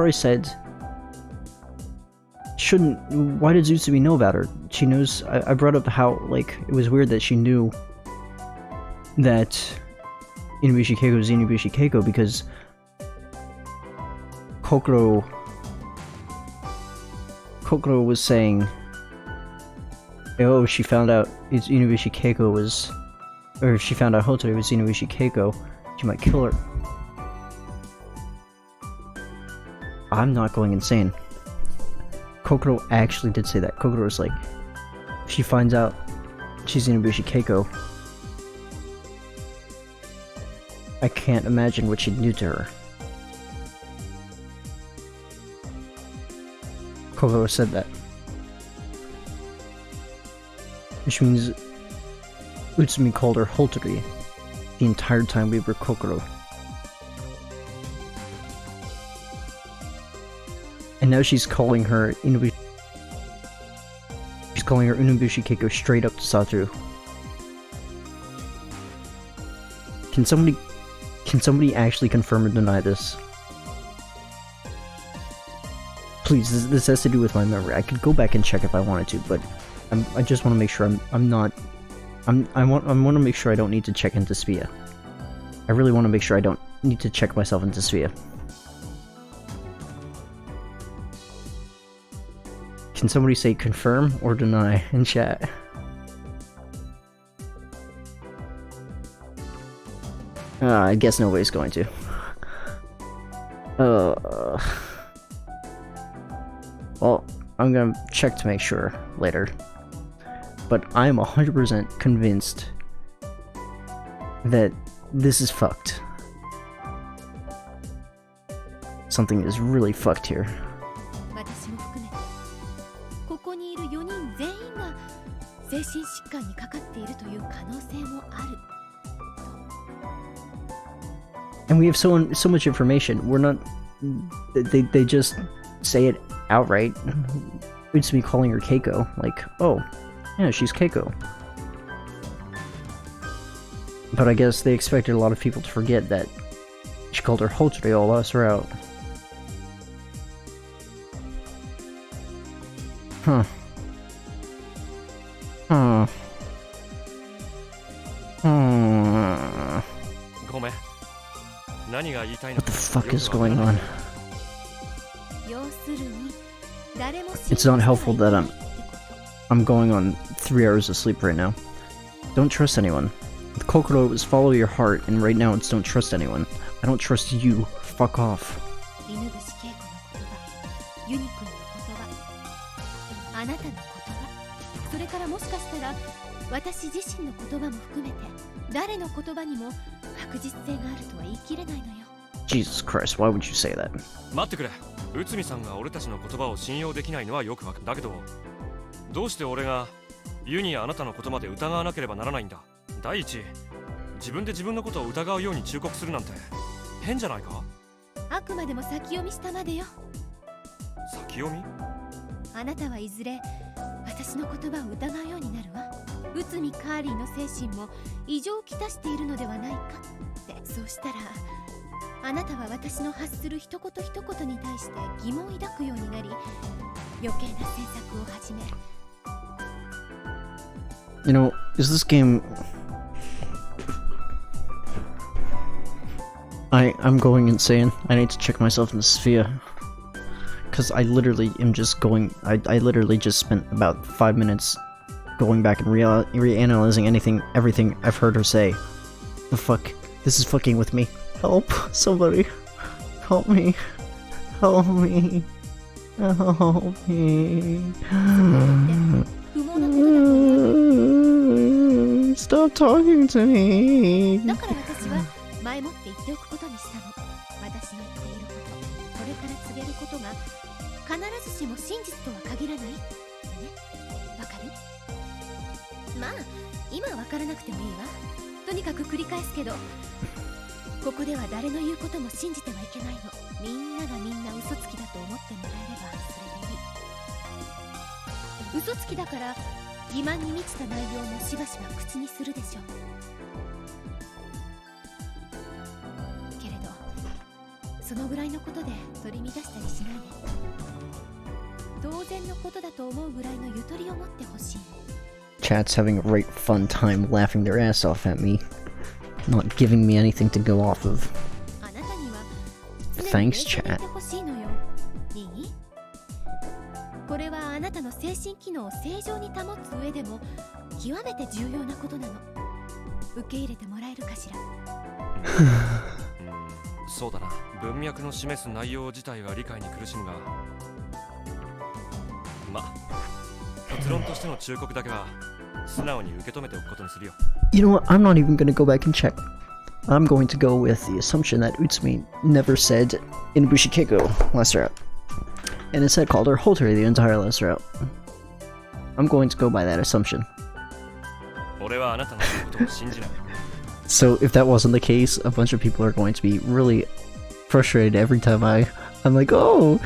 [SPEAKER 1] I said, why did Utsumi know about her? She knows, I brought up how, like, it was weird that she knew that Inubushi Keiko was Inubushi Keiko because Kokoro was saying, oh, she found out Inubushi Keiko was, or she found out Hotori was Inubushi Keiko, she might kill her. I'm not going insane. Kokoro actually did say that. Kokoro was like, if she finds out she's Inubushi Keiko, I can't imagine what she'd do to her. Kokoro said that. Which means Utsumi called her Hotori the entire time we were Kokoro. And now she's calling her Inubushi. She's calling her Inubushi Keiko straight up to Satoru. Can somebody actually confirm or deny this? Please, this has to do with my memory. I could go back and check if I wanted to, but I just want to make sure I want to make sure I don't need to check into Spia. I really want to make sure I don't need to check myself into Spia. Can somebody say confirm or deny in chat? I guess nobody's going to. Well, I'm gonna check to make sure later. But I'm 100% convinced that this is fucked. Something is really fucked here.
[SPEAKER 2] 私も含めてここにいる4人全員が精神疾患にかかっているという可能性もある。
[SPEAKER 1] And we have so much information. We're not. They just say it outright. Utsumi calling her Keiko, like, oh, yeah, she's Keiko. But I guess they expected a lot of people to forget that she called her Hotori all last route. Huh. Huh. Hmm. What the fuck is going on? It's not helpful that I'm going on 3 hours of sleep right now. Don't trust anyone. With Kokoro, it was follow your heart, and right now it's don't trust anyone. I don't trust you. Fuck off. Jesus Christ, why would you say that?
[SPEAKER 4] 待ってくれ。内海さんが俺たちの言葉を信用できないのはよくわかる。だけど、どうして俺がユにあなたのことまで疑わなければならないんだ。第一、自分で自分のことを疑うように忠告するなんて変じゃないか？
[SPEAKER 2] あくまでも先読みしたまでよ。
[SPEAKER 4] 先読み？
[SPEAKER 2] あなたはいずれ私の言葉を疑うようになるわ。内海カーリーの精神も異常をきたしているのではないかって。そうしたらあなたは私の発する一言一言に対して疑問を抱くようになり、余計な詮索を始める。
[SPEAKER 1] You know, is this game... I'm going insane. I need to check myself in the sphere. Because I literally am just going... I literally just spent about 5 minutes going back and reanalyzing everything I've heard her say. The fuck? This is fucking with me. Help! Somebody! Help me! Help me! Help me! Stop talking to me!
[SPEAKER 2] だから私は前もって言っておくことにしたの。私の言っていること、これから告げることが必ずしも真実とは限らないってね。わかる？まあ、今はわからなくてもいいわ。とにかく繰り返すけど、ここでは誰の言うことも信じてはいけないの。みんながみんな嘘つきだと思ってもらえればそれでいい。嘘つきだから欺瞞に満ちた内容もしばしば口にするでしょう。けれどそのぐらいのことで取り乱したりしないで。当然のことだと思うぐらいのゆとりを持ってほしい。
[SPEAKER 1] Chat's having a great fun time laughing their ass off at me, not giving me anything to go off of.
[SPEAKER 2] あなたには
[SPEAKER 1] Thanks, chat.
[SPEAKER 2] ほしいのよ。いい？これはあなたの精神機能を正常に保つ上でも極めて重要なことなの。受け入れてもらえるかしら。
[SPEAKER 4] そうだな。文脈の示す内容自体は理解に苦しむが、結論としての忠告だけは素直に受け止めておくことにするよ。
[SPEAKER 1] You know what? I'm not even gonna go back and check. I'm going to go with the assumption that Utsumi never said Inubushi Keiko last route. And instead called her Holter the entire last route. I'm going to go by that assumption.
[SPEAKER 4] 俺はあなたの言うことを信じない。
[SPEAKER 1] So if that wasn't the case, a bunch of people are going to be really frustrated every time I'm like, oh,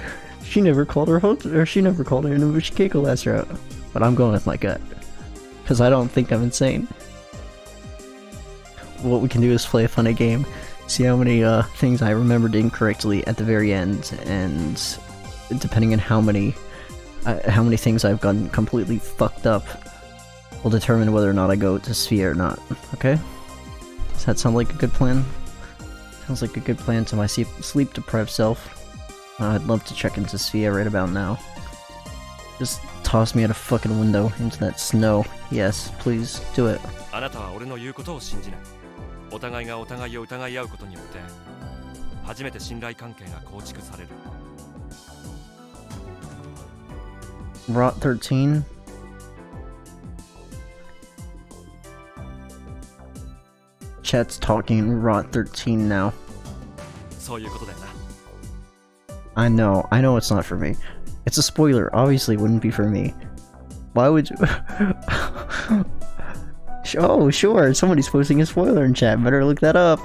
[SPEAKER 1] she never called her Holter, or she never called her Inubushi Keiko last route. But I'm going with my gut. Because I don't think I'm insane. What we can do is play a funny game, see how many things I remembered incorrectly at the very end, and depending on how many things I've gotten completely fucked up, will determine whether or not I go to Sphere or not. Okay? Does that sound like a good plan? Sounds like a good plan to my sleep-deprived self. I'd love to check into Sphere right about now. Just toss me out a fucking window into that snow. Yes, please, do it.
[SPEAKER 4] あなたは俺の言うことを信じない。お互いがお互いを疑い合うことによって初めて信頼関係が構築される。
[SPEAKER 1] Rot 13? Chat's talking Rot 13 now.
[SPEAKER 4] そういうことだよな。
[SPEAKER 1] I know it's not for me. It's a spoiler, obviously it wouldn't be for me. Why would you... Oh, sure, somebody's posting a spoiler in chat, better look that up.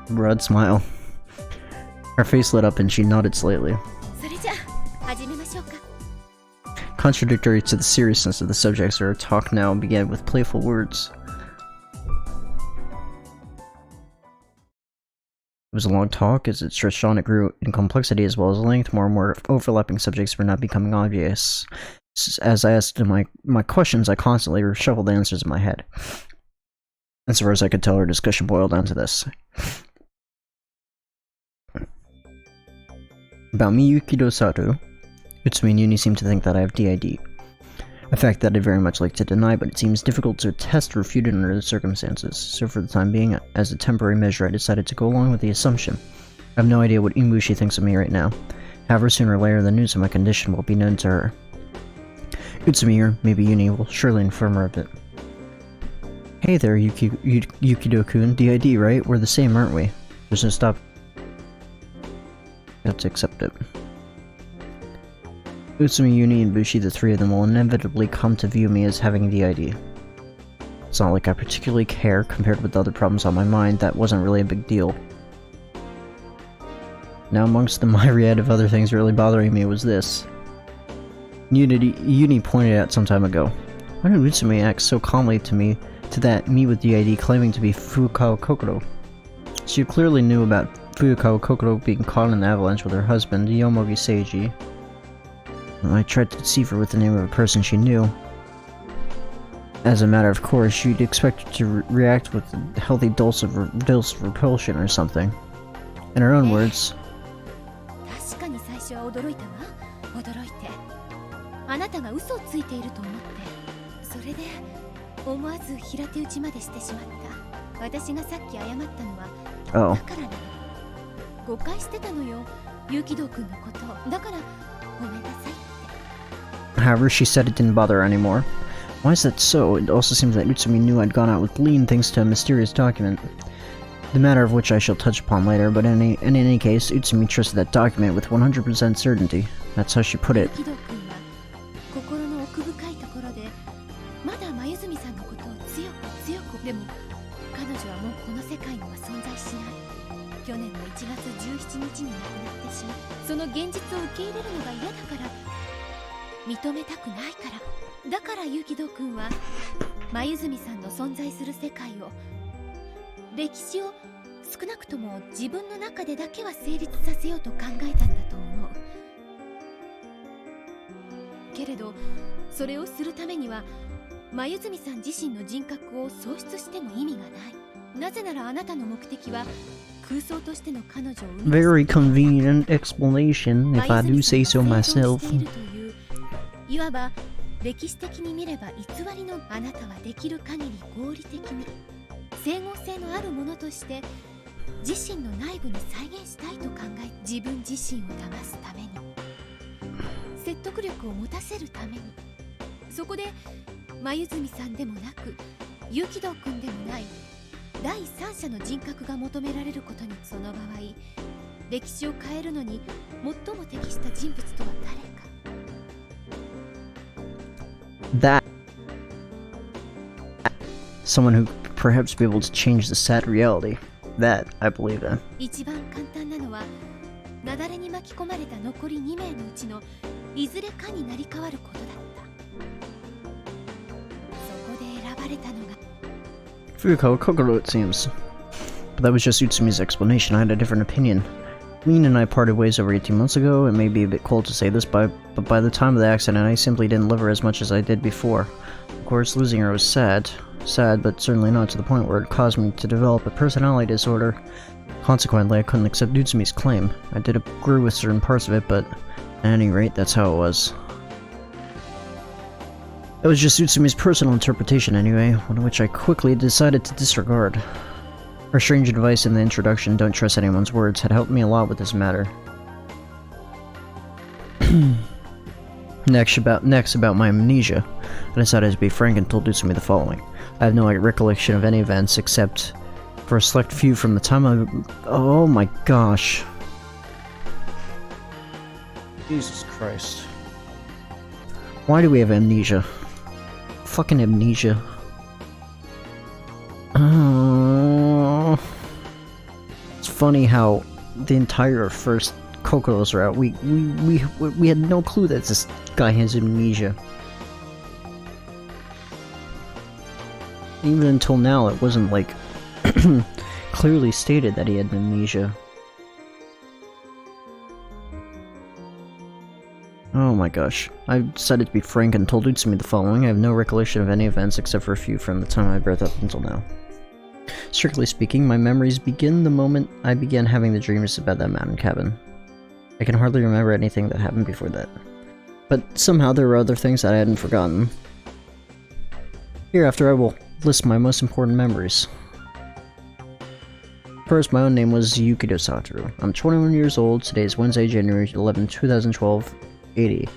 [SPEAKER 1] Broad smile. Her face lit up and she nodded slightly.
[SPEAKER 2] それじゃあ始めましょうか。
[SPEAKER 1] Contradictory to the seriousness of the subjects, her talk now began with playful words. It was a long talk. As it stretched on, it grew in complexity as well as length. More and more overlapping subjects were now becoming obvious. As I asked my questions, I constantly reshuffled the answers in my head. As far as I could tell, our discussion boiled down to this. About me, Yukido Satoru, Utsumi and Uni seem to think that I have DID. A fact that I'd very much like to deny, but it seems difficult to test or refute it under the circumstances. So for the time being, as a temporary measure, I decided to go along with the assumption. I have no idea what Inubushi thinks of me right now. However, sooner or later, the news of my condition will be known to her. Utsumi, or maybe Uni, will surely inform her of it. Hey there, Yukido-kun. DID, right? We're the same, aren't we? There's no stop. You have to accept it. Utsumi, Uni, and Bushi, the three of them, will inevitably come to view me as having DID. It's not like I particularly care. Compared with the other problems on my mind, that wasn't really a big deal. Now, amongst the myriad of other things really bothering me was this. Uni pointed out some time ago. Why did Utsumi act so calmly to me with DID claiming to be Furukawa Kokoro? She clearly knew about Furukawa Kokoro being caught in an avalanche with her husband, Yomogi Seiji. I tried to deceive her with the name of a person she knew. As a matter of course, you'd expect her to react with a healthy dose of repulsion or something. In her own words,
[SPEAKER 2] 確かに最初は驚いたわ。驚いて。あなたが嘘をついていると思って。それで思わず平手打ちまでしてしまった。私がさっき謝ったのは
[SPEAKER 1] oh.
[SPEAKER 2] だからなの。誤解してたのよ。ユキド君のこと。だからごめんなさいって。
[SPEAKER 1] However, she said it didn't bother her anymore. Why is that so? It also seems that Utsumi knew I'd gone out with Lean thanks to a mysterious document. The matter of which I shall touch upon later, but in any case, Utsumi trusted that document with 100% certainty. That's how she put it.
[SPEAKER 2] ユキド君は心の奥深いところでまだ真由美さんのことを強くでも彼女はもうこの世界には存在しない。去年の1月17日に亡くなってしまう。その現実を受け入れるのが嫌だから認めたくないから。だからユキドくんは黛さんの存在する世界を、歴史を少なくとも自分の中でだけは成立させようと考えたんだと思う。けれどそれをするためには黛さん自身の人格を喪失しても意味がない。なぜならあなたの目的は空想としての彼女を生み出す
[SPEAKER 1] Very convenient explanation, if I do say so
[SPEAKER 2] 黛さん
[SPEAKER 1] myself.
[SPEAKER 2] が生存しているという、いわば歴史的に見れば偽りの、あなたはできる限り合理的に整合性のあるものとして自身の内部に再現したいと考え、自分自身を騙すために、説得力を持たせるために。そこで黛さんでもなくユキドくんでもない第三者の人格が求められることに、その場合歴史を変えるのに最も適した人物とは誰か。
[SPEAKER 1] That someone who could perhaps be able to change the sad reality. That I believe in.
[SPEAKER 2] 一番簡単なのは雪崩に巻き込まれた残り2名のうちのいずれかになり変わることだった。そこで選ばれたのが
[SPEAKER 1] Fuyukawa Kokoro, it seems. But that was just Utsumi's explanation. I had a different opinion. Lin and I parted ways over 18 months ago. It may be a bit cold to say this, but by the time of the accident, I simply didn't love her as much as I did before. Of course, losing her was sad, but certainly not to the point where it caused me to develop a personality disorder. Consequently, I couldn't accept Utsumi's claim. I did agree with certain parts of it, but at any rate, that's how it was. It was just Utsumi's personal interpretation anyway, one which I quickly decided to disregard. Her strange advice in the introduction, "Don't trust anyone's words," had helped me a lot with this matter. Next about my amnesia. I decided to be frank and told Utsumi the following. I have no recollection of any events except for a select few from the time I... Oh my gosh. Jesus Christ. Why do we have amnesia? Fucking amnesia. It's funny how the entire first Kokoro's route, we had no clue that this guy has amnesia. Even until now, it wasn't like clearly stated that he had amnesia. Oh my gosh. I decided to be frank and told Utsumi the following. I have no recollection of any events except for a few from the time I birthed up until now. Strictly speaking, my memories begin the moment I began having the dreams about that mountain cabin. I can hardly remember anything that happened before that. But somehow there were other things that I hadn't forgotten. Hereafter I will list my most important memories. First, my own name was Yukido Satoru. I'm 21 years old. Today is Wednesday, January 11, 2012. 80.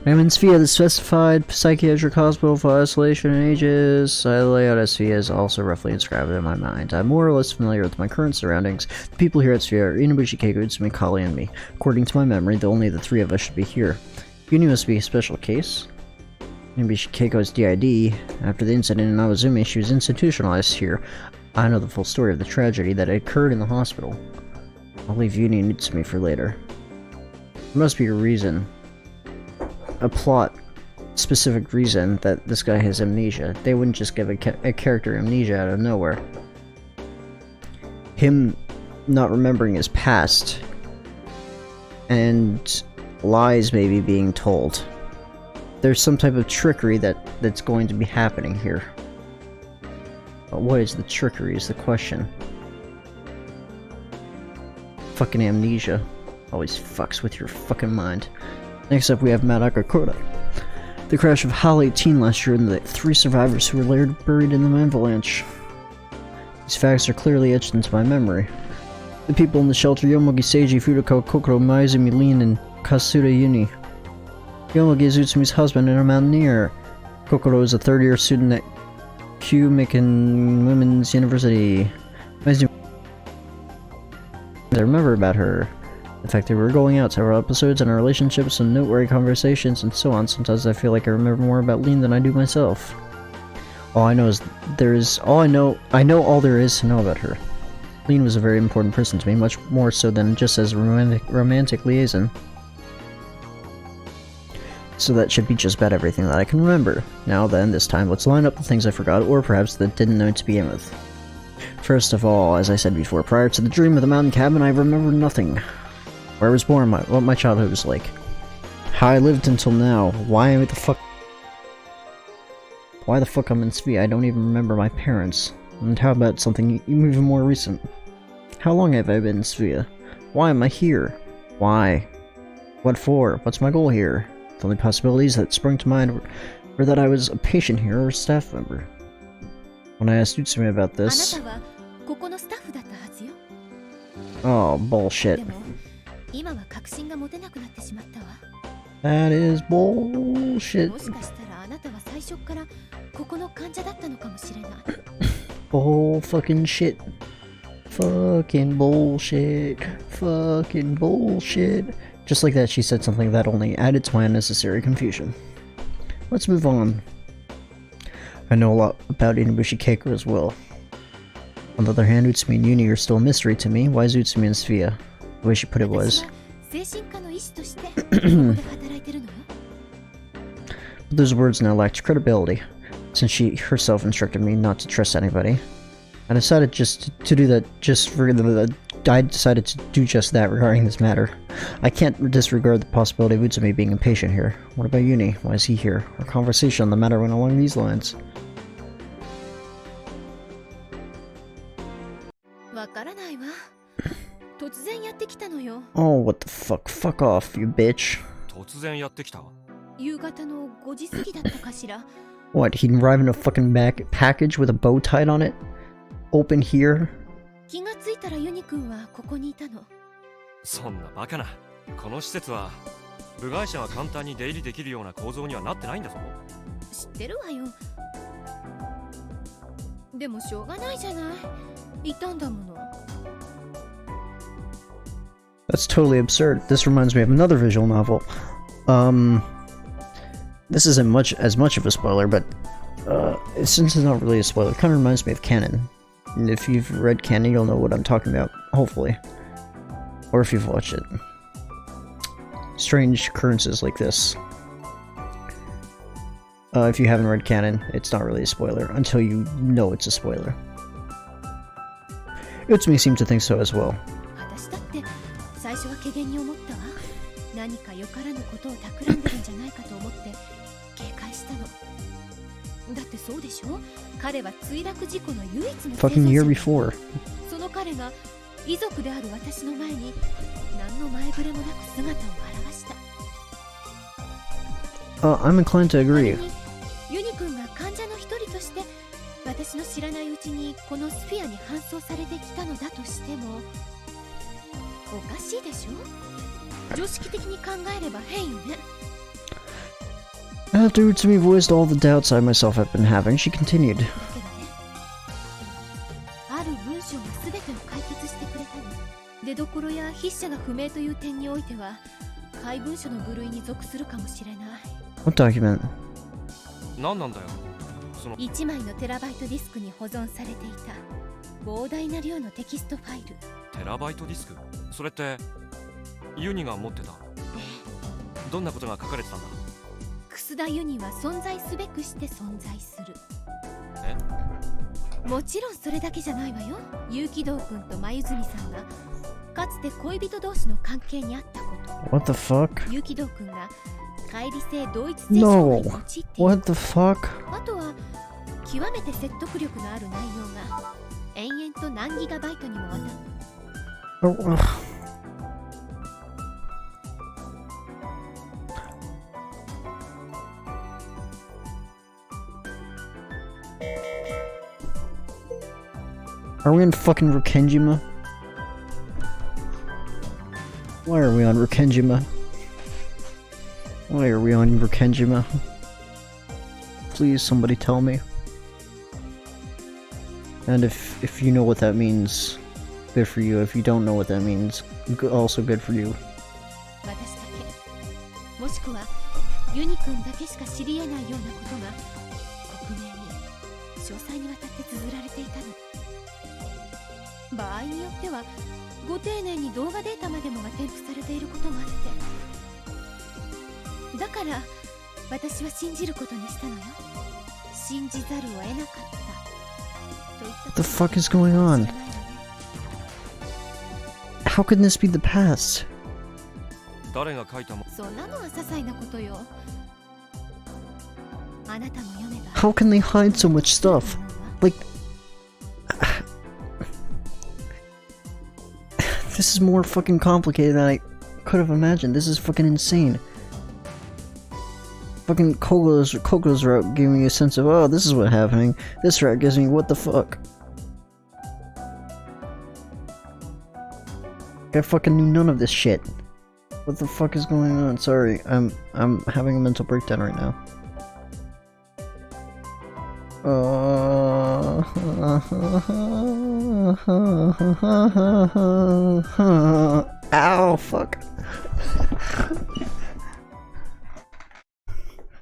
[SPEAKER 1] I'm in Sphia, the specified psychiatric hospital for isolation and ages. I lay out Sphia is also roughly inscribed in my mind. I'm more or less familiar with my current surroundings. The people here at Sphia are Inabushi, Keiko, Utsumi, Kali, and me. According to my memory, only the three of us should be here. Yuni must be a special case. Inabushi Keiko's DID. After the incident in Awazumi, she was institutionalized here. I know the full story of the tragedy that occurred in the hospital. I'll leave Yuni and Utsumi for later. There must be a reason. A plot, specific reason that this guy has amnesia. They wouldn't just give a character amnesia out of nowhere. Him not remembering his past and lies maybe being told. There's some type of trickery that's going to be happening here. But what is the trickery is the question. Fucking amnesia always fucks with your fucking mind. Next up, we have Madaka Koda. The crash of HAL 18 last year and the 3 survivors who were later buried in the avalanche. These facts are clearly etched into my memory. The people in the shelter, Yomogi, Seiji, Fuyukawa, Kokoro, Maizumi, Lin, and Kasuda Yuni. Yomogi is Utsumi's husband and a mountaineer. Kokoro is a third-year student at Kyumikan Women's University. Maizumi... I remember about her. In fact, we were going out several episodes on our relationships and noteworthy conversations and so on. Sometimes I feel like I remember more about Lin than I do myself. All I know is I know all there is to know about her. Lin was a very important person to me, much more so than just as a romantic liaison. So that should be just about everything that I can remember. Now then, this time, let's line up the things I forgot, or perhaps that didn't know to begin with. First of all, as I said before, prior to the dream of the mountain cabin, I remember nothing. Where I was born, what my childhood was like. How I lived until now. Why the fuck I'm in Svea? I don't even remember my parents. And how about something even more recent? How long have I been in Svea? Why am I here? Why? What for? What's my goal here? The only possibilities that sprung to mind were that I was a patient here or a staff member. When I asked Utsumi about this... Oh, bullshit. That is bullshit. Bull fucking shit. Fucking bullshit. Fucking bullshit. Just like that, she said something that only added to my unnecessary confusion. Let's move on. I know a lot about Inabushi Keiko as well. On the other hand, Utsumi and Uni are still a mystery to me. Why is Utsumi in Svea? The way she put it was... But those words now lacked credibility, since she herself instructed me not to trust anybody. I decided to do just that regarding this matter. I can't disregard the possibility of Utsumi being impatient here. What about Uni? Why is he here? Our conversation on the matter went along these lines. Oh, what the fuck? Fuck off, you bitch. What, he'd arrive in a fucking package with a bow tied on it? Open here?
[SPEAKER 4] そんなバカな。この施設は部外者が簡単に出入りできるような構造にはなってないんだぞ。
[SPEAKER 5] 知ってるわよ。でもしょうがないじゃない。いたんだもの。
[SPEAKER 1] That's totally absurd. This reminds me of another visual novel. This isn't as much of a spoiler, but since it's not really a spoiler, it kind of reminds me of Canon. And if you've read Canon, you'll know what I'm talking about, hopefully. Or if you've watched it. Strange occurrences like this. If you haven't read Canon, it's not really a spoiler, until you know it's a spoiler. Utsumi seemed to think so as well. Fucking year before. I'm inclined to agree.
[SPEAKER 5] ユニ君が患者の一人として私の知らないうちにこのスフィアに搬送されてきたのだとしてもおかしいでしょ？常識的に考えれば変よね。
[SPEAKER 1] After Utsumi voiced all the doubts I myself had been having, she continued.
[SPEAKER 5] だけどね、ある文章が全てを解決してくれたの。出どころや筆者が不明という点においては怪文書の部類に属するかもしれない。
[SPEAKER 1] What document?
[SPEAKER 4] 何なんだよ。その
[SPEAKER 5] 1枚のテラバイトディスクに保存されていた膨大な量のテキストファイル。
[SPEAKER 4] テラバイトディスク？それってユニが持ってた。どんなことが書かれてたんだ？
[SPEAKER 5] 楠田ユニは存在すべくして存在する。
[SPEAKER 4] え？
[SPEAKER 5] もちろんそれだけじゃないわよ。結城堂君と眉住さんがかつて恋人同士の関係にあったこと。
[SPEAKER 1] What the fuck?
[SPEAKER 5] 結城堂君が乖離性同一性障害に陥っている。
[SPEAKER 1] What the fuck?
[SPEAKER 5] あとは極めて説得力のある内容が延々と何ギガバイトにもわたる。
[SPEAKER 1] Are we on fucking Rokenjima? Why are we on Rokenjima? Why are we on Rokenjima? Please, somebody tell me. And if you know what that means, good for you. If you don't know what that means, also good for you.
[SPEAKER 5] 私だけ、もしくはユニ君だけしか知り得ないようなことが克明に詳細にわたって綴られていたの。場合によってはご丁寧に動画データまでもが添付されていることもあって、だから
[SPEAKER 2] 私は信じることにしたのよ。信じざるを得なかったといった
[SPEAKER 1] What the fuck is going on? How can this be the past?
[SPEAKER 4] 誰が書いたも
[SPEAKER 2] そんなのは些細なことよ。あなたも読めば
[SPEAKER 1] How can they hide so much stuff? Like... This is more fucking complicated than I could have imagined. This is fucking insane. Fucking Koko's route gave me a sense of, oh, this is what's happening. This route gives me, what the fuck? I fucking knew none of this shit. What the fuck is going on? Sorry, I'm having a mental breakdown right now. Ow, fuck.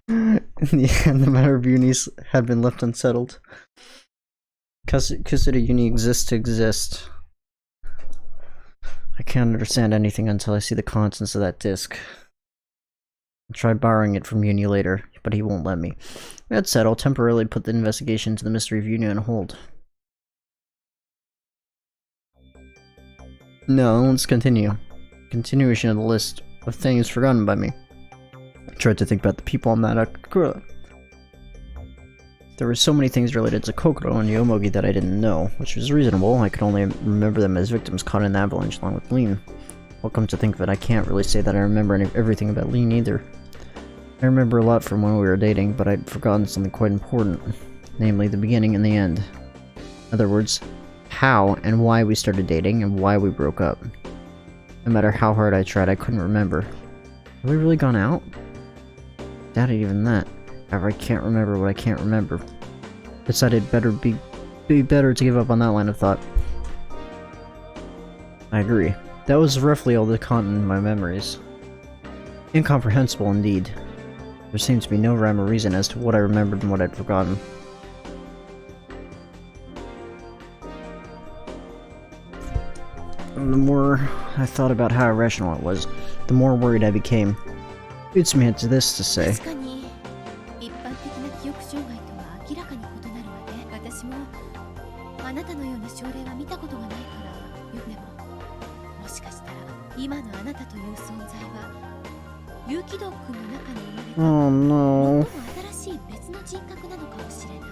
[SPEAKER 1] In the end, the matter of unis had been left unsettled. Consider uni exists to exist. I can't understand anything until I see the contents of that disc. I'll try borrowing it from Uni later, but he won't let me. That said, I'll temporarily put the investigation into the mystery of Uni on hold. No, let's continue. Continuation of the list of things forgotten by me. I tried to think about the people on that Akura. There were so many things related to Kokoro and Yomogi that I didn't know, which was reasonable. I could only remember them as victims caught in an avalanche along with Lean. Well, come to think of it, I can't really say that I remember everything about Lean either. I remember a lot from when we were dating, but I'd forgotten something quite important. Namely, the beginning and the end. In other words, how and why we started dating and why we broke up. No matter how hard I tried, I couldn't remember. Have we really gone out? Doubt it even that. However, I can't remember what I can't remember. Decided be better to give up on that line of thought. I agree. That was roughly all the content of my memories. Incomprehensible indeed. There seemed to be no rhyme or reason as to what I remembered and what I'd forgotten. And the more I thought about how irrational it was, the more worried I became. Utsumi had this to say.
[SPEAKER 2] 確かに一般的な記憶障害とは明らかに異なるわね。私もあなたのような症例は見たことがないからよ。でももしかしたら今のあなたという存在は有機ドックの中に生まれた
[SPEAKER 1] Oh no.
[SPEAKER 2] 最も新しい別の人格なのかもしれない。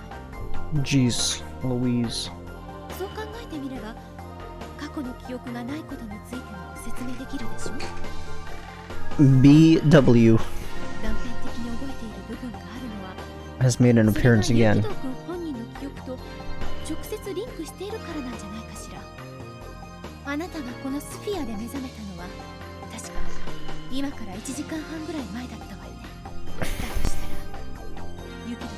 [SPEAKER 1] Jeez, Louise.
[SPEAKER 2] そう考えてみれば過去の記憶がないことについても説明できるでしょ。
[SPEAKER 1] BW
[SPEAKER 2] 断片的に覚えている部分があるのは
[SPEAKER 1] has made an
[SPEAKER 2] それ
[SPEAKER 1] appearance
[SPEAKER 2] がユ
[SPEAKER 1] again.
[SPEAKER 2] キド君本人の記憶と直接リンクしているからなんじゃないかしら。あなたがこのスフィアで目覚めたのは確か今から1時間半ぐらい前だったわよね。だとしたらユキド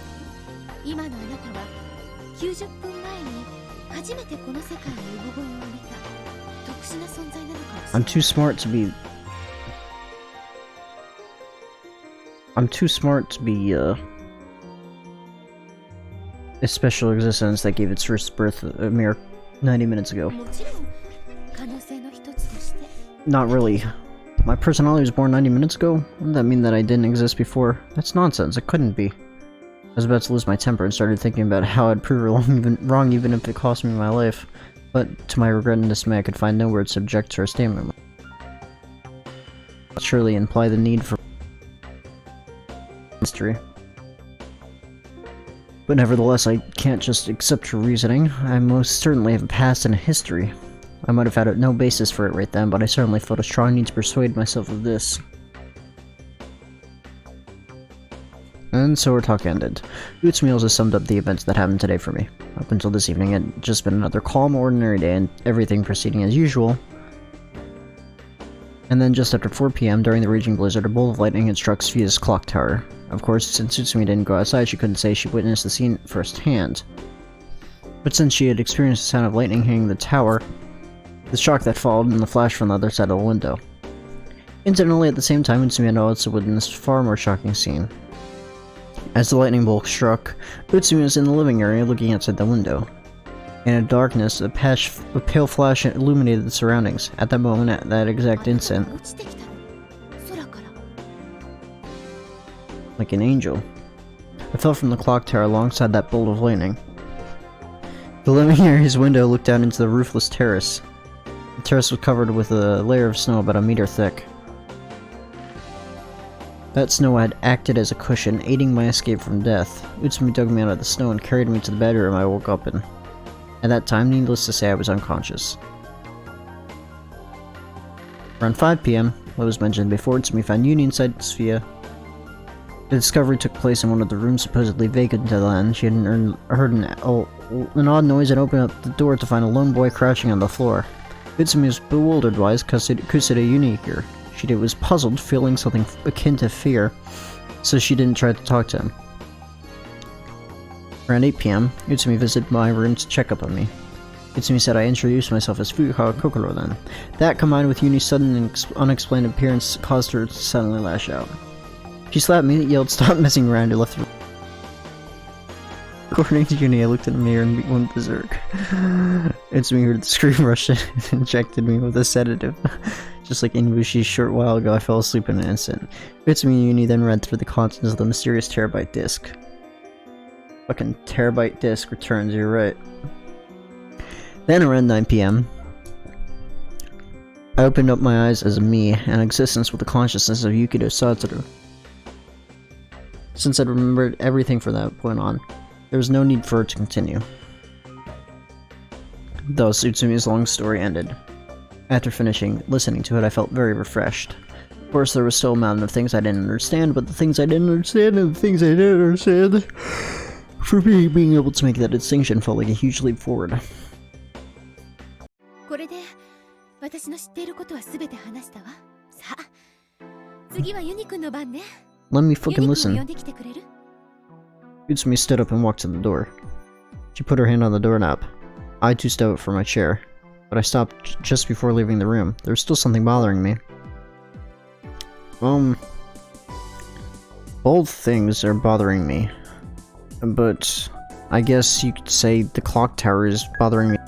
[SPEAKER 2] 君、今のあなたは90分前に初めてこの世界に産声を上げた特殊な存在なのかもしれない。
[SPEAKER 1] I'm too smart to be a special existence that gave its first birth a mere 90 minutes ago.
[SPEAKER 2] もちろん可能性の一つとして
[SPEAKER 1] Not really. My personality was born 90 minutes ago? Wouldn't that mean that I didn't exist before? That's nonsense, it couldn't be. I was about to lose my temper and started thinking about how I'd prove her wrong even if it cost me my life. But to my regret and dismay, I could find no words to object to her statement. Surely imply the need for mystery. But nevertheless, I can't just accept her reasoning. I most certainly have a past and a history. I might have had no basis for it right then, but I certainly felt a strong need to persuade myself of this. And so our talk ended. Utsumi also summed up the events that happened today for me. Up until this evening, it had just been another calm, ordinary day, and everything proceeding as usual. And then just after 4 PM, during the raging blizzard, a bolt of lightning had struck Sophia's clock tower. Of course, since Utsumi didn't go outside, she couldn't say she witnessed the scene firsthand. But since she had experienced the sound of lightning hitting the tower, the shock that followed, and the flash from the other side of the window. Incidentally, at the same time, Utsumi had also witnessed a far more shocking scene. As the lightning bolt struck, Utsumi was in the living area looking outside the window. In the darkness, a pale flash illuminated the surroundings. At that moment, at that exact instant, like an angel. I fell from the clock tower alongside that bolt of lightning. The living area's window looked out into the roofless terrace. The terrace was covered with a layer of snow about a meter thick. That snow had acted as a cushion, aiding my escape from death. Utsumi dug me out of the snow and carried me to the bedroom I woke up in. At that time, needless to say, I was unconscious. Around 5 p.m., what was mentioned before, Utsumi found Uni inside Sophia. The discovery took place in one of the rooms supposedly vacant until then. She hadn't heard an odd noise and opened up the door to find a lone boy crouching on the floor. Utsumi was bewildered why Kusida Uni here. She was puzzled, feeling something akin to fear, so she didn't try to talk to him. Around 8 p.m., Utsumi visited my room to check up on me. Utsumi said I introduced myself as Fukawa Kokoro then. That, combined with Uni's sudden and unexplained appearance, caused her to suddenly lash out. She slapped me, yelled stop messing around, and left the room. According to Uni, I looked in the mirror and went berserk. Utsumi heard the scream, rushed in, and injected me with a sedative. Just like Inbushi's short while ago, I fell asleep in an instant. Utsumi and Uni then read through the contents of the mysterious terabyte disk. Fucking terabyte disk returns, you're right. Then around 9 p.m., I opened up my eyes as a me, an existence with the consciousness of Yukido Satoru. Since I'd remembered everything from that point on, there was no need for it to continue. Thus, Utsumi's long story ended. After listening to it, I felt very refreshed. Of course, there was still a mountain of things I didn't understand, but the things I didn't understand and the things I did understand, for me, being able to make that distinction felt like a huge leap forward.
[SPEAKER 2] これで私の知っていることは全て話したわ。さあ、次はユニくんの番ね。
[SPEAKER 1] Let me fucking
[SPEAKER 2] ユニくんを
[SPEAKER 1] listen.
[SPEAKER 2] 呼んできてくれる?
[SPEAKER 1] Utsumi stood up and walked to the door. She put her hand on the doorknob. I too stepped up from my chair, but I stopped just before leaving the room. There was still something bothering me. Both things are bothering me. But I guess you could say the clock tower is bothering me.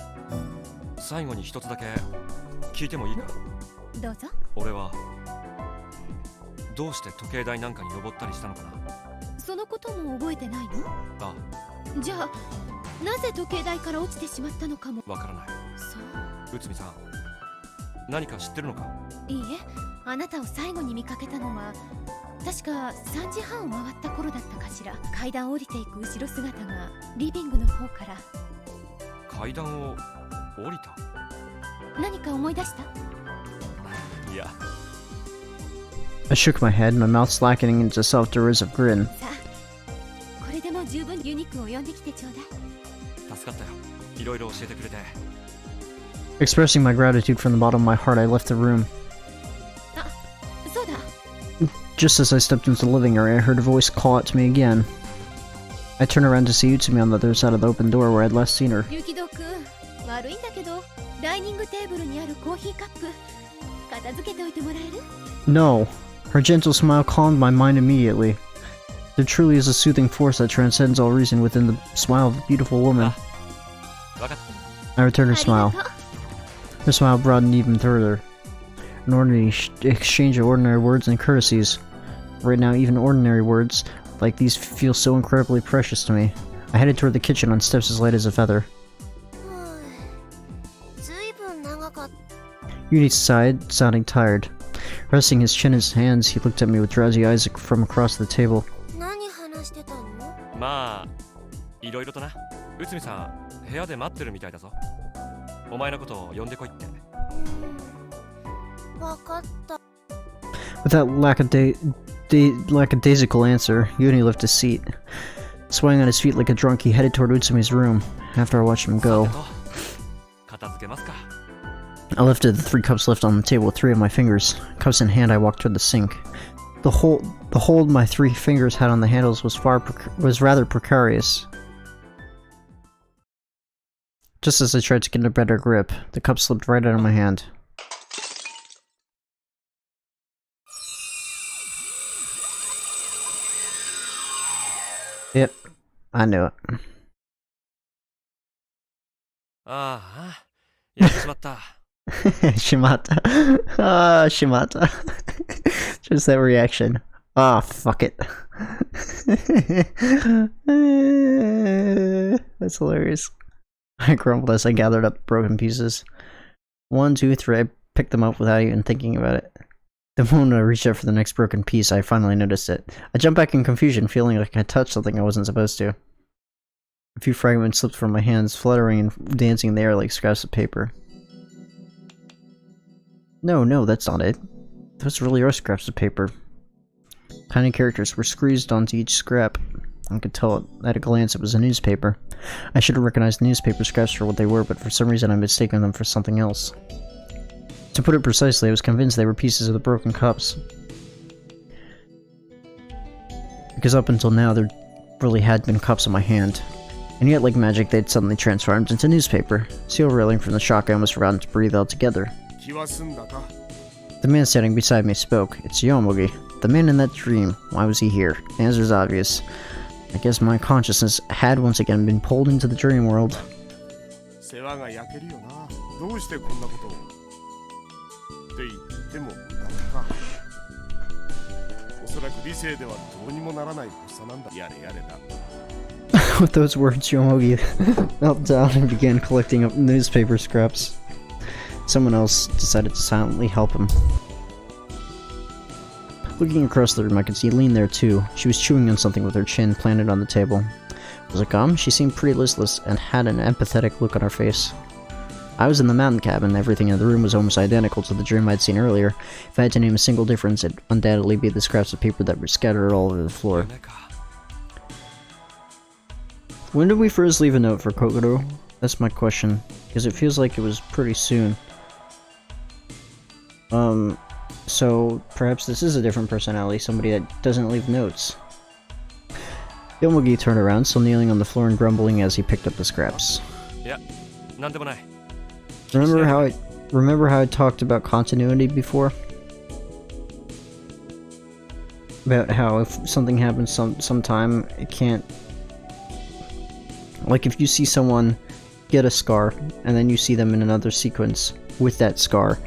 [SPEAKER 4] 最後に一つだけ聞いてもいいか？
[SPEAKER 2] どうぞ。
[SPEAKER 4] 俺はどうして時計台なんかに登ったりしたのかな？
[SPEAKER 2] そのことも覚えてないの？
[SPEAKER 4] あ、
[SPEAKER 2] じゃあなぜ時計台から落ちてしまったのかも。
[SPEAKER 4] わからない。
[SPEAKER 2] そう。
[SPEAKER 4] 内海さん、何か知ってるのか？
[SPEAKER 2] いいえ、あなたを最後に見かけたのは確か3時半を回った頃だったかしら。階段を降りていく後ろ姿がリビングの方から。
[SPEAKER 4] 階段を降りた？
[SPEAKER 2] 何か思い出した？
[SPEAKER 4] いや。
[SPEAKER 1] I shook my head, my mouth slackening into a self-derisive grin.
[SPEAKER 2] さあ、これでもう十分ユニくんを呼んできてちょうだい。
[SPEAKER 4] 助かったよ。いろいろ教えてくれて。
[SPEAKER 1] Expressing my gratitude from the bottom of my heart, I left the room.
[SPEAKER 2] あ、そうだ。
[SPEAKER 1] Just as I stepped into the living area, I heard a voice call out to me again. I turned around to see Utsumi on the other side of the open door where I'd last seen her.
[SPEAKER 2] ユキドくん、悪いんだけど、ダイニングテーブルにあるコーヒーカップ、片付けておいてもらえる？
[SPEAKER 1] No. Her gentle smile calmed my mind immediately. There truly is a soothing force that transcends all reason within the smile of a beautiful woman. I returned her smile. Her smile broadened even further. An ordinary exchange of ordinary words and courtesies. Right now, even ordinary words like these feel so incredibly precious to me. I headed toward the kitchen on steps as light as a feather. Uni sighed, sounding tired. Resting his chin in his hands, he looked at me with drowsy eyes from across the table.
[SPEAKER 2] 何話してたの？
[SPEAKER 4] まあ、いろいろとな。内海さん、部屋で待ってるみたいだぞ。お前のことを呼んでこいって。
[SPEAKER 2] わかった。
[SPEAKER 1] Without lackadaisical answer, Uni left his seat. Swaying on his feet like a drunk, he headed toward Utsumi's room. After I watched him go,
[SPEAKER 4] 片付けますか。
[SPEAKER 1] I lifted the 3 cups left on the table with 3 of my fingers. Cups in hand, I walked toward the sink. The hold my 3 fingers had on the handles was rather precarious. Just as I tried to get a better grip, the cup slipped right out of my hand. Yep, I knew it.
[SPEAKER 4] ああ、やってしまった。
[SPEAKER 1] Shimata. Ah, Shimata. Just that reaction. Ah, fuck it. That's hilarious. I grumbled as I gathered up broken pieces. 1, 2, 3, I picked them up without even thinking about it. The moment I reached out for the next broken piece, I finally noticed it. I jumped back in confusion, feeling like I touched something I wasn't supposed to. A few fragments slipped from my hands, fluttering and dancing in the air like scraps of paper. No, that's not it. Those really are scraps of paper. Tiny characters were squeezed onto each scrap. I could tell at a glance it was a newspaper. I should have recognized the newspaper scraps for what they were, but for some reason I mistaken them for something else. To put it precisely, I was convinced they were pieces of the broken cups. Because up until now, there really had been cups in my hand. And yet, like magic, they'd suddenly transformed into newspaper. Still reeling from the shock, I almost forgot to breathe altogether. The man standing beside me spoke. It's Yomogi. The man in that dream. Why was he here? The answer's obvious. I guess my consciousness had once again been pulled into the dream world. With those words, Yomogi knelt down and began collecting up newspaper scraps. Someone else decided to silently help him. Looking across the room, I could see Lean there too. She was chewing on something with her chin planted on the table. Was it gum? She seemed pretty listless and had an empathetic look on her face. I was in the mountain cabin. Everything in the room was almost identical to the dream I'd seen earlier. If I had to name a single difference, it'd undoubtedly be the scraps of paper that were scattered all over the floor. When did we first leave a note for Kokoro? That's my question, because it feels like it was pretty soon. So perhaps this is a different personality, somebody that doesn't leave notes. Yomogi turned around, still kneeling on the floor and grumbling as he picked up the scraps.
[SPEAKER 4] Yeah,
[SPEAKER 1] Remember how I talked about continuity before? About how if something happens sometime, it can't... Like if you see someone get a scar, and then you see them in another sequence with that scar,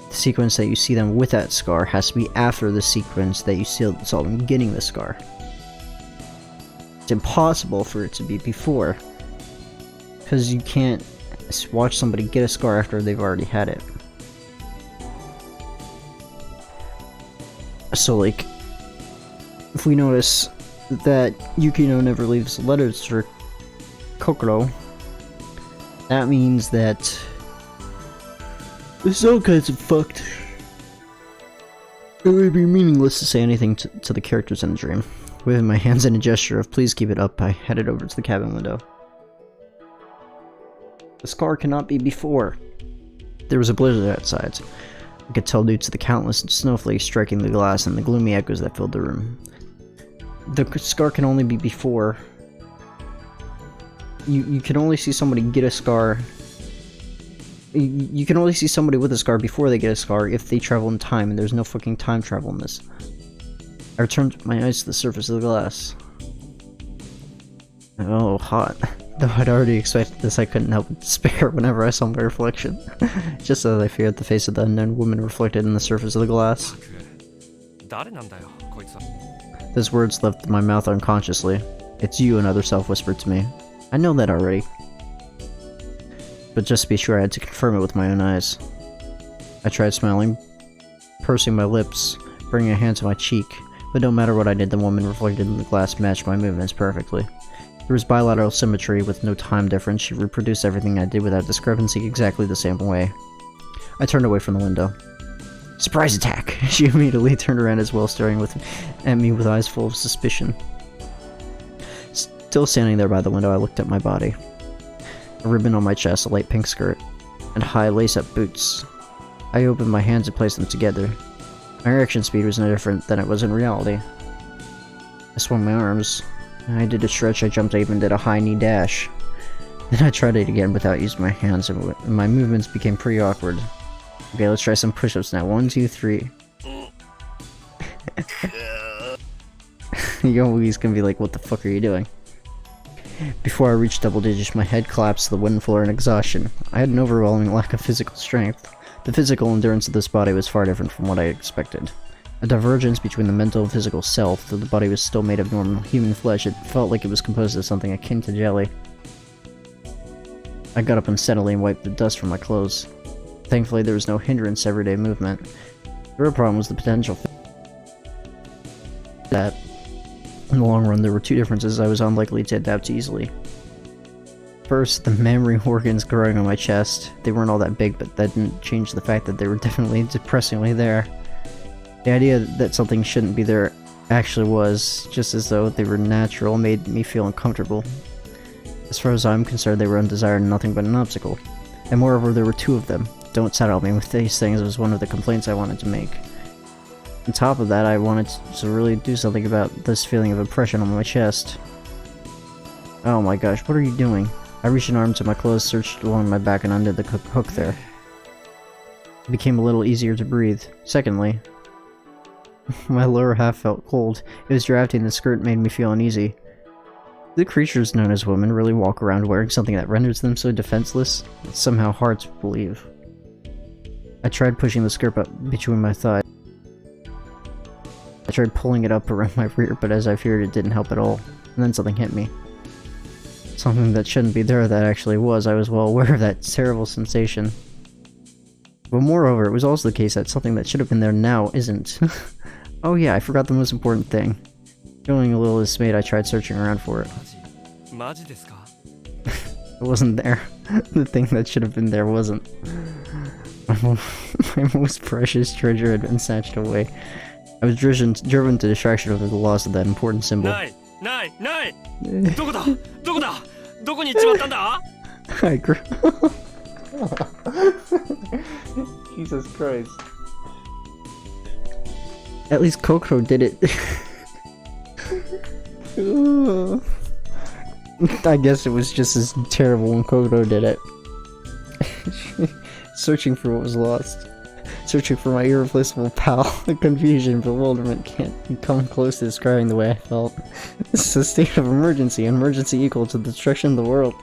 [SPEAKER 1] the sequence that you see them with that scar has to be after the sequence that you saw them getting the scar. It's impossible for it to be before, because you can't watch somebody get a scar after they've already had it. So like, if we notice that Yukino never leaves letters for Kokoro, that means that it's all kinds of fucked. It would be meaningless to say anything to the characters in the dream. Waving my hands in a gesture of please keep it up, I headed over to the cabin window. The scar cannot be before. There was a blizzard outside. I could tell due to the countless snowflakes striking the glass and the gloomy echoes that filled the room. The scar can only be before. You can only see somebody get a scar. You can only see somebody with a scar before they get a scar if they travel in time, and there's no fucking time travel in this. I returned my eyes to the surface of the glass. Oh, hot. Though I'd already expected this, I couldn't help but despair whenever I saw my reflection. Just as I feared, the face of the unknown woman reflected in the surface of the glass. Those words left my mouth unconsciously. It's you, another self whispered to me. I know that already. But just to be sure, I had to confirm it with my own eyes. I tried smiling, pursing my lips, bringing a hand to my cheek, but no matter what I did, the woman reflected in the glass matched my movements perfectly. There was bilateral symmetry with no time difference. She reproduced everything I did without discrepancy exactly the same way. I turned away from the window. Surprise attack! She immediately turned around as well, staring at me with eyes full of suspicion. Still standing there by the window, I looked at my body. A ribbon on my chest, a light pink skirt, and high lace-up boots. I opened my hands and placed them together. My reaction speed was no different than it was in reality. I swung my arms. I did a stretch, I jumped, I even did a high knee dash. Then I tried it again without using my hands, and my movements became pretty awkward. Okay, let's try some push-ups now. 1, 2, 3. Yomogi's gonna be like, what the fuck are you doing? Before I reached double digits, my head collapsed to the wooden floor in exhaustion. I had an overwhelming lack of physical strength. The physical endurance of this body was far different from what I expected. A divergence between the mental and physical self, though the body was still made of normal human flesh, it felt like it was composed of something akin to jelly. I got up unsteadily and wiped the dust from my clothes. Thankfully, there was no hindrance to everyday movement. The real problem was the potential that, in the long run, there were two differences I was unlikely to adapt to easily. First, the memory organs growing on my chest. They weren't all that big, but that didn't change the fact that they were definitely depressingly there. The idea that something shouldn't be there actually was, just as though they were natural, made me feel uncomfortable. As far as I'm concerned, they were undesired and nothing but an obstacle. And moreover, there were two of them. Don't saddle me with these things was one of the complaints I wanted to make. On top of that, I wanted to really do something about this feeling of oppression on my chest. Oh my gosh, what are you doing? I reached an arm to my clothes, searched along my back, and undid the hook there. It became a little easier to breathe. Secondly, my lower half felt cold. It was drafty and the skirt made me feel uneasy. Do the creatures known as women really walk around wearing something that renders them so defenseless? It's somehow hard to believe. I tried pushing the skirt up between my thighs. I tried pulling it up around my rear, but as I feared, it didn't help at all. And then something hit me. Something that shouldn't be there that actually was. I was well aware of that terrible sensation. But moreover, it was also the case that something that should have been there now isn't. Oh yeah, I forgot the most important thing. Feeling a little dismayed, I tried searching around for it.
[SPEAKER 4] マジですか?
[SPEAKER 1] It wasn't there. The thing that should have been there wasn't. My most precious treasure had been snatched away. I was driven to distraction over the loss of that important symbol.
[SPEAKER 4] ないないないどこだどこだどこに行っちまったんだ
[SPEAKER 1] I grew. Jesus Christ. At least Kokoro did it. I guess it was just as terrible when Kokoro did it. Searching for what was lost. Searching for my irreplaceable pal. The confusion and bewilderment can't come close to describing the way I felt. This is a state of emergency, an emergency equal to the destruction of the world.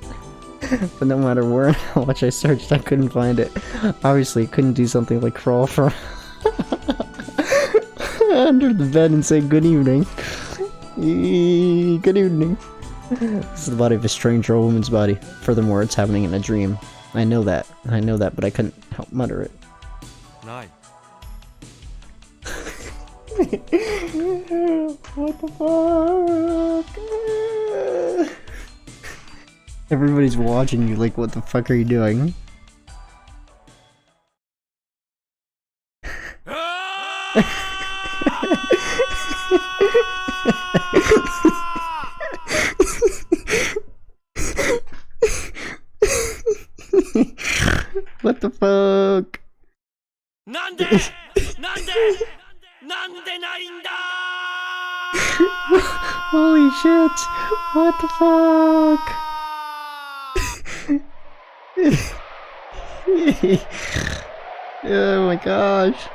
[SPEAKER 1] But no matter where and how much I searched, I couldn't find it. Obviously, I couldn't do something like crawl from under the bed and say good evening. Good evening. This is the body of a stranger, a woman's body. Furthermore, it's happening in a dream. I know that, but I couldn't help mutter it.
[SPEAKER 4] ない
[SPEAKER 1] What the fuck? Everybody's watching you like, what the fuck are you doing? What the fuck?
[SPEAKER 4] なんでなんでなんでないんだ
[SPEAKER 1] Holy shit! What the fuck? Oh my gosh.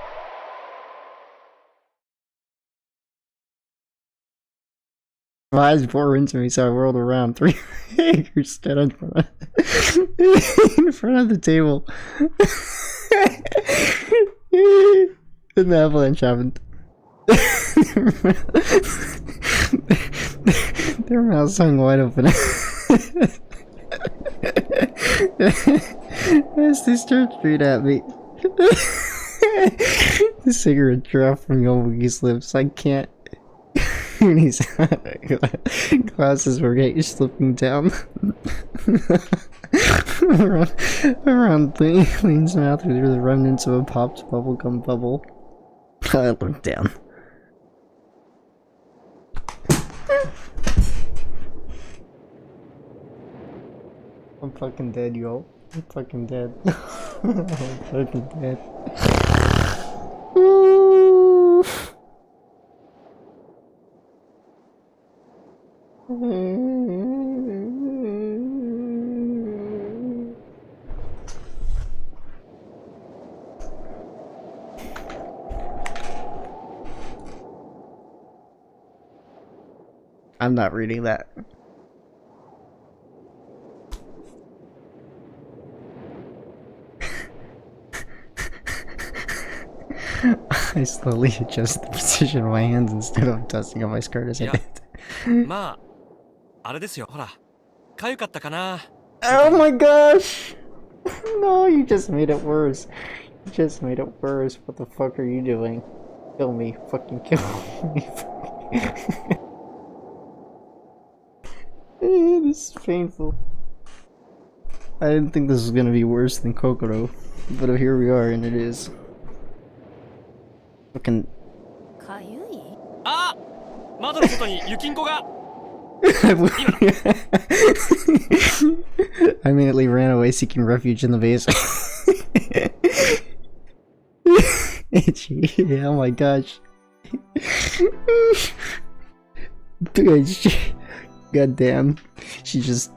[SPEAKER 1] My eyes bore into me, so I whirled around. 3 acres stood in front of the table. And the avalanche happened. Their mouths hung wide open. As they stared straight at me. The cigarette dropped from Yobugi's lips. I can't. And his glasses were slipping down. around Lean's mouth through the remnants of a popped bubblegum bubble. I looked down. I'm fucking dead, yo. I'm fucking dead. I'm fucking dead. Ooh. I'm not reading that. I slowly adjust the position of my hands instead of tossing up my skirt as I did.
[SPEAKER 4] まあ、あれですよ。ほら、かゆかったかな。
[SPEAKER 1] Oh my gosh! No, you just made it worse. You just made it worse. What the fuck are you doing? Kill me. Fucking kill me. This is painful. I didn't think this was gonna be worse than Kokoro, but here we are, and it is. Fucking.
[SPEAKER 5] かゆい？
[SPEAKER 4] あ、窓の外に雪んこが。
[SPEAKER 1] I immediately ran away seeking refuge in the base. Itchy. Oh my gosh. God damn. She just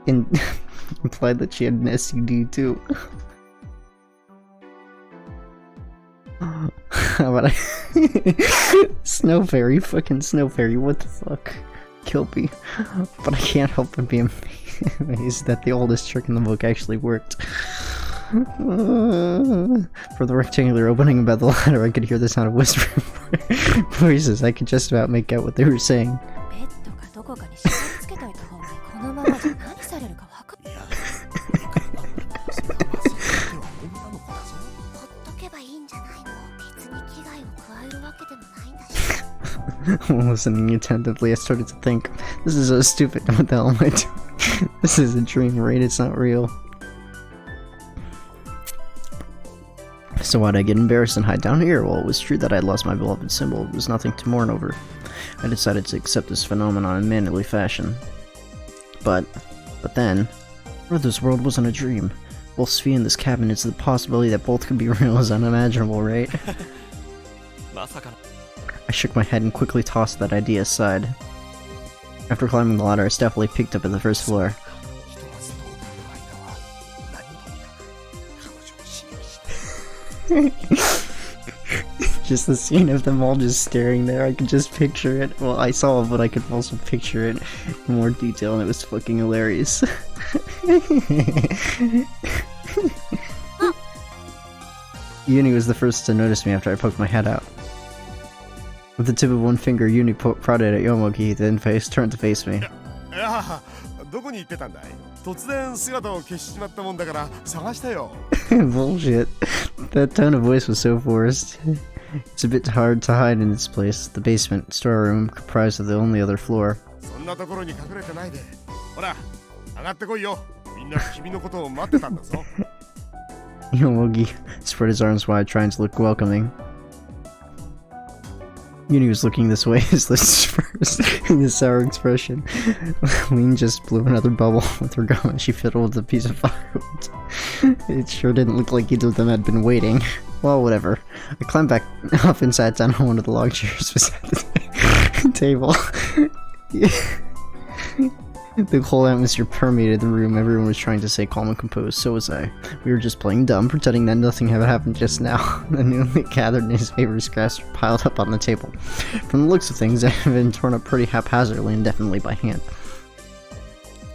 [SPEAKER 1] implied that she had an STD too. But Snow Fairy, fucking Snow Fairy, what the fuck? Kill me. But I can't help but be amazed that the oldest trick in the book actually worked. For the rectangular opening above the ladder, I could hear the sound of whispering voices. I could just about make out what they were saying.
[SPEAKER 5] ベッドかどこかに縛り付けといた方がいい。このままじゃ何されるか分かんない。
[SPEAKER 2] ほっとけばいいんじゃないの？別に危害を加えるわけでもないんだし。
[SPEAKER 1] Listening attentively, I started to think, this is so stupid. What the hell am I doing? This is a dream, right? It's not real. So why'd I get embarrassed and hide down here? Well, it was true that I had lost my beloved symbol. It was nothing to mourn over. I decided to accept this phenomenon in manly fashion. But then, what if this world wasn't a dream? Both Svi and this cabin, it's the possibility that both could be real is unimaginable, right? I shook my head and quickly tossed that idea aside. After climbing the ladder, I stealthily peeked up at the first floor. Just the scene of them all just staring there, I could just picture it. Well, I saw it, but I could also picture it in more detail, and it was fucking hilarious. Uni was the first to notice me after I poked my head out. With the tip of one finger, Uni prodded at Yomogi, then turned to face me.
[SPEAKER 3] どこに行ってたんだい？突然姿を消しちまったもんだから探したよ。
[SPEAKER 1] Bullshit. That tone of voice was so forced. It's a bit hard to hide in this place, the basement storeroom comprised of the only other floor.
[SPEAKER 3] そんなところに隠れてないで。ほら、上がってこいよ。みんな君のことを待ってたんだぞ。
[SPEAKER 1] Yomogi spread his arms wide, trying to look welcoming. Uni was looking this way, his lips first, in a sour expression. Lean just blew another bubble with her gum as she fiddled with a piece of firewood. It sure didn't look like either of them had been waiting. Well, whatever. I climbed back up and sat down on one of the log chairs beside the table. The whole atmosphere permeated the room. Everyone was trying to stay calm and composed. So was I. We were just playing dumb, pretending that nothing had happened just now. The newly gathered newspaper scraps were piled up on the table. From the looks of things, they had been torn up pretty haphazardly and definitely by hand.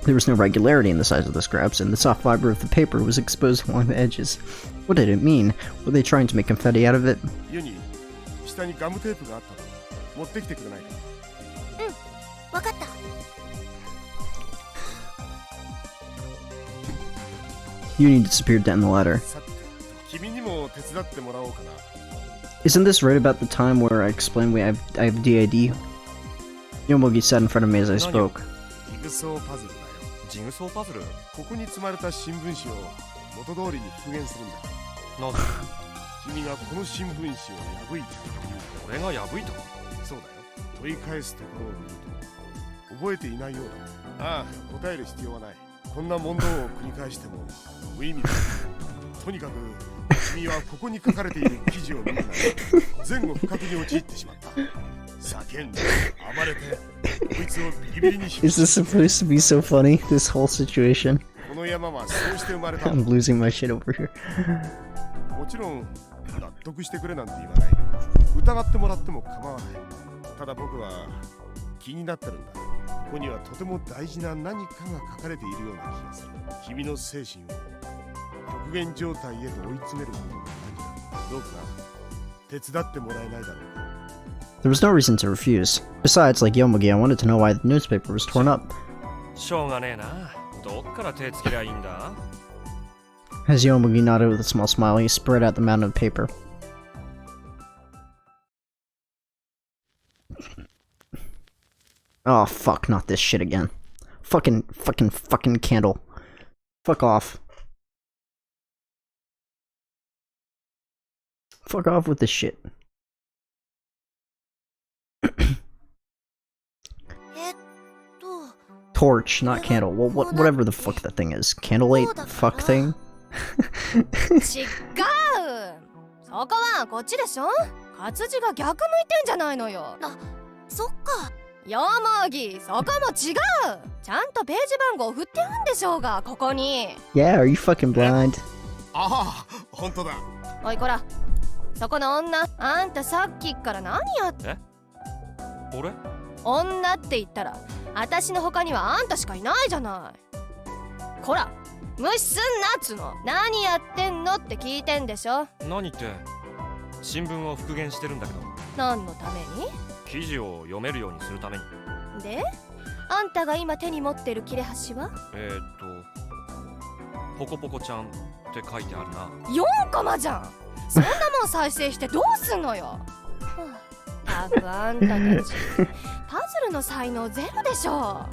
[SPEAKER 1] There was no regularity in the size of the scraps, and the soft fiber of the paper was exposed along the edges. What did it mean? Were they trying to make confetti out of it?
[SPEAKER 3] ユニ、下にガムテープがあったの。持ってきてくれないか。
[SPEAKER 2] わかった。
[SPEAKER 1] Uni disappeared down the ladder.
[SPEAKER 3] さて、君にも手伝ってもらおうかな。
[SPEAKER 1] Isn't this right about the time where I explained I have DID? Yomogi sat in front of me as I spoke.
[SPEAKER 3] ジグソーパズルだよ。
[SPEAKER 4] ジグソーパズル？
[SPEAKER 3] ここに積まれた新聞紙を元通りに復元するんだ。
[SPEAKER 4] なぜ？
[SPEAKER 3] 君がこの新聞紙を破いたという。
[SPEAKER 4] 俺が破いた？
[SPEAKER 3] そうだよ。問い返すところを見ると覚えていないようだ。ああ、答える必要はない。こんな問答を繰り返しても無意味だ。とにかく君はここに書かれている記事を見るなり前後不覚に陥ってしまった。叫んで暴れてこいつをビリビリにし。
[SPEAKER 1] Is this supposed to be so funny? This whole situation?
[SPEAKER 3] この山はそうして生まれた。
[SPEAKER 1] I'm losing my shit over here.
[SPEAKER 3] もちろん納得してくれなんて言わない。疑ってもらっても構わない。ただ僕は気になってるんだ。ここにはとても大事な何かが書かれているような気がする。君の精神を極限状態へと追い詰めることが何か。どうか手伝ってもらえないだろうか。
[SPEAKER 1] There was no reason to refuse. Besides, like Yomogi, I wanted to know why the newspaper was torn up.
[SPEAKER 4] しょうがねえな。どっから手つけりゃいいんだ？
[SPEAKER 1] As Yomogi nodded with a small smile, he spread out the mountain of paper. Oh fuck, not this shit again. Fucking candle. Fuck off. Fuck off with this shit. Torch, not candle. Well, whatever the fuck that thing is. Candlelight? Fuck thing?
[SPEAKER 5] 違う。そこはこっちでしょ。活字が逆向いてんじゃないのよ。
[SPEAKER 2] そっか。
[SPEAKER 5] よもぎ、そこも違う。ちゃんとページ番号振ってあるんでしょうが、ここに。
[SPEAKER 1] Yeah, are you fucking blind?
[SPEAKER 3] ああ、本当だ。
[SPEAKER 5] おいこら、そこの女、あんたさっきから何やって。
[SPEAKER 4] え？俺？
[SPEAKER 5] 女って言ったら、私の他にはあんたしかいないじゃない。こら、無視すんなっつの。何やってんのって聞いてんでしょ。
[SPEAKER 4] 何って、新聞を復元してるんだけど。
[SPEAKER 5] 何のために？
[SPEAKER 4] 記事を読めるようにするために。
[SPEAKER 5] で、あんたが今手に持ってる切れ端は？
[SPEAKER 4] ポコポコちゃんって書いてあるな。
[SPEAKER 5] 4コマじゃん。そんなもん再生してどうすんのよ。たくあんたたちパズルの才能ゼロでしょ。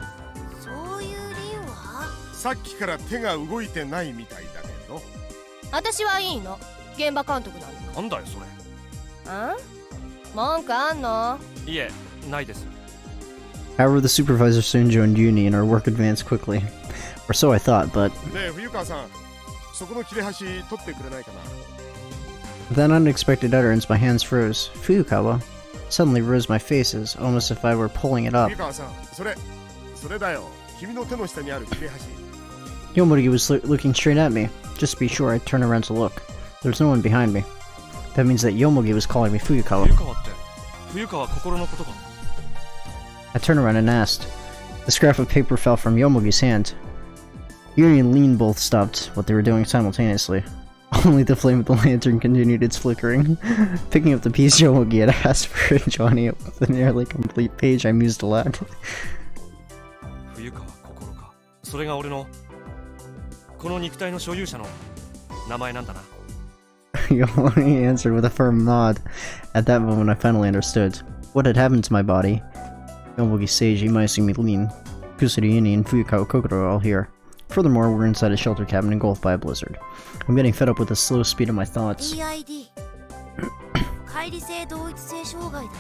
[SPEAKER 2] そういう理由は？
[SPEAKER 3] さっきから手が動いてないみたいだけど。
[SPEAKER 5] 私はいいの。現場監督なんだ。
[SPEAKER 4] なんだよそれ。
[SPEAKER 5] 文句あんの？
[SPEAKER 4] いえ、ないです。
[SPEAKER 1] However, the supervisor soon joined Uni and our work advanced quickly. Or so I thought, but...
[SPEAKER 3] ねえ、冬川さん、そこの切れ端取ってくれないかな。
[SPEAKER 1] With that unexpected utterance, my hands froze. Fuyukawa suddenly rose my faces, almost if I were pulling it up.
[SPEAKER 3] 冬川さん、それだよ。君の手の下にある切れ端。
[SPEAKER 1] Yomori was looking straight at me. Just to be sure, I turned around to look. There was no one behind me. That means that Yomogi was calling me Fuyukawa.
[SPEAKER 4] 冬川って、冬川心のことか。
[SPEAKER 1] I turned around and asked. The scrap of paper fell from Yomogi's hand. Yuri and Lean both stopped what they were doing simultaneously. Only the flame of the lantern continued its flickering. Picking up the piece Yomogi had asked for and joining it with a nearly complete page, I mused aloud.
[SPEAKER 4] 冬川心か。それが俺のこの肉体の所有者の名前なんだな。
[SPEAKER 1] Yomori answered with a firm nod. At that moment, I finally understood what had happened to my body. Yomogi, Seiji, Maesumi, Lean, Kusuri, Uni, and Fuyukawa Kokoro are all here. Furthermore, we're inside a shelter cabin engulfed by a blizzard. I'm getting fed up with the slow speed of my thoughts.
[SPEAKER 2] DID 乖離性同一性障害だね。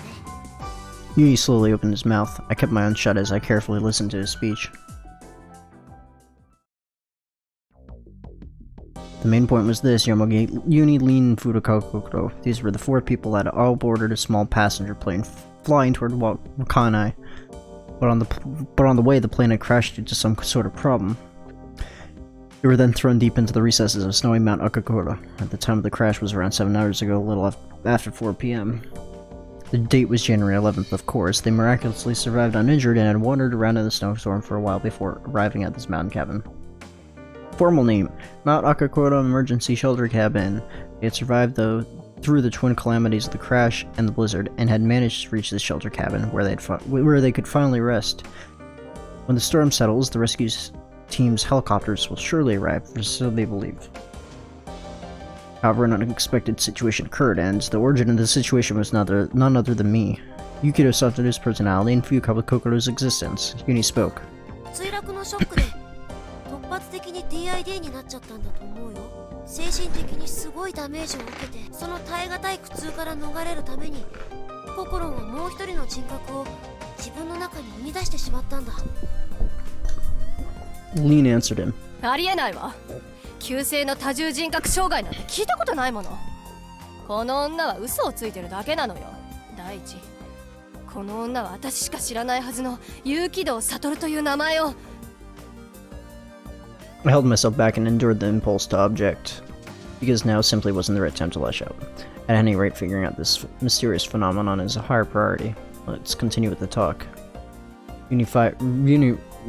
[SPEAKER 1] Uni slowly opened his mouth. I kept my own shut as I carefully listened to his speech. The main point was this: Yomogi, Uni, Lean, and Fuyukawa Kokoro. These were the 4 people that had all boarded a small passenger plane flying toward Wakanai. But on the way, the plane had crashed due to some sort of problem. They were then thrown deep into the recesses of snowy Mount Akakura. At the time of the crash was around 7 hours ago, a little after 4 p.m. The date was January 11th, of course. They miraculously survived uninjured and had wandered around in the snowstorm for a while before arriving at this mountain cabin. Formal name: Mount Akakura Emergency Shelter Cabin. They had survived through the twin calamities of the crash and the blizzard, and had managed to reach this shelter cabin where they could finally rest. When the storm settles, the rescue team's helicopters will surely arrive, so they believe. However, an unexpected situation occurred, and the origin of the situation was none other than me. Yukido Satoru's personality and Fuyukawa Kokoro's existence. Uni spoke.
[SPEAKER 2] 墜落のショックで突発的に DID になっちゃったんだと思うよ。精神的にすごいダメージを受けて、その耐え難い苦痛から逃れるために心はもう一人の人格を自分の中に生み出してしまったんだ。
[SPEAKER 1] Lean answered him.
[SPEAKER 5] ありえないわ。急性の多重人格障害なんて聞いたことないもの。この女は嘘をついてるだけなのよ。第一、この女は私しか知らないはずの有機道悟という名前を。
[SPEAKER 1] I held myself back and endured the impulse to object, because now simply wasn't the right time to lash out. At any rate, figuring out this mysterious phenomenon is a higher priority. Let's continue with the talk.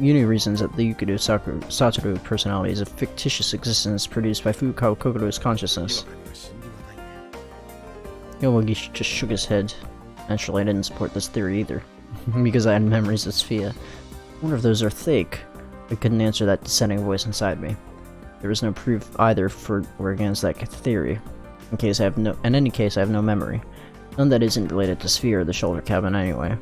[SPEAKER 1] Uni reasons that the Yukido Satoru personality is a fictitious existence produced by Fuyukawa Kokoro's consciousness. Yomogi just shook his head. Naturally, I didn't support this theory either, because I had memories of Sphia. I wonder if those are fake. I couldn't answer that dissenting voice inside me. There was no proof either for or against that theory. In any case, I have no memory. None that isn't related to Sphere or the Shoulder Cabin anyway.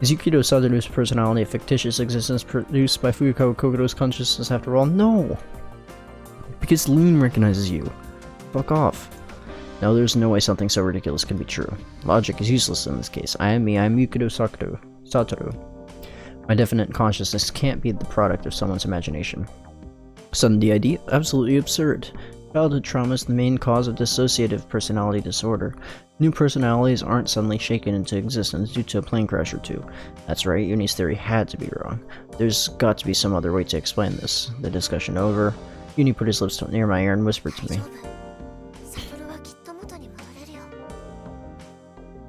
[SPEAKER 1] Is Yukito Satoru's personality a fictitious existence produced by Fuyukawa Kokuro's consciousness after all? No! Because Loon recognizes you. Fuck off. No, there's no way something so ridiculous can be true. Logic is useless in this case. I am me, I am Yukito Satoru. My definite consciousness can't be the product of someone's imagination. Sudden DID? Absolutely absurd. Childhood trauma is the main cause of dissociative personality disorder. New personalities aren't suddenly shaken into existence due to a plane crash or two. That's right, Uni's theory had to be wrong. There's got to be some other way to explain this. The discussion over, Uni put his lips near my ear and whispered to me.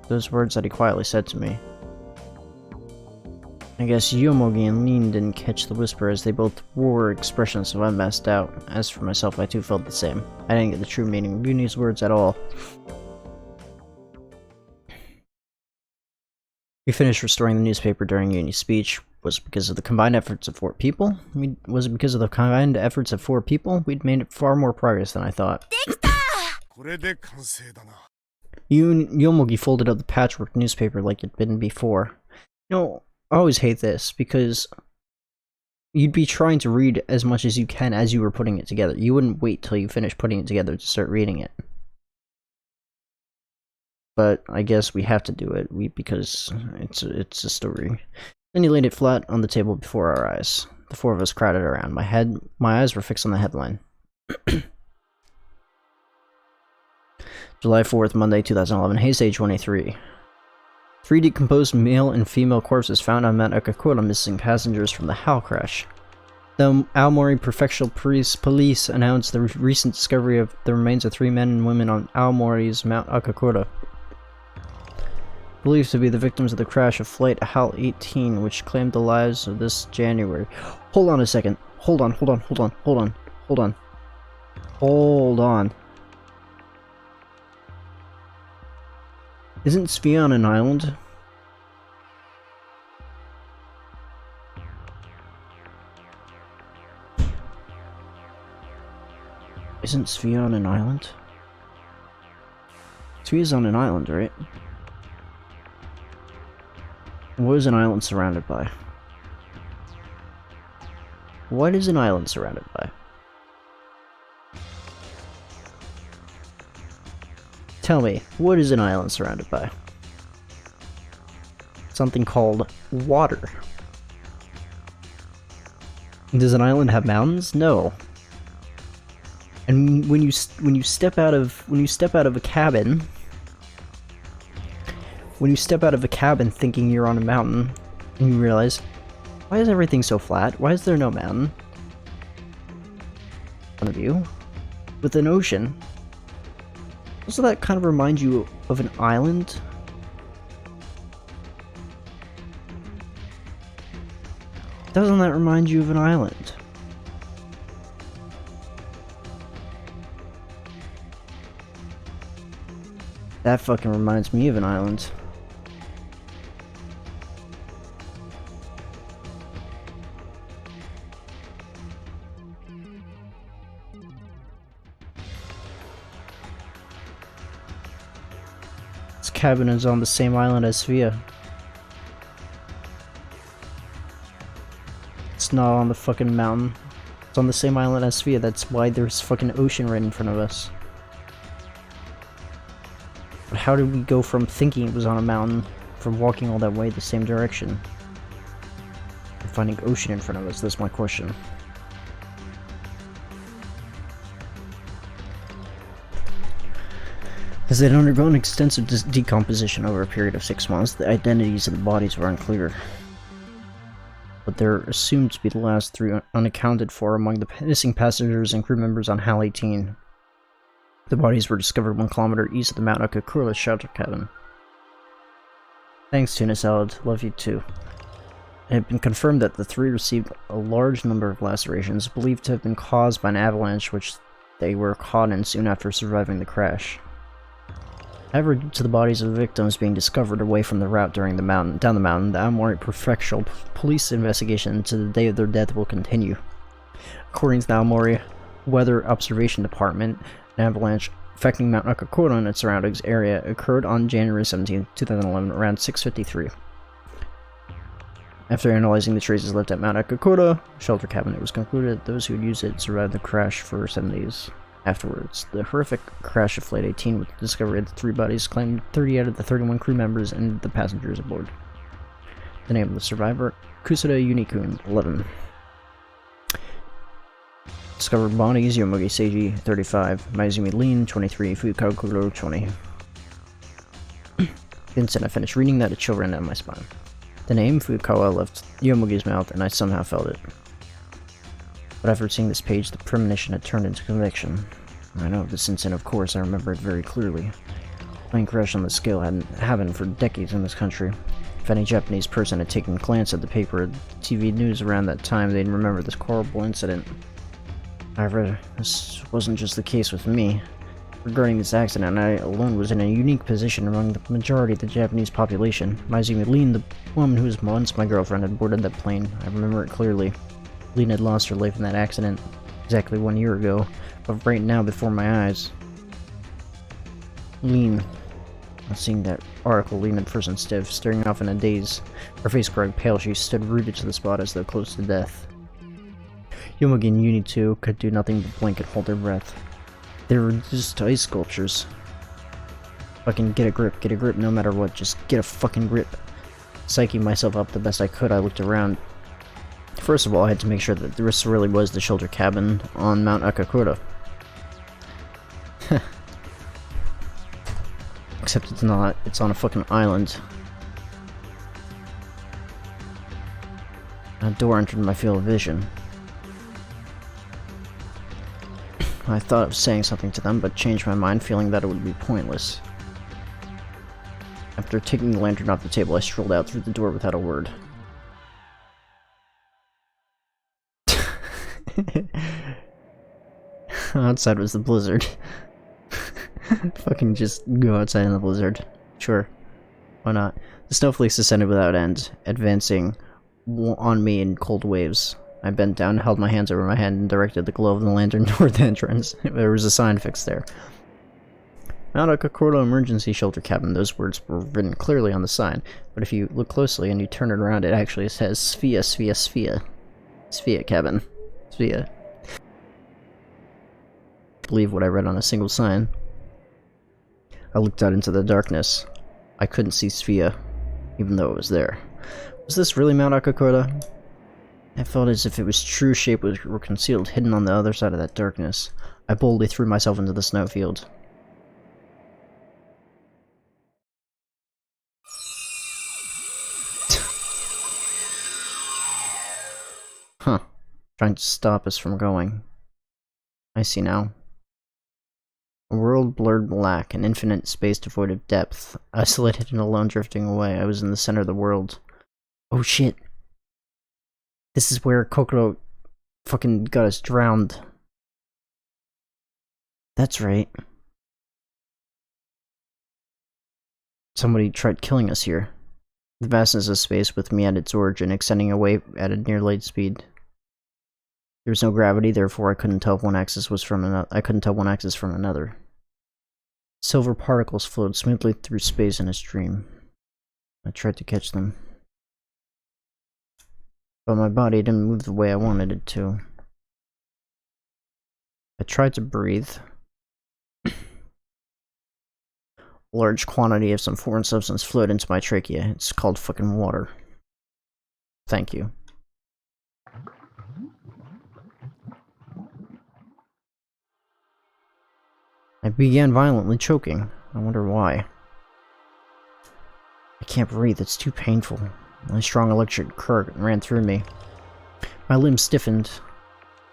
[SPEAKER 1] Those words that he quietly said to me. I guess Yomogi and Lean didn't catch the whisper as they both wore expressions of unmasked doubt. As for myself, I too felt the same. I didn't get the true meaning of Uni's words at all. We finished restoring the newspaper during Uni's speech. Was it because of the combined efforts of 4 people? Was it because of the combined efforts of 4 people? We'd made far more progress than I thought. Yomogi folded up the patchwork newspaper like it'd been before. You know, I always hate this, because you'd be trying to read as much as you can as you were putting it together. You wouldn't wait till you finished putting it together to start reading it. But I guess we have to do it, because it's a story. Then he laid it flat on the table before our eyes. The 4 of us crowded around. My eyes were fixed on the headline. July 4th, Monday, 2011, Heisei 23. 3 decomposed male and female corpses found on Mount Akakura, missing passengers from the HAL crash. The Aomori Prefectural Police announced the recent discovery of the remains of 3 men and women on Aomori's Mount Akakura, believed to be the victims of the crash of Flight HAL 18, which claimed the lives of this January. Hold on a second. Hold on. Isn't Sphia on an island? Isn't Sphia on an island? Sphia's on an island, right? What is an island surrounded by? What is an island surrounded by? Tell me, what is an island surrounded by? Something called water. Does an island have mountains? No. And when you step out of a cabin, thinking you're on a mountain, and you realize, why is everything so flat? Why is there no mountain in front of you with an ocean? Doesn't that kind of remind you of an island? Doesn't that remind you of an island? That fucking reminds me of an island. This cabin is on the same island as Sphia. It's not on the fucking mountain. It's on the same island as Sphia. That's why there's fucking ocean right in front of us. But how did we go from thinking it was on a mountain, from walking all that way the same direction, to finding ocean in front of us? That's my question. As they'd undergone extensive decomposition over a period of 6 months, the identities of the bodies were unclear. But they're assumed to be the last 3 unaccounted for among the missing passengers and crew members on HAL 18. The bodies were discovered 1 kilometer east of the Mount Akakura shelter cabin. Thanks, Tuna Salad. Love you too. It had been confirmed that the 3 received a large number of lacerations, believed to have been caused by an avalanche which they were caught in soon after surviving the crash. However, due to the bodies of the victims being discovered away from the route down the mountain, the Aomori Prefectural Police investigation into the day of their death will continue. According to the Aomori Weather Observation Department, an avalanche affecting Mount Akakura and its surroundings area occurred on January 17, 2011, around 6:53. After analyzing the traces left at Mount Akakura shelter cabin, it was concluded that those who had used it survived the crash for 7 days. Afterwards, the horrific crash of Flight 18 with the discovery of the 3 bodies claimed 30 out of the 31 crew members and the passengers aboard. The name of the survivor, Kusada Unikun, 11. Discovered bodies, Yomogi Seiji, 35, Maizumi Lin, 23, Fukao Kuro, 20. The instant I finished reading that, a chill ran down my spine. The name Fukawa left Yomogi's mouth, and I somehow felt it. But after seeing this page, the premonition had turned into conviction. I know this incident, of course, I remember it very clearly. Plane crash on the scale hadn't happened for decades in this country. If any Japanese person had taken a glance at the paper or the TV news around that time, they'd remember this horrible incident. However, this wasn't just the case with me. Regarding this accident, I alone was in a unique position among the majority of the Japanese population. Maizumi Lin, the woman who was once my girlfriend, had boarded that plane. I remember it clearly. Lin had lost her life in that accident exactly 1 year ago, but right now before my eyes. Lin. Seeing that article, Lin had frozen stiff, staring off in a daze. Her face growing pale, she stood rooted to the spot as though close to death. Yomogi and Uni 2 could do nothing but blink and hold their breath. They were just ice sculptures. Fucking get a grip no matter what, just get a fucking grip. Psyching myself up the best I could, I looked around. First of all, I had to make sure that this really was the shelter cabin on Mount Akakura. Except it's not, it's on a fucking island. A door entered my field of vision. I thought of saying something to them, but changed my mind, feeling that it would be pointless. After taking the lantern off the table, I strolled out through the door without a word. Outside was the blizzard. Fucking just go outside in the blizzard. Sure. Why not? The snowflakes descended without end, advancing on me in cold waves. I bent down, held my hands over my head, and directed the glow of the lantern toward the entrance. There was a sign fixed there. Mount Akakura Emergency Shelter Cabin. Those words were written clearly on the sign, but if you look closely and you turn it around, it actually says Sphere, Sphere, Sphere. Sphere Cabin. Sphere. Believe what I read on a single sign. I looked out into the darkness. I couldn't see Sphere, even though it was there. Was this really Mount Akakura? I felt as if it was true shape were concealed, hidden on the other side of that darkness. I boldly threw myself into the snowfield. Huh. Trying to stop us from going. I see now. A world blurred black, an infinite space devoid of depth. Isolated and alone, drifting away. I was in the center of the world. Oh shit. This is where Kokoro fucking got us drowned. That's right. Somebody tried killing us here. The vastness of space with me at its origin, extending away at a near light speed. There was no gravity, therefore I couldn't tell if one axis was from another. I couldn't tell one axis from another. Silver particles flowed smoothly through space in a stream. I tried to catch them. But my body didn't move the way I wanted it to. I tried to breathe. A large quantity of some foreign substance flowed into my trachea. It's called fucking water. Thank you. I began violently choking. I wonder why. I can't breathe, it's too painful. A strong electric current ran through me. My limbs stiffened,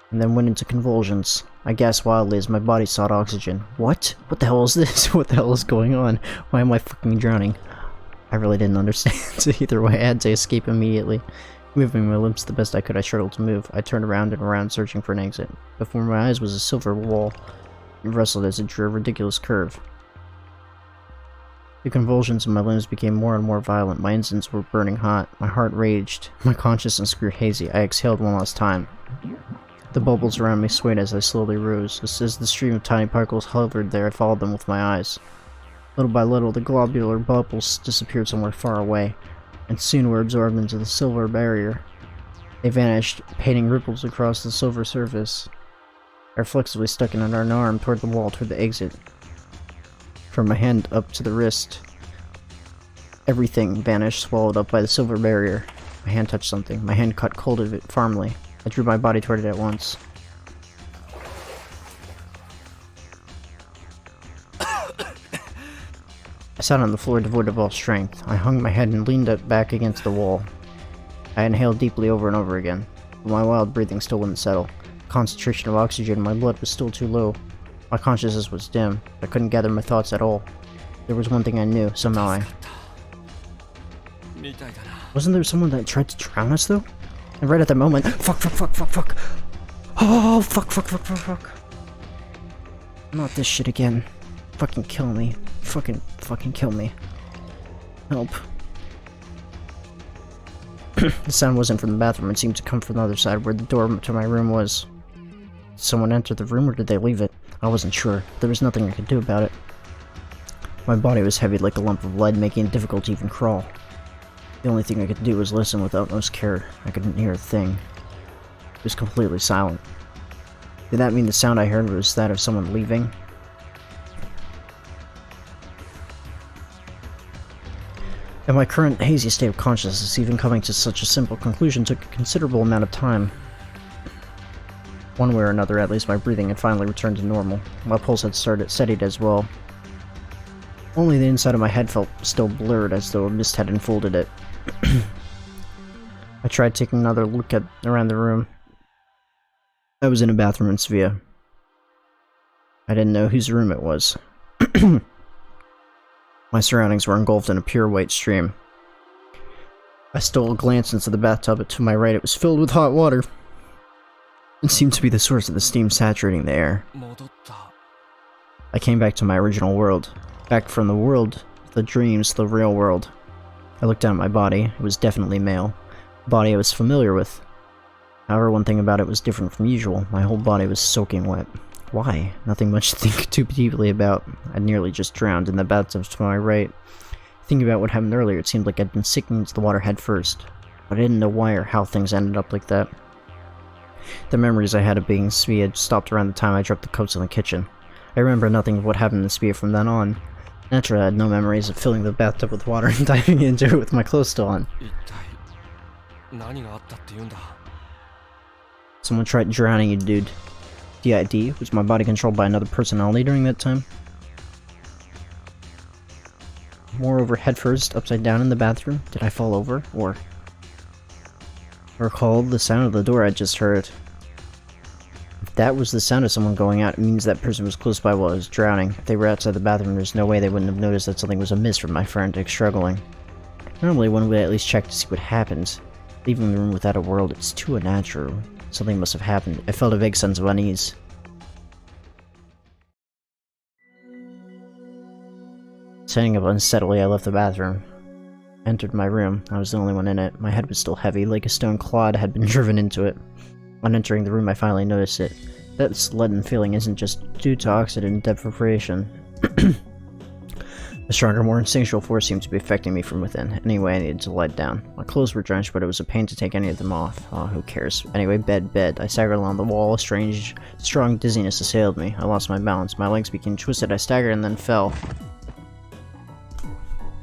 [SPEAKER 1] and then went into convulsions. I gasped wildly as my body sought oxygen. What? What the hell is this? What the hell is going on? Why am I fucking drowning? I really didn't understand, so either way I had to escape immediately. Moving my limbs the best I could, I struggled to move. I turned around and around, searching for an exit. Before my eyes was a silver wall. It wrestled as it drew a ridiculous curve. The convulsions in my limbs became more and more violent. My insides were burning hot. My heart raged. My consciousness grew hazy. I exhaled one last time. The bubbles around me swayed as I slowly rose. As the stream of tiny particles hovered there, I followed them with my eyes. Little by little, the globular bubbles disappeared somewhere far away, and soon were absorbed into the silver barrier. They vanished, painting ripples across the silver surface. I reflexively stuck an arm toward the wall, toward the exit. From my hand up to the wrist, everything vanished, swallowed up by the silver barrier. My hand touched something. My hand caught hold of it firmly. I drew my body toward it at once. I sat on the floor devoid of all strength. I hung my head and leaned it back against the wall. I inhaled deeply over and over again, but my wild breathing still wouldn't settle. The concentration of oxygen in my blood was still too low. My consciousness was dim. I couldn't gather my thoughts at all. There was one thing I knew, somehow Wasn't there someone that tried to drown us, though? And right at that moment, fuck. Oh, fuck. Not this shit again. Fucking kill me. Fucking kill me. Help. The sound wasn't from the bathroom, it seemed to come from the other side, where the door to my room was. Did someone enter the room, or did they leave it? I wasn't sure. There was nothing I could do about it. My body was heavy like a lump of lead, making it difficult to even crawl. The only thing I could do was listen with utmost care. I couldn't hear a thing. It was completely silent. Did that mean the sound I heard was that of someone leaving? In my current hazy state of consciousness, even coming to such a simple conclusion took a considerable amount of time. One way or another, at least my breathing had finally returned to normal. My pulse had steadied as well. Only the inside of my head felt still blurred, as though a mist had enfolded it. I tried taking another look around the room. I was in a bathroom in Svea. I didn't know whose room it was. My surroundings were engulfed in a pure white stream. I stole a glance into the bathtub, but to my right it was filled with hot water. It seemed to be the source of the steam saturating the air. I came back to my original world. Back from the world, the dreams, the real world. I looked down at my body. It was definitely male. A body I was familiar with. However, one thing about it was different from usual. My whole body was soaking wet. Why? Nothing much to think too deeply about. I'd nearly just drowned in the bathtub to my right. Thinking about what happened earlier, it seemed like I'd been sinking into the water head first. But I didn't know why or how things ended up like that. The memories I had of being in Svea had stopped around the time I dropped the coats in the kitchen. I remember nothing of what happened in Svea from then on. Naturally, I had no memories of filling the bathtub with water and diving into it with my clothes still on. Someone tried drowning you, dude. DID? Was my body controlled by another personality during that time? Moreover, headfirst, upside down in the bathroom? Did I fall over? Or... I recall the sound of the door I just heard. If that was the sound of someone going out, it means that person was close by while I was drowning. If they were outside the bathroom, there's no way they wouldn't have noticed that something was amiss from my frantic struggling. Normally, one would at least check to see what happens. Leaving the room without a world, it's too unnatural. Something must have happened. I felt a vague sense of unease. Standing up unsteadily, I left the bathroom. Entered my room. I was the only one in it. My head was still heavy, like a stone clod had been driven into it. On entering the room, I finally noticed it. That leaden feeling isn't just due to oxidant deprivation. A stronger, more instinctual force seemed to be affecting me from within. Anyway, I needed to lie down. My clothes were drenched, but it was a pain to take any of them off. Oh, who cares? Anyway, bed. I staggered along the wall. A strange, strong dizziness assailed me. I lost my balance. My legs became twisted. I staggered and then fell.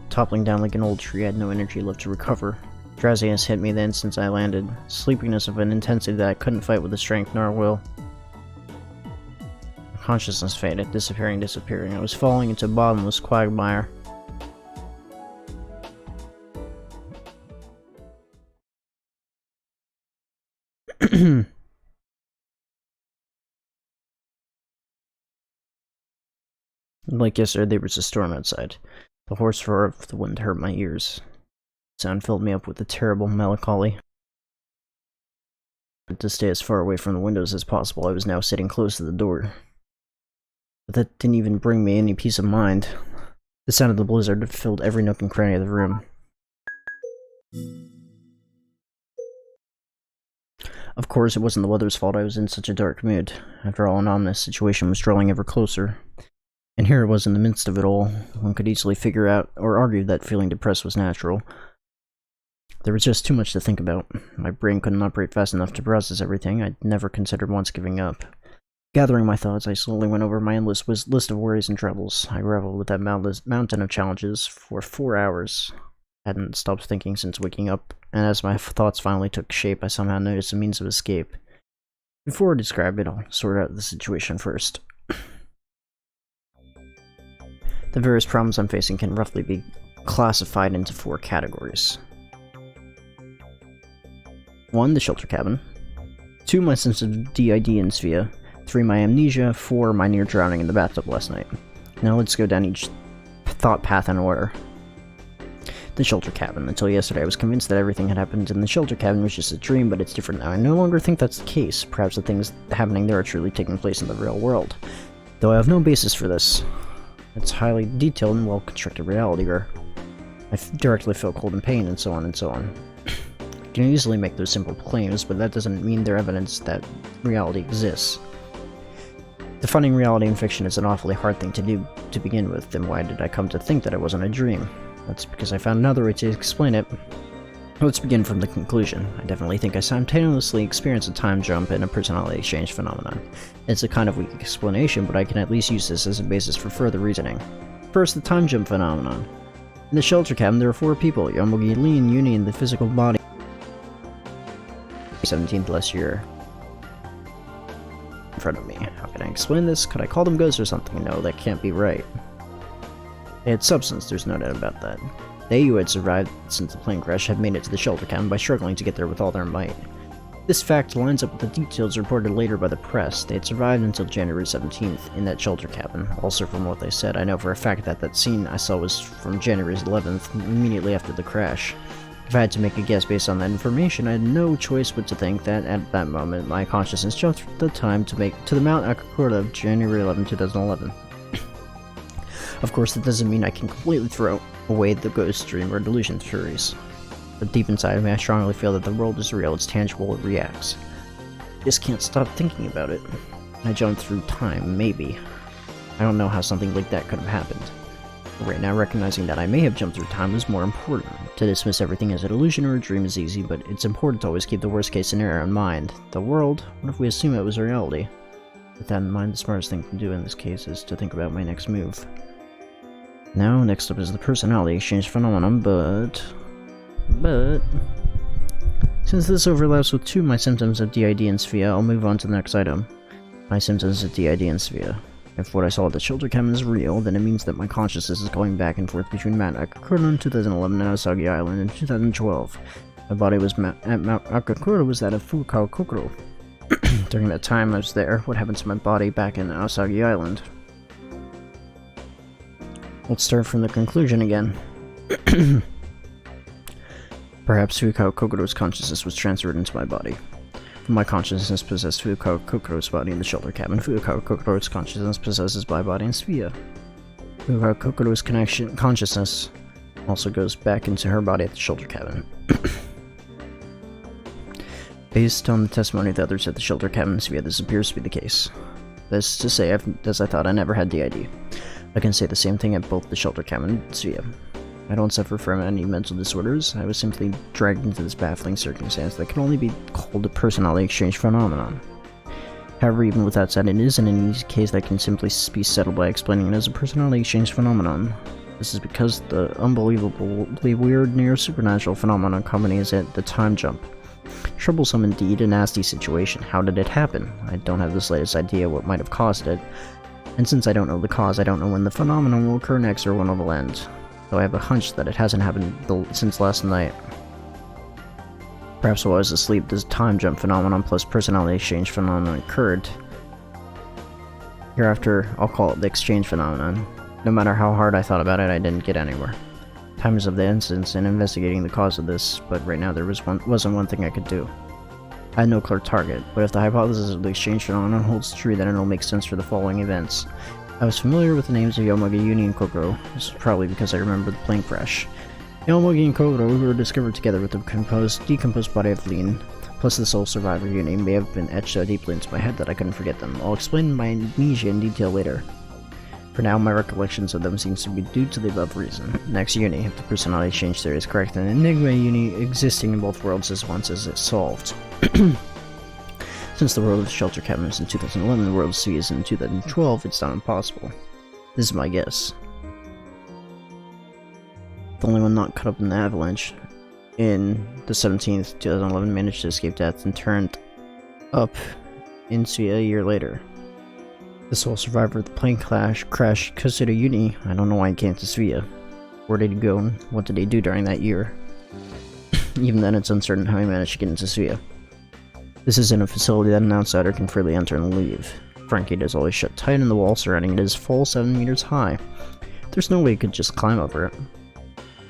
[SPEAKER 1] Toppling down like an old tree, I had no energy left to recover. Drowsiness hit me the instant I landed. Sleepiness of an intensity that I couldn't fight with the strength nor will. Consciousness faded, disappearing. I was falling into a bottomless quagmire. Like yesterday, there was a storm outside. The hoarse roar of the wind hurt my ears. The sound filled me up with a terrible melancholy. But to stay as far away from the windows as possible, I was now sitting close to the door. But that didn't even bring me any peace of mind. The sound of the blizzard filled every nook and cranny of the room. Of course, it wasn't the weather's fault I was in such a dark mood. After all, an ominous situation was drawing ever closer. And here it was in the midst of it all. One could easily figure out, or argue, that feeling depressed was natural. There was just too much to think about. My brain couldn't operate fast enough to process everything. I'd never considered once giving up. Gathering my thoughts, I slowly went over my endless list of worries and troubles. I reveled with that mountain of challenges for 4 hours. I hadn't stopped thinking since waking up, and as my thoughts finally took shape, I somehow noticed a means of escape. Before I describe it, I'll sort out the situation first. The various problems I'm facing can roughly be classified into 4 categories. 1. The shelter cabin. 2. My sense of DID in Svea. 3. My amnesia. 4. My near drowning in the bathtub last night. Now let's go down each thought path in order. The shelter cabin. Until yesterday I was convinced that everything that happened in the shelter cabin was just a dream, but it's different now. I no longer think that's the case. Perhaps the things happening there are truly taking place in the real world. Though I have no basis for this. It's highly detailed and well-constructed reality where I directly feel cold and pain and so on and so on. I can easily make those simple claims, but that doesn't mean they're evidence that reality exists. Defining reality in fiction is an awfully hard thing to do to begin with, then why did I come to think that it wasn't a dream? That's because I found another way to explain it. Let's begin from the conclusion. I definitely think I simultaneously experienced a time jump and a personality exchange phenomenon. It's a kind of weak explanation, but I can at least use this as a basis for further reasoning. First, the time jump phenomenon. In the shelter cabin, there were 4 people, Yomogi, Lee, and Yuni in the physical body. 17th last year. In front of me. How can I explain this? Could I call them ghosts or something? No, that can't be right. They had substance, there's no doubt about that. They who had survived since the plane crash had made it to the shelter cabin by struggling to get there with all their might. This fact lines up with the details reported later by the press. They had survived until January 17th in that shelter cabin. Also from what they said, I know for a fact that that scene I saw was from January 11th, immediately after the crash. If I had to make a guess based on that information, I had no choice but to think that at that moment my consciousness jumped the time to the Mount Akakura of January 11, 2011. Of course, that doesn't mean I can completely throw away the ghost dream or delusion theories. But deep inside of me, I strongly feel that the world is real, it's tangible, it reacts. I just can't stop thinking about it. I jumped through time, maybe. I don't know how something like that could have happened. But right now, recognizing that I may have jumped through time is more important. To dismiss everything as a delusion or a dream is easy, but it's important to always keep the worst case scenario in mind. The world, what if we assume it was reality? With that in mind, the smartest thing to do in this case is to think about my next move. Now, next up is the personality exchange phenomenon, but... Since this overlaps with 2 of my symptoms of DID and Svea, I'll move on to the next item. My symptoms of DID and Svea. If what I saw at the shelter cabin is real, then it means that my consciousness is going back and forth between Mount Akakura in 2011 and Asagi Island in 2012. My body was at Mount Akakura was that of Fukao Kokoro. During that time I was there, what happened to my body back in Asagi Island? Let's start from the conclusion again. Perhaps Fukao Kokoro's consciousness was transferred into my body. My consciousness possessed Fukao Kokoro's body in the shelter cabin. Fukao Kokoro's consciousness possesses my body in Svea. Fukao Kokoro's consciousness also goes back into her body at the shelter cabin. Based on the testimony of the others at the shelter cabin in Svea, this appears to be the case. That is to say, as I thought, I never had DID. I can say the same thing at both the shelter cabin and Svea. I don't suffer from any mental disorders. I was simply dragged into this baffling circumstance that can only be called a personality exchange phenomenon. However, even with that said, it isn't an easy case that can simply be settled by explaining it as a personality exchange phenomenon. This is because the unbelievably weird near-supernatural phenomenon accompanies it, the time jump. Troublesome indeed, a nasty situation. How did it happen? I don't have the slightest idea what might have caused it, and since I don't know the cause, I don't know when the phenomenon will occur next or when it will end. Though I have a hunch that it hasn't happened since last night. Perhaps while I was asleep, this time jump phenomenon plus personality exchange phenomenon occurred. Hereafter, I'll call it the exchange phenomenon. No matter how hard I thought about it, I didn't get anywhere. Time is of the essence in investigating the cause of this, but right now there wasn't one thing I could do. I had no clear target, but if the hypothesis of the exchange phenomenon holds true, then it'll make sense for the following events. I was familiar with the names of Yomogi, Uni, and Kokoro. This is probably because I remember the plane crash. Yomogi and Kokoro, who were discovered together with the decomposed body of Lean, plus the sole survivor Uni, may have been etched so deeply into my head that I couldn't forget them. I'll explain my amnesia in detail later. For now, my recollections of them seems to be due to the above reason. Next, Uni. If the personality change theory is correct, then Enigma Uni existing in both worlds is once as it's solved. Since the world of Shelter Cabin is in 2011, the world of Sea is in 2012, it's not impossible. This is my guess. The only one not caught up in the avalanche in the 17th, 2011 managed to escape death and turned up in Sea a year later. The sole survivor of the plane crash, Kasuda Uni, I don't know why he came to Svea. Where did he go and what did he do during that year? Even then, it's uncertain how he managed to get into Svea. This isn't a facility that an outsider can freely enter and leave. Front gate is always shut tight and the wall surrounding it is full 7 meters high. There's no way he could just climb over it.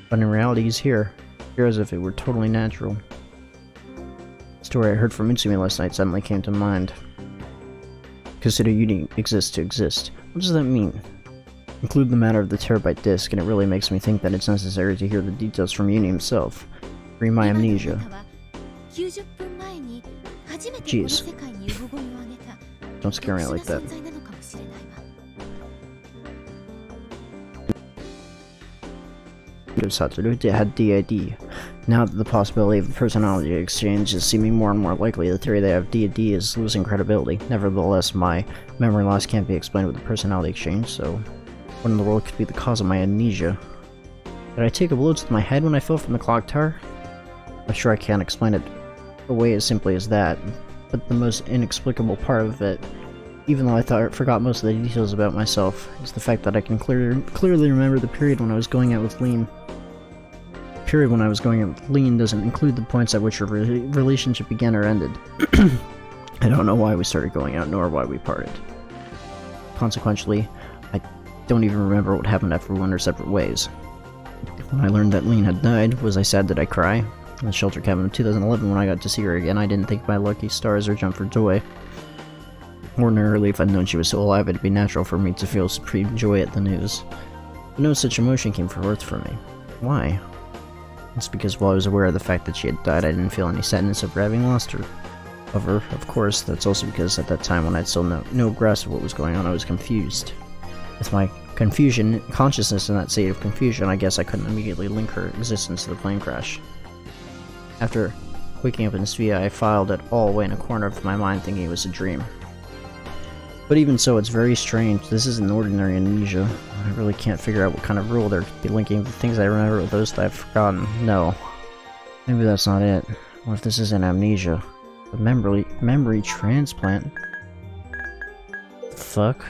[SPEAKER 1] But in reality, he's here as if it were totally natural. The story I heard from Utsumi last night suddenly came to mind. Consider Uni exists to exist. What does that mean? Include the matter of the terabyte disk, and it really makes me think that it's necessary to hear the details from Uni himself. Free my amnesia. Jeez. Don't scare me like that. Satoru had DID. Now that the possibility of a personality exchange is seeming more and more likely, the theory that I have DID is losing credibility. Nevertheless, my memory loss can't be explained with a personality exchange, so what in the world could be the cause of my amnesia? Did I take a blow to my head when I fell from the clock tower? I'm sure I can't explain it away as simply as that, but the most inexplicable part of it, even though I forgot most of the details about myself, is the fact that I can clearly remember the period when I was going out with Lean. The period when I was going out with Lean doesn't include the points at which our relationship began or ended. I don't know why we started going out, nor why we parted. Consequently, I don't even remember what happened after we went our separate ways. When I learned that Lean had died, was I sad? Did I cry? In the Shelter Cabin in 2011, when I got to see her again, I didn't think my lucky stars or jump for joy. Ordinarily, if I'd known she was still alive, it'd be natural for me to feel supreme joy at the news. But no such emotion came forth from me. Why? It's because while I was aware of the fact that she had died, I didn't feel any sadness over having lost her. However, of course, that's also because at that time when I had still no grasp of what was going on, I was confused. With my consciousness in that state of confusion, I guess I couldn't immediately link her existence to the plane crash. After waking up in Svea, I filed it all away in a corner of my mind thinking it was a dream. But even so, it's very strange. This isn't ordinary amnesia. I really can't figure out what kind of rule there could be linking the things I remember with those that I've forgotten. No. Maybe that's not it. What if this isn't amnesia? A memory transplant? The fuck?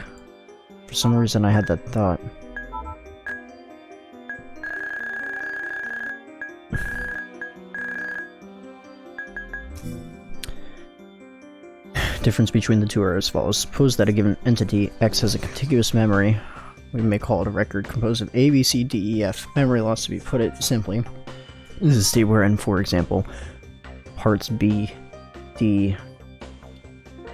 [SPEAKER 1] For some reason I had that thought. Difference between the two are as follows. Suppose that a given entity, X, has a contiguous memory. We may call it a record composed of A, B, C, D, E, F. Memory loss, to be put it simply, is a state wherein, for example, parts B, D,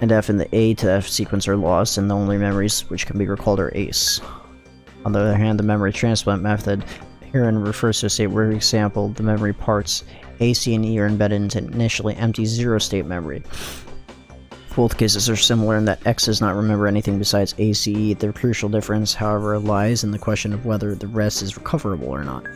[SPEAKER 1] and F in the A to F sequence are lost, and the only memories which can be recalled are ACE. On the other hand, the memory transplant method herein refers to a state where, for example, the memory parts A, C, and E are embedded into initially empty zero-state memory. Both cases are similar in that X does not remember anything besides ACE. Their crucial difference, however, lies in the question of whether the rest is recoverable or not.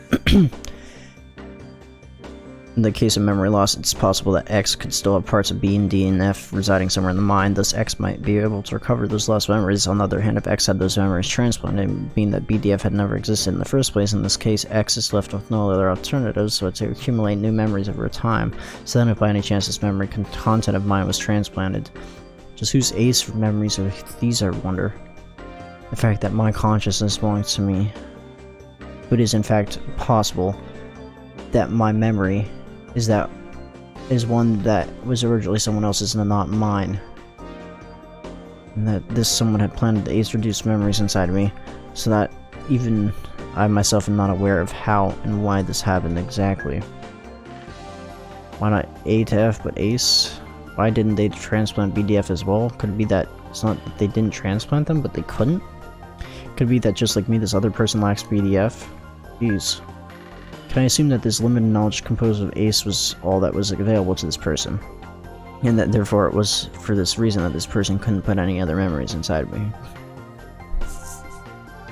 [SPEAKER 1] In the case of memory loss, it's possible that X could still have parts of B and D and F residing somewhere in the mind, thus X might be able to recover those lost memories. On the other hand, if X had those memories transplanted, meaning that BDF had never existed in the first place, in this case, X is left with no other alternatives, so to accumulate new memories over time. So then if by any chance this memory content of mine was transplanted, just whose ACE memories are these, I wonder? The fact that my consciousness belongs to me, but it is in fact possible that my memory is one that was originally someone else's and not mine. And that this someone had planted the ACE-reduced memories inside of me, so that even I myself am not aware of how and why this happened exactly. Why not A to F but ACE? Why didn't they transplant BDF as well? Could it be that it's not that they didn't transplant them, but they couldn't? Could it be that just like me, this other person lacks BDF? Jeez. Can I assume that this limited knowledge composed of Ace was all that was available to this person? And that therefore it was for this reason that this person couldn't put any other memories inside me?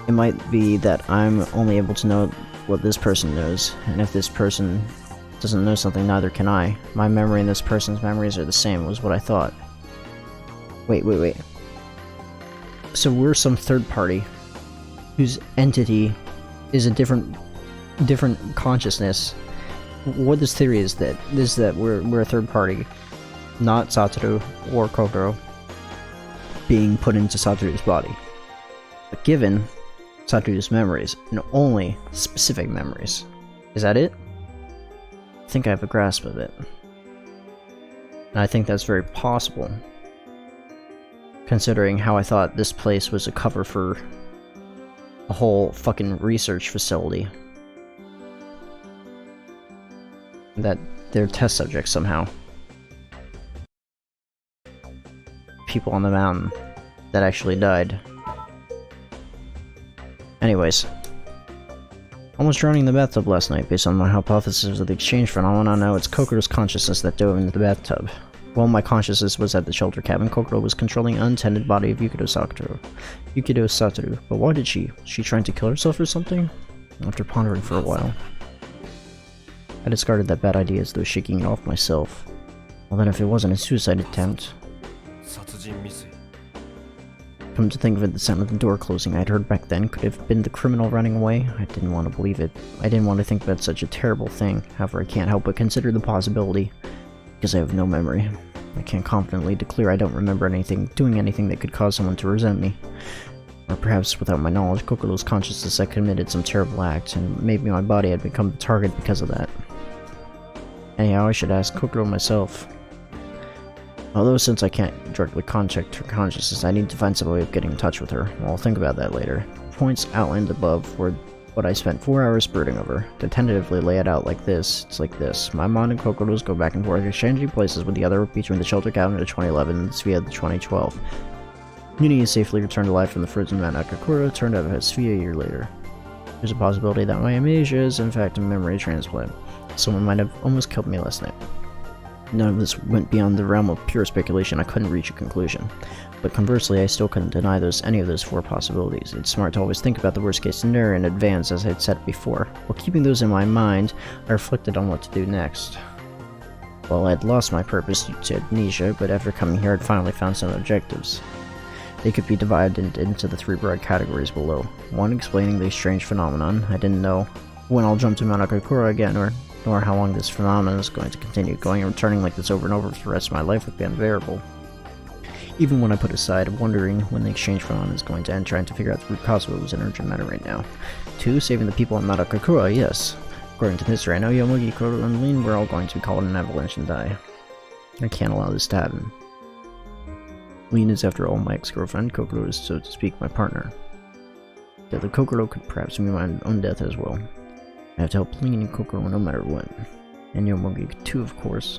[SPEAKER 1] It might be that I'm only able to know what this person knows, and if this person doesn't know something, neither can I. My memory and this person's memories are the same, was what I thought. Wait. So we're some third party whose entity is a different consciousness. What this theory is that we're a third party, not Satoru or Kokoro, being put into Satoru's body, but given Satoru's memories, and only specific memories. Is that it? I think I have a grasp of it. And I think that's very possible, considering how I thought this place was a cover for a whole fucking research facility. That they're test subjects somehow. People on the mountain that actually died. Anyways. Almost drowning in the bathtub last night. Based on my hypothesis of the exchange phenomenon, now it's Kokoro's consciousness that dove into the bathtub. While my consciousness was at the shelter cabin, Kokoro was controlling the untended body of Yukido Satoru. But why did she? Was she trying to kill herself or something? After pondering for a while, I discarded that bad idea as though shaking it off myself. Well then, if it wasn't a suicide attempt... Come to think of it, the sound of the door closing I had heard back then could have been the criminal running away. I didn't want to believe it. I didn't want to think about such a terrible thing. However, I can't help but consider the possibility. Because I have no memory. I can't confidently declare I don't remember doing anything that could cause someone to resent me. Or perhaps, without my knowledge, Kokoro's consciousness had committed some terrible act, and maybe my body had become the target because of that. Anyhow, I should ask Kokoro myself. Although since I can't directly contact her consciousness, I need to find some way of getting in touch with her. Well, I'll think about that later. Points outlined above were what I spent 4 hours brooding over. To tentatively lay it out like this, it's like this. My mind and Kokoro's go back and forth, exchanging places with the other between the shelter cabin of 2011 and the Sphere of 2012. Uni is safely returned to life from the frozen Mount Akakura, turned out of a Sphere a year later. There's a possibility that my amnesia is in fact a memory transplant. Someone might have almost killed me last night. None of this went beyond the realm of pure speculation. I couldn't reach a conclusion. But conversely, I still couldn't deny any of those 4 possibilities. It's smart to always think about the worst case scenario in advance, as I'd said before. While keeping those in my mind, I reflected on what to do next. Well, I'd lost my purpose due to amnesia, but after coming here, I'd finally found some objectives. They could be divided into the 3 broad categories below. 1, explaining the strange phenomenon. I didn't know when I'll jump to Mount Akakura again, nor how long this phenomenon is going to continue. Going and returning like this over and over for the rest of my life would be unbearable. Even when I put aside wondering when the exchange phenomenon is going to end, trying to figure out the root cause of it was an urgent matter right now. 2, saving the people on Mount Akakura, yes. According to history, I know Yomugi, Koto, and Lin were all going to be caught in an avalanche and die. I can't allow this to happen. Lin is, after all, my ex-girlfriend. Kokoro is, so to speak, my partner. That the Kokoro could perhaps be my own death as well. I have to help Lin and Kokoro no matter what. And Yomugi too, of course.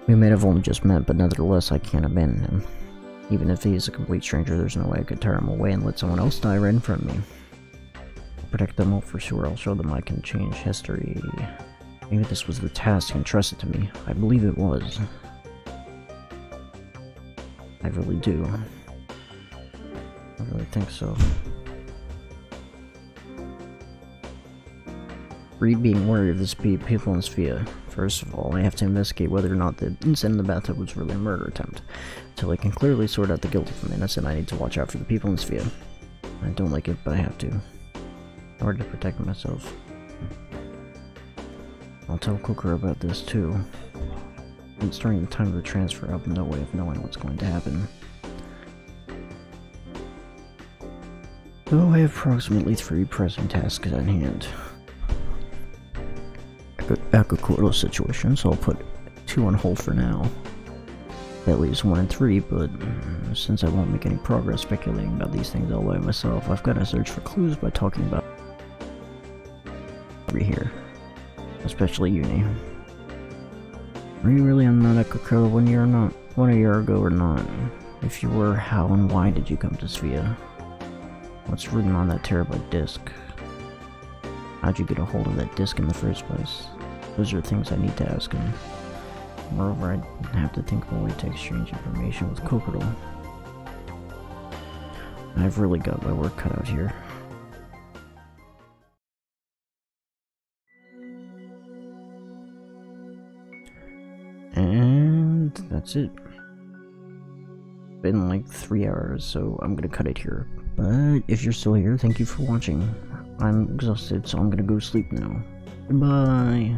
[SPEAKER 1] We may have only just met, but nevertheless I can't abandon him. Even if he is a complete stranger, there's no way I could tear him away and let someone else die right in front of me. I'll protect them all for sure. I'll show them I can change history. Maybe this was the task entrusted to me. I believe it was. I really do. I really think so. Being wary of this people in Sphere. First of all, I have to investigate whether or not the incident in the bathtub was really a murder attempt. Until I can clearly sort out the guilty from the innocent, I need to watch out for the people in Sphere. I don't like it, but I have to. In order to protect myself. I'll tell Kokoro about this too. Since during the time of the transfer, I'll have no way of knowing what's going to happen. Though I have approximately 3 pressing tasks at hand. Akakura situation, so I'll put 2 on hold for now. That leaves 1 and 3, but since I won't make any progress speculating about these things all by myself, I've got to search for clues by talking about over here. Especially Uni. Were you really on Mount Akakura 1 year or not? 1 year ago or not? If you were, how and why did you come to Sphere? What's written on that terabyte disk? How'd you get a hold of that disk in the first place? Those are things I need to ask him. Moreover, I'd have to think of a way to exchange information with Kokoro. I've really got my work cut out here. And that's it. Been like 3 hours, so I'm gonna cut it here. But if you're still here, thank you for watching. I'm exhausted, so I'm gonna go sleep now. Goodbye.